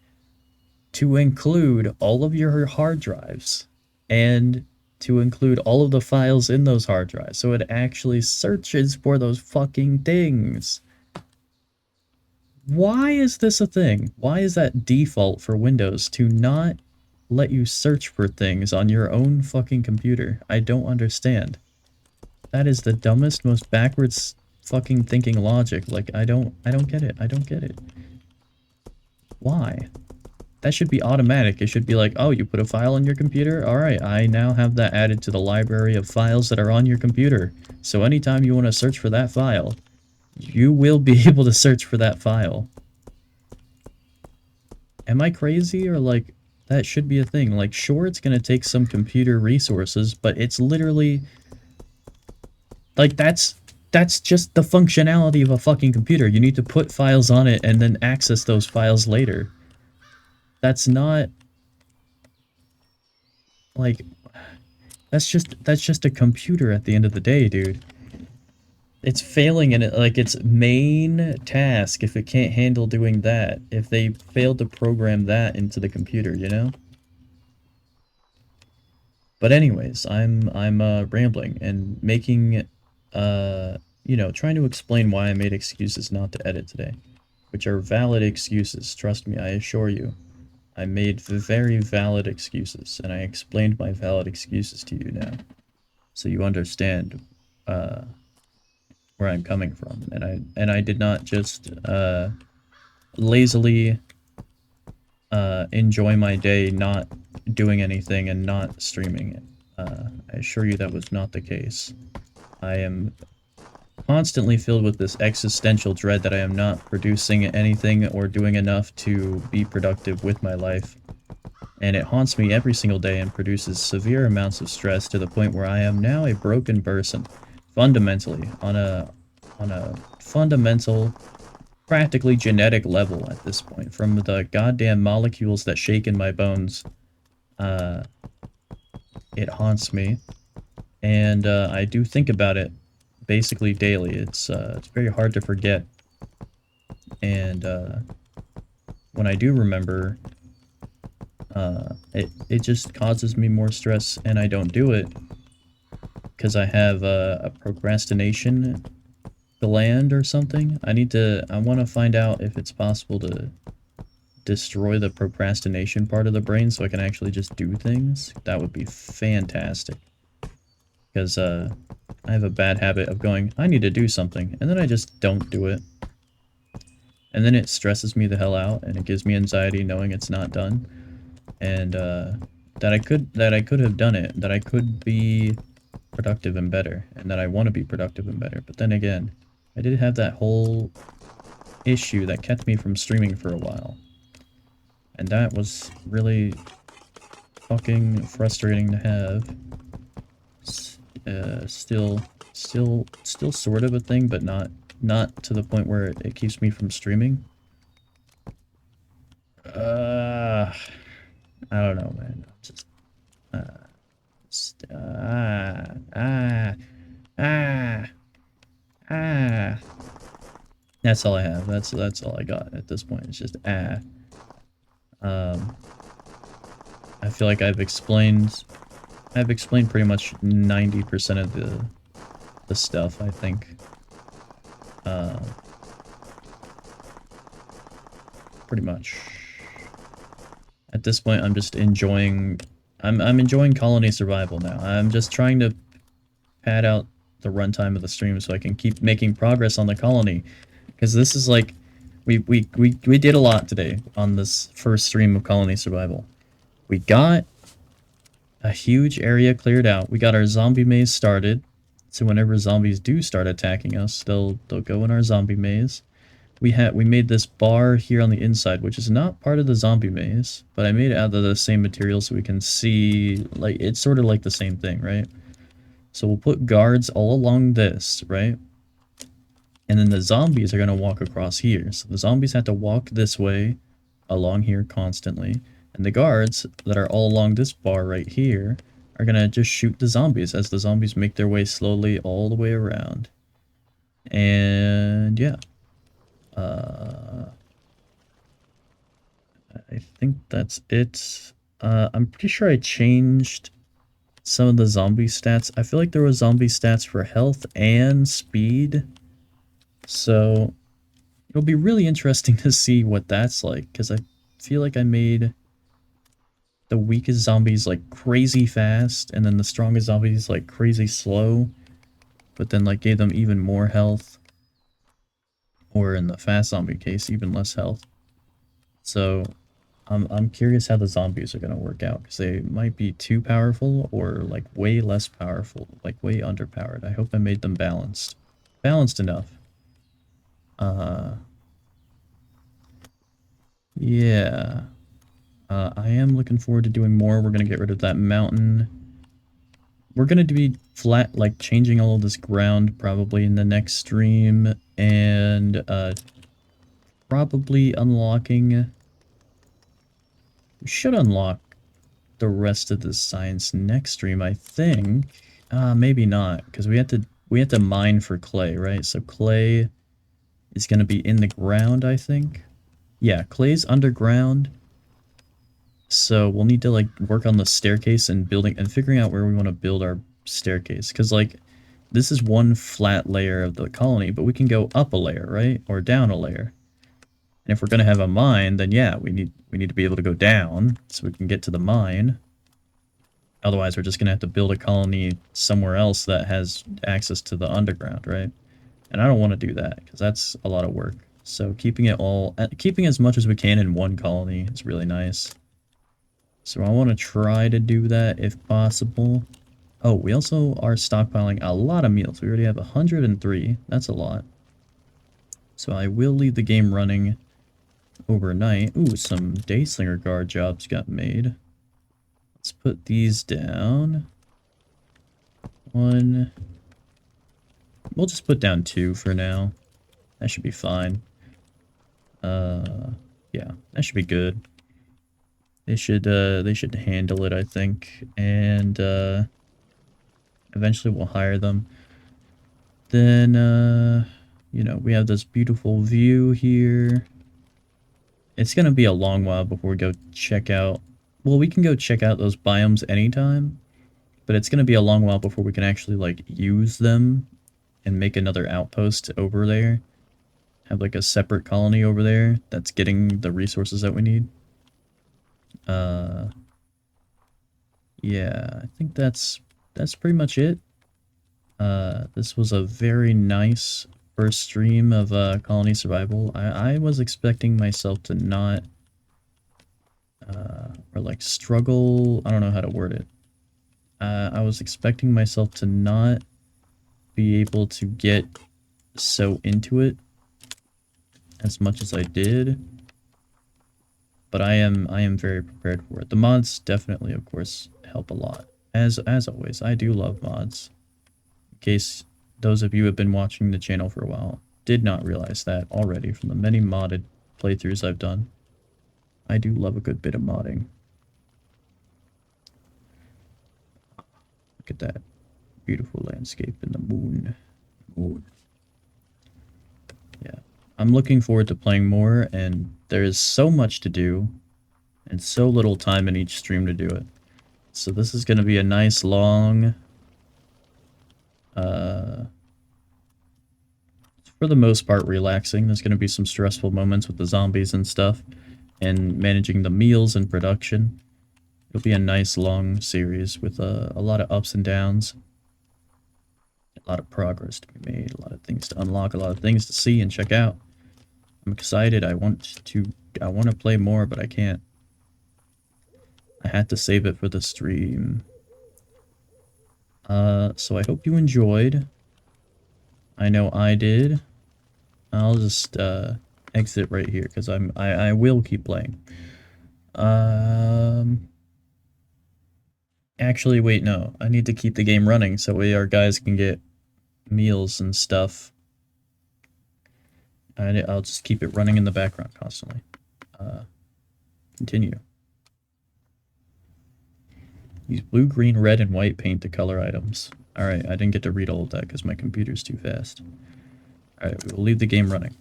to include all of your hard drives and to include all of the files in those hard drives so it actually searches for those fucking things. Why is this a thing? Why is that default for Windows to not let you search for things on your own fucking computer? I don't understand. That is the dumbest, most backwards fucking thinking logic. Like, I don't get it. I don't get it. Why? That should be automatic. It should be like, oh, you put a file on your computer? Alright, I now have that added to the library of files that are on your computer. So anytime you want to search for that file, you will be able to search for that file. Am I crazy, or like, that should be a thing? Like, sure, it's gonna take some computer resources, but it's literally, like, that's just the functionality of a fucking computer. You need to put files on it and then access those files later. That's not, like, that's just a computer at the end of the day, dude. It's failing in it, like, its main task if it can't handle doing that. If they failed to program that into the computer, you know? But anyways, I'm rambling and making you know, trying to explain why I made excuses not to edit today, which are valid excuses. Trust me, I assure you. I made very valid excuses, and I explained my valid excuses to you now, so you understand uh where I'm coming from. And I did not just lazily enjoy my day not doing anything and not streaming it. I assure you that was not the case. I am constantly filled with this existential dread that I am not producing anything or doing enough to be productive with my life. And it haunts me every single day and produces severe amounts of stress to the point where I am now a broken person, fundamentally, on a fundamental, practically genetic level at this point. From the goddamn molecules that shake in my bones, it haunts me. And I do think about it basically daily. It's very hard to forget. And when I do remember, it just causes me more stress, and I don't do it because I have a procrastination gland or something. I want to find out if it's possible to destroy the procrastination part of the brain so I can actually just do things. That would be fantastic. Because I have a bad habit of going, I need to do something, and then I just don't do it. And then it stresses me the hell out, and it gives me anxiety knowing it's not done. And that I could have done it, that I could be productive and better, and that I want to be productive and better. But then again, I did have that whole issue that kept me from streaming for a while. And that was really fucking frustrating to have. Still sort of a thing, but not to the point where it keeps me from streaming. I don't know, man. Just That's all I have. That's all I got at this point. It's just I feel like I've explained pretty much 90% of the stuff, I think. Pretty much. At this point, I'm just enjoying... I'm enjoying colony survival now. I'm just trying to pad out the runtime of the stream so I can keep making progress on the colony. Because this is like... We did a lot today on this first stream of colony survival. We got a huge area cleared out. We got our zombie maze started. So whenever zombies do start attacking us, they'll go in our zombie maze. We made this bar here on the inside, which is not part of the zombie maze, but I made it out of the same material so we can see, like, it's sort of like the same thing, right? So we'll put guards all along this, right? And then the zombies are going to walk across here. So the zombies have to walk this way along here constantly. And the guards that are all along this bar right here are going to just shoot the zombies as the zombies make their way slowly all the way around. And yeah. I think that's it. I'm pretty sure I changed some of the zombie stats. I feel like there was zombie stats for health and speed. So It'll be really interesting to see what that's like, because I feel like I made the weakest zombies like crazy fast, and then the strongest zombies like crazy slow, but then like gave them even more health, or in the fast zombie case, even less health. So I'm curious how the zombies are gonna work out, because they might be too powerful or like way less powerful, like way underpowered. I hope I made them balanced. Balanced enough. Yeah. I am looking forward to doing more. We're gonna get rid of that mountain. We're gonna be flat, like changing all of this ground probably in the next stream, and probably unlocking. We should unlock the rest of the science next stream, I think. Maybe not, because we had to mine for clay, right? So clay is gonna be in the ground, I think. Yeah, clay's underground. So we'll need to like work on the staircase and building and figuring out where we want to build our staircase, because like this is one flat layer of the colony, but we can go up a layer, right? Or down a layer. And if we're going to have a mine, then yeah, we need to be able to go down so we can get to the mine. Otherwise, we're just going to have to build a colony somewhere else that has access to the underground, right? And I don't want to do that, because that's a lot of work. So keeping as much as we can in one colony is really nice. So I want to try to do that if possible. Oh, we also are stockpiling a lot of meals. We already have 103. That's a lot. So I will leave the game running overnight. Ooh, some Dayslinger guard jobs got made. Let's put these down. One. We'll just put down 2 for now. That should be fine. Yeah, that should be good. They should handle it, I think. And, eventually we'll hire them. Then, you know, we have this beautiful view here. It's gonna be a long while before we go check out... Well, we can go check out those biomes anytime, but it's gonna be a long while before we can actually, like, use them and make another outpost over there. Have, like, a separate colony over there that's getting the resources that we need. Yeah, I think that's pretty much it. This was a very nice first stream of colony survival. I was expecting myself to not or like struggle. I don't know how to word it. I was expecting myself to not be able to get so into it as much as I did, but I am very prepared for it. The mods definitely, of course, help a lot. As always, I do love mods. In case those of you who have been watching the channel for a while did not realize that already from the many modded playthroughs I've done. I do love a good bit of modding. Look at that beautiful landscape in the moon. Yeah, I'm looking forward to playing more, and there is so much to do and so little time in each stream to do it. So this is going to be a nice long, for the most part, relaxing. There's going to be some stressful moments with the zombies and stuff, and managing the meals and production. It'll be a nice long series with a lot of ups and downs. A lot of progress to be made, a lot of things to unlock, a lot of things to see and check out. I'm excited. I want to play more, but I can't. I had to save it for the stream. So I hope you enjoyed. I know I did. I'll just exit right here because I will keep playing. Actually, wait, no. I need to keep the game running so our guys can get meals and stuff. I'll just keep it running in the background constantly. Continue. Use blue, green, red, and white paint to color items. Alright, I didn't get to read all of that because my computer's too fast. Alright, we will leave the game running.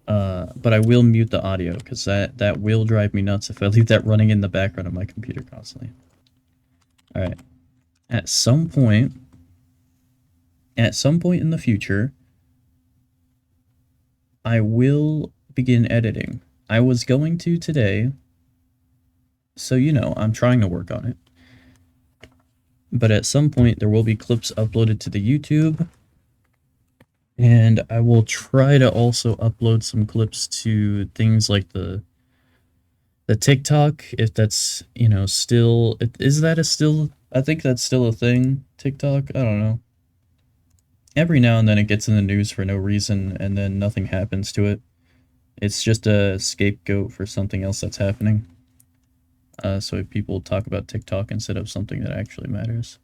But I will mute the audio because that will drive me nuts if I leave that running in the background of my computer constantly. Alright. At some point in the future, I will begin editing. I was going to today, so you know, I'm trying to work on it. But at some point, there will be clips uploaded to the YouTube, and I will try to also upload some clips to things like the TikTok, if that's, you know, still, is that a still, I think that's still a thing, TikTok, I don't know. Every now and then it gets in the news for no reason, and then nothing happens to it. It's just a scapegoat for something else that's happening. So people talk about TikTok instead of something that actually matters.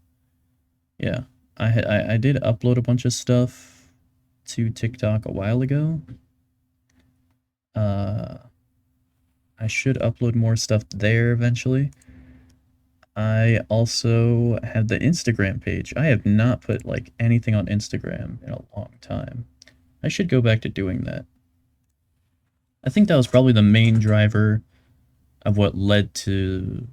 Yeah, I did upload a bunch of stuff to TikTok a while ago. I should upload more stuff there eventually. I also have the Instagram page. I have not put like anything on Instagram in a long time. I should go back to doing that. I think that was probably the main driver of what led to,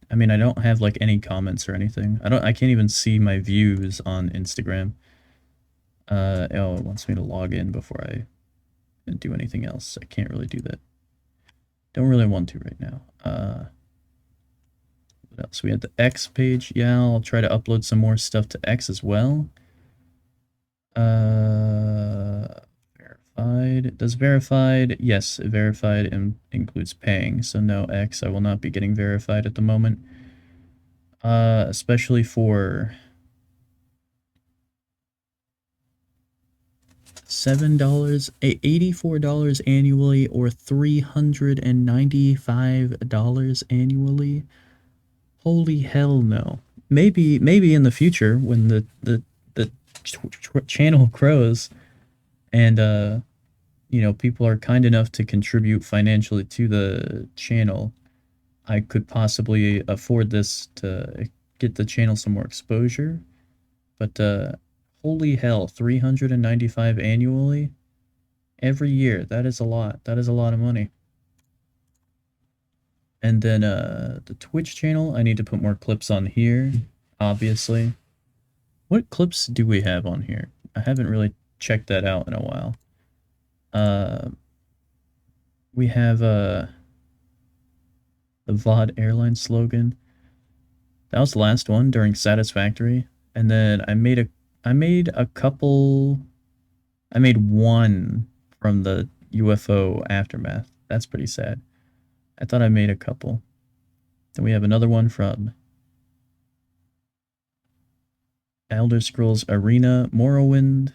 I mean, I don't have like any comments or anything. I can't even see my views on Instagram. Oh, it wants me to log in before I do anything else. I can't really do that. Don't really want to right now. What else? We had the X page. Yeah, I'll try to upload some more stuff to X as well. Verified. Does verified? Yes, verified includes paying. So no X. I will not be getting verified at the moment. Especially for $7, $84 annually, or $395 annually. Holy hell no. Maybe in the future when the channel grows and you know, people are kind enough to contribute financially to the channel, I could possibly afford this to get the channel some more exposure. But holy hell, 395 annually every year. That is a lot. That is a lot of money. And then the Twitch channel, I need to put more clips on here, obviously. What clips do we have on here? I haven't really checked that out in a while. We have the VOD airline slogan. That was the last one during Satisfactory. And then I made a couple. I made one from the UFO Aftermath. That's pretty sad. I thought I made a couple. Then we have another one from Elder Scrolls Arena, Morrowind.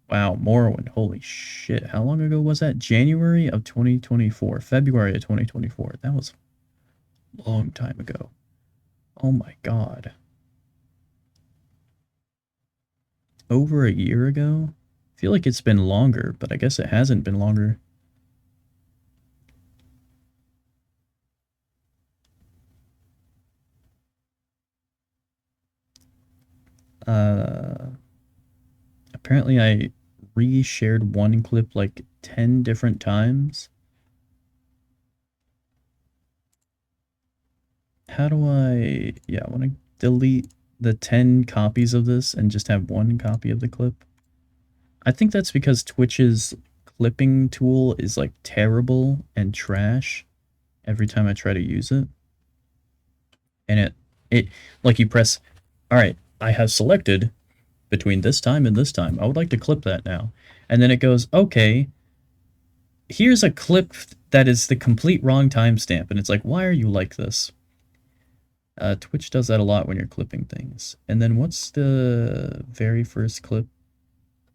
Wow, Morrowind. Holy shit. How long ago was that? January of 2024. February of 2024. That was a long time ago. Oh my god. Over a year ago? I feel like it's been longer, but I guess it hasn't been longer. Apparently I re-shared one clip like 10 different times. How do I... Yeah, I want to delete the 10 copies of this and just have one copy of the clip. I think that's because Twitch's clipping tool is like terrible and trash every time I try to use it. And it like you press, all right, I have selected between this time and this time. I would like to clip that now. And then it goes, okay, here's a clip that is the complete wrong timestamp. And it's like, why are you like this? Twitch does that a lot when you're clipping things. And then what's the very first clip?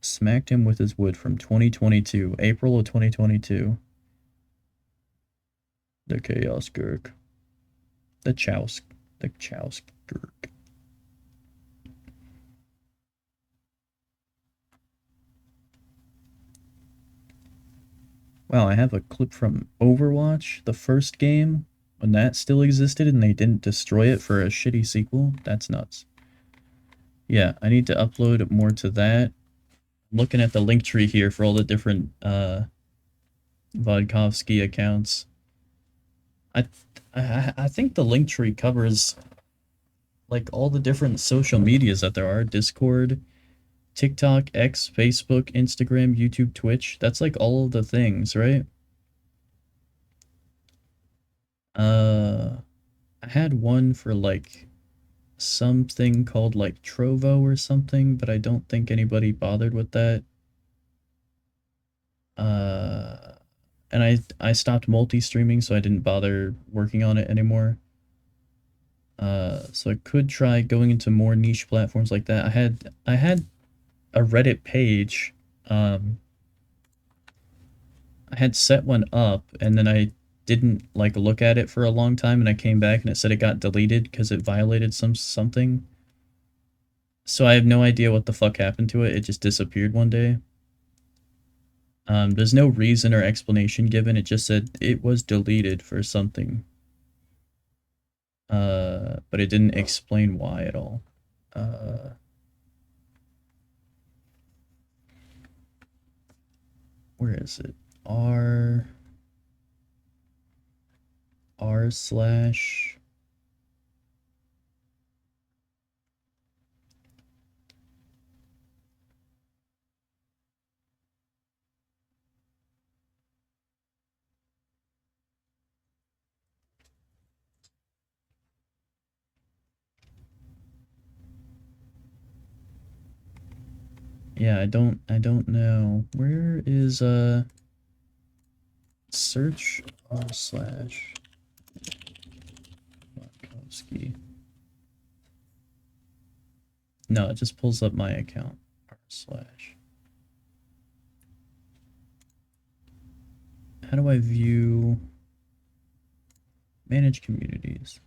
Smacked him with his wood from 2022, April of 2022. The Chaos Gurk. The Chaos Gurk. Wow, I have a clip from Overwatch, the first game, when that still existed and they didn't destroy it for a shitty sequel. That's nuts. Yeah, I need to upload more to that. I'm looking at the link tree here for all the different Vodkavsky accounts. I think the link tree covers like all the different social medias that there are. Discord, TikTok, X, Facebook, Instagram, YouTube, Twitch. That's like all of the things, right? I had one for like something called like Trovo or something, but I don't think anybody bothered with that. And I stopped multi-streaming, so I didn't bother working on it anymore. So I could try going into more niche platforms like that. I had a Reddit page. I had set one up, and then I didn't like look at it for a long time, and I came back and it said it got deleted because it violated something. So I have no idea what the fuck happened to it. It just disappeared one day. There's no reason or explanation given. It just said it was deleted for something. But it didn't explain why at all. Where is it? R slash. Yeah, I don't know. Where is search r slash Vodkavsky. No, it just pulls up my account. R slash. How do I view manage communities?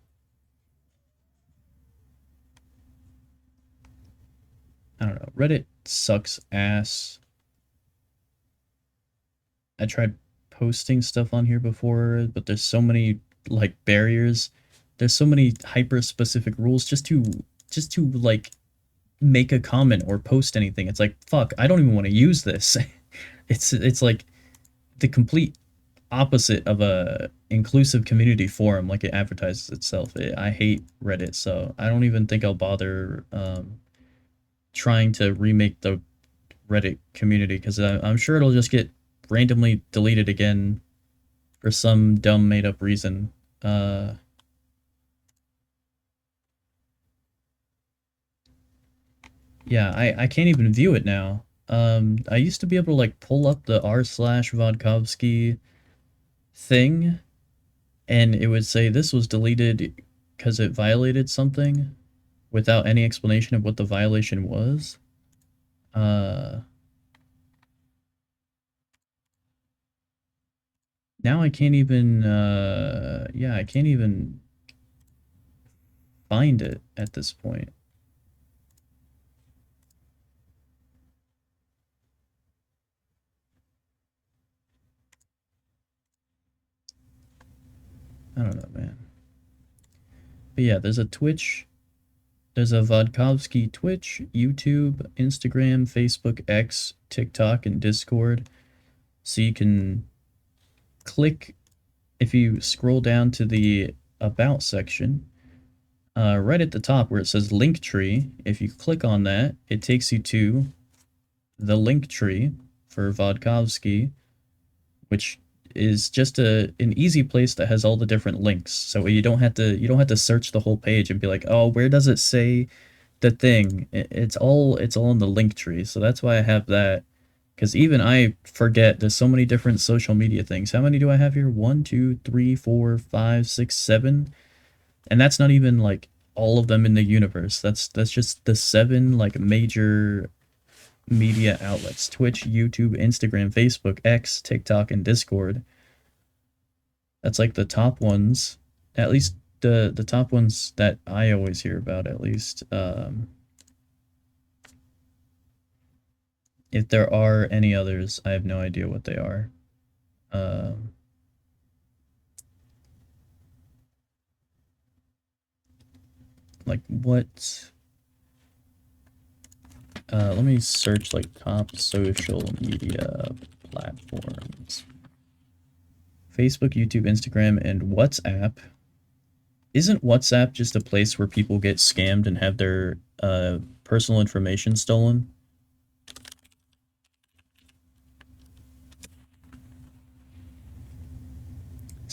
I don't know. Reddit sucks ass. I tried posting stuff on here before, but there's so many like barriers. There's so many hyper specific rules just to like make a comment or post anything. It's like, fuck, I don't even want to use this. It's like the complete opposite of a inclusive community forum like it advertises itself. I hate Reddit, so I don't even think I'll bother trying to remake the Reddit community because I'm sure it'll just get randomly deleted again for some dumb made up reason. Yeah, I can't even view it now. I used to be able to like pull up the r slash Vodkavsky thing, and it would say this was deleted because it violated something without any explanation of what the violation was. Now I can't even, yeah, I can't even find it at this point. I don't know, man. But yeah, there's a Twitch, there's a Vodkavsky Twitch, YouTube, Instagram, Facebook, X, TikTok, and Discord. So you can click, if you scroll down to the About section, right at the top where it says Linktree, if you click on that, it takes you to the Linktree for Vodkavsky, which is just an easy place that has all the different links. So you don't have to search the whole page and be like, oh, where does it say the thing? It's all in the link tree. So that's why I have that. Because even I forget there's so many different social media things. How many do I have here? 1, 2, 3, 4, 5, 6, 7. And that's not even like all of them in the universe. That's just the 7 like major media outlets: Twitch, YouTube, Instagram, Facebook, X, TikTok, and Discord. That's like the top ones, at least the top ones that I always hear about, at least. If there are any others, I have no idea what they are. Like what? Let me search like top social media platforms. Facebook, YouTube, Instagram, and WhatsApp. Isn't WhatsApp just a place where people get scammed and have their personal information stolen?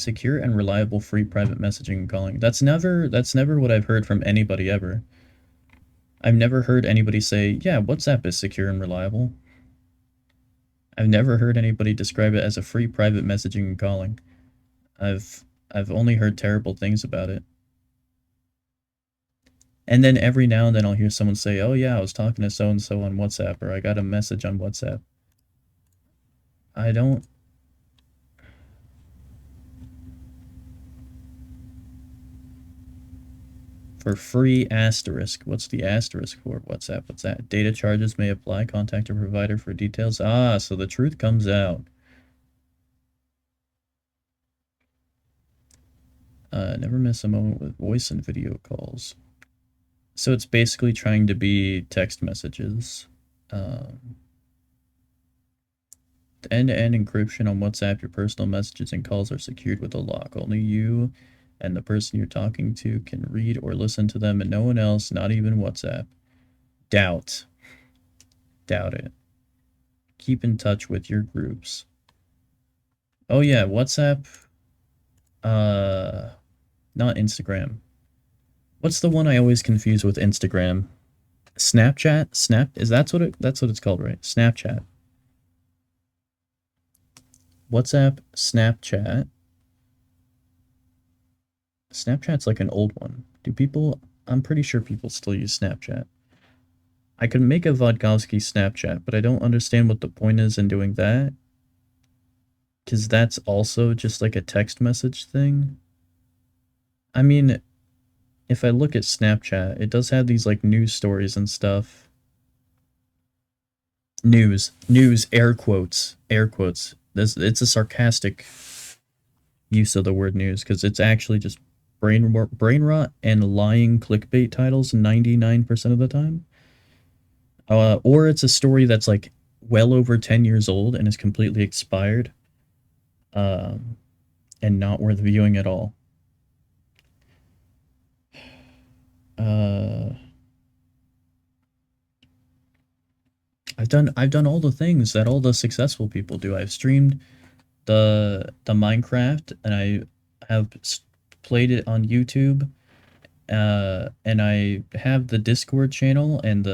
Secure and reliable free private messaging and calling. That's never what I've heard from anybody ever. I've never heard anybody say, yeah, WhatsApp is secure and reliable. I've never heard anybody describe it as a free private messaging and calling. I've only heard terrible things about it. And then every now and then I'll hear someone say, oh yeah, I was talking to so-and-so on WhatsApp, or I got a message on WhatsApp. I don't... For free asterisk. What's the asterisk for? WhatsApp? What's that? Data charges may apply. Contact a provider for details. Ah, so the truth comes out. Never miss a moment with voice and video calls. So it's basically trying to be text messages. The end-to-end encryption on WhatsApp, your personal messages and calls are secured with a lock. Only you and the person you're talking to can read or listen to them, and no one else, not even WhatsApp. Doubt it. Keep in touch with your groups. Oh yeah, WhatsApp. Not Instagram. What's the one I always confuse with Instagram? Snapchat? That's what it's called, right? Snapchat. WhatsApp, Snapchat. Snapchat's like an old one. I'm pretty sure people still use Snapchat. I could make a Vodkavsky Snapchat, but I don't understand what the point is in doing that. Because that's also just like a text message thing. I mean, if I look at Snapchat, it does have these like news stories and stuff. News, air quotes. It's a sarcastic use of the word news, because it's actually just brain rot and lying clickbait titles 99% of the time. Or it's a story that's like well over 10 years old and is completely expired, and not worth viewing at all. I've done all the things that all the successful people do. I've streamed the Minecraft, and I have played it on YouTube, and I have the Discord channel and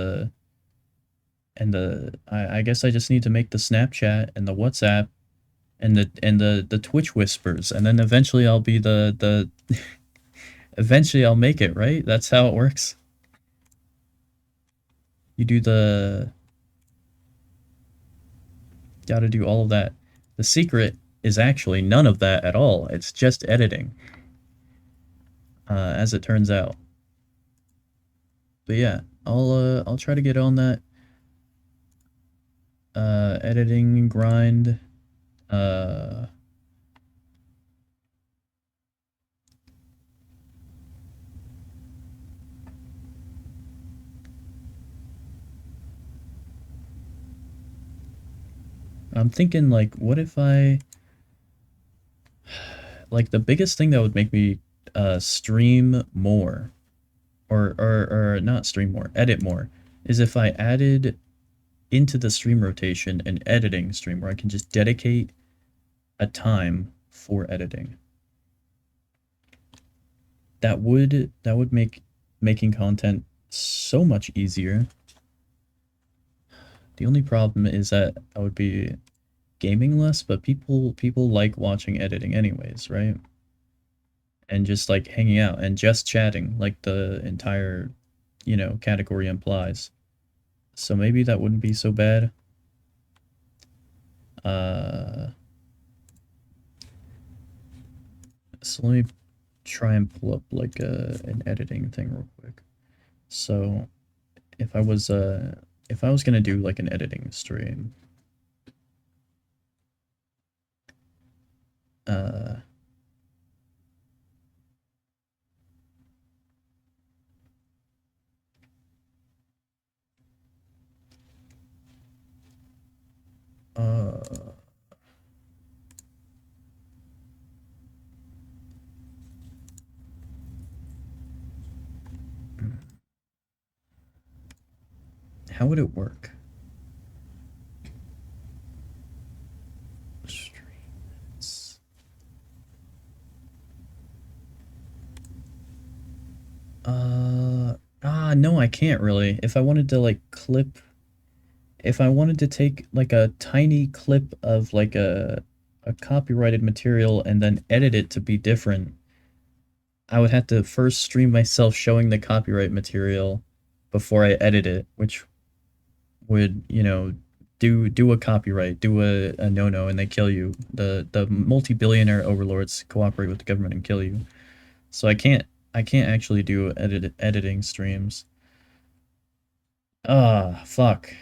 I guess I just need to make the Snapchat and the WhatsApp and the Twitch whispers, and then eventually I'll be the eventually I'll make it, right? That's how it works. You do gotta do all of that. The secret is actually none of that at all. It's just editing, as it turns out. But yeah, I'll try to get on that editing grind. I'm thinking, like, what if I... Like, the biggest thing that would make me stream more, or not stream more, edit more, is if I added into the stream rotation an editing stream where I can just dedicate a time for editing. That would make making content so much easier. The only problem is that I would be gaming less, but people like watching editing anyways, right? And just like hanging out and just chatting, like the entire, category implies. So maybe that wouldn't be so bad. So let me try and pull up like an editing thing real quick. So if I was gonna do like an editing stream, how would it work? Streams. No, I can't really. If I wanted to like clip, if I wanted to take like a tiny clip of like a copyrighted material and then edit it to be different, I would have to first stream myself showing the copyright material before I edit it, which would, you know, do a copyright, do a no-no, and they kill you. The multi-billionaire overlords cooperate with the government and kill you. So I can't actually do editing streams. Ah, fuck.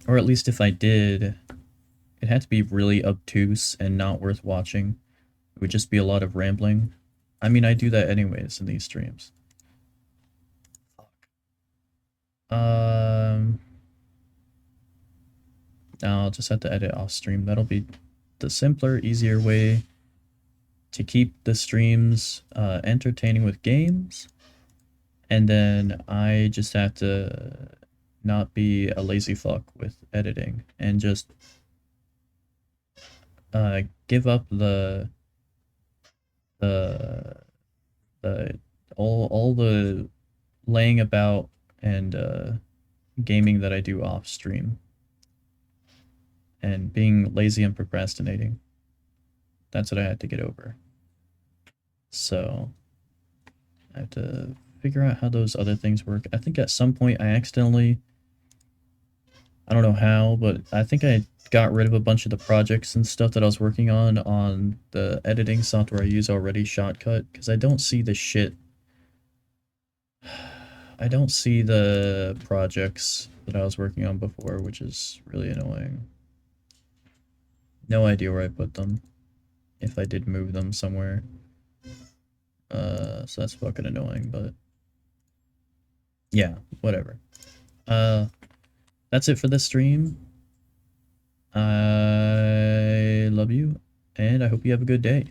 Or at least if I did, it had to be really obtuse and not worth watching. It would just be a lot of rambling. I mean, I do that anyways in these streams. Um, I'll just have to edit off stream. That'll be the simpler, easier way to keep the streams entertaining with games. And then I just have to not be a lazy fuck with editing and just give up the the all the laying about and gaming that I do off stream and being lazy and procrastinating. That's what I had to get over. So I have to figure out how those other things work. I think at some point I accidentally, I don't know how, but I think I got rid of a bunch of the projects and stuff that I was working on the editing software I use already, Shotcut, because I don't see the shit. I don't see the projects that I was working on before, which is really annoying. No idea where I put them, if I did move them somewhere. So that's fucking annoying, but yeah, whatever. That's it for this stream. I love you, and I hope you have a good day.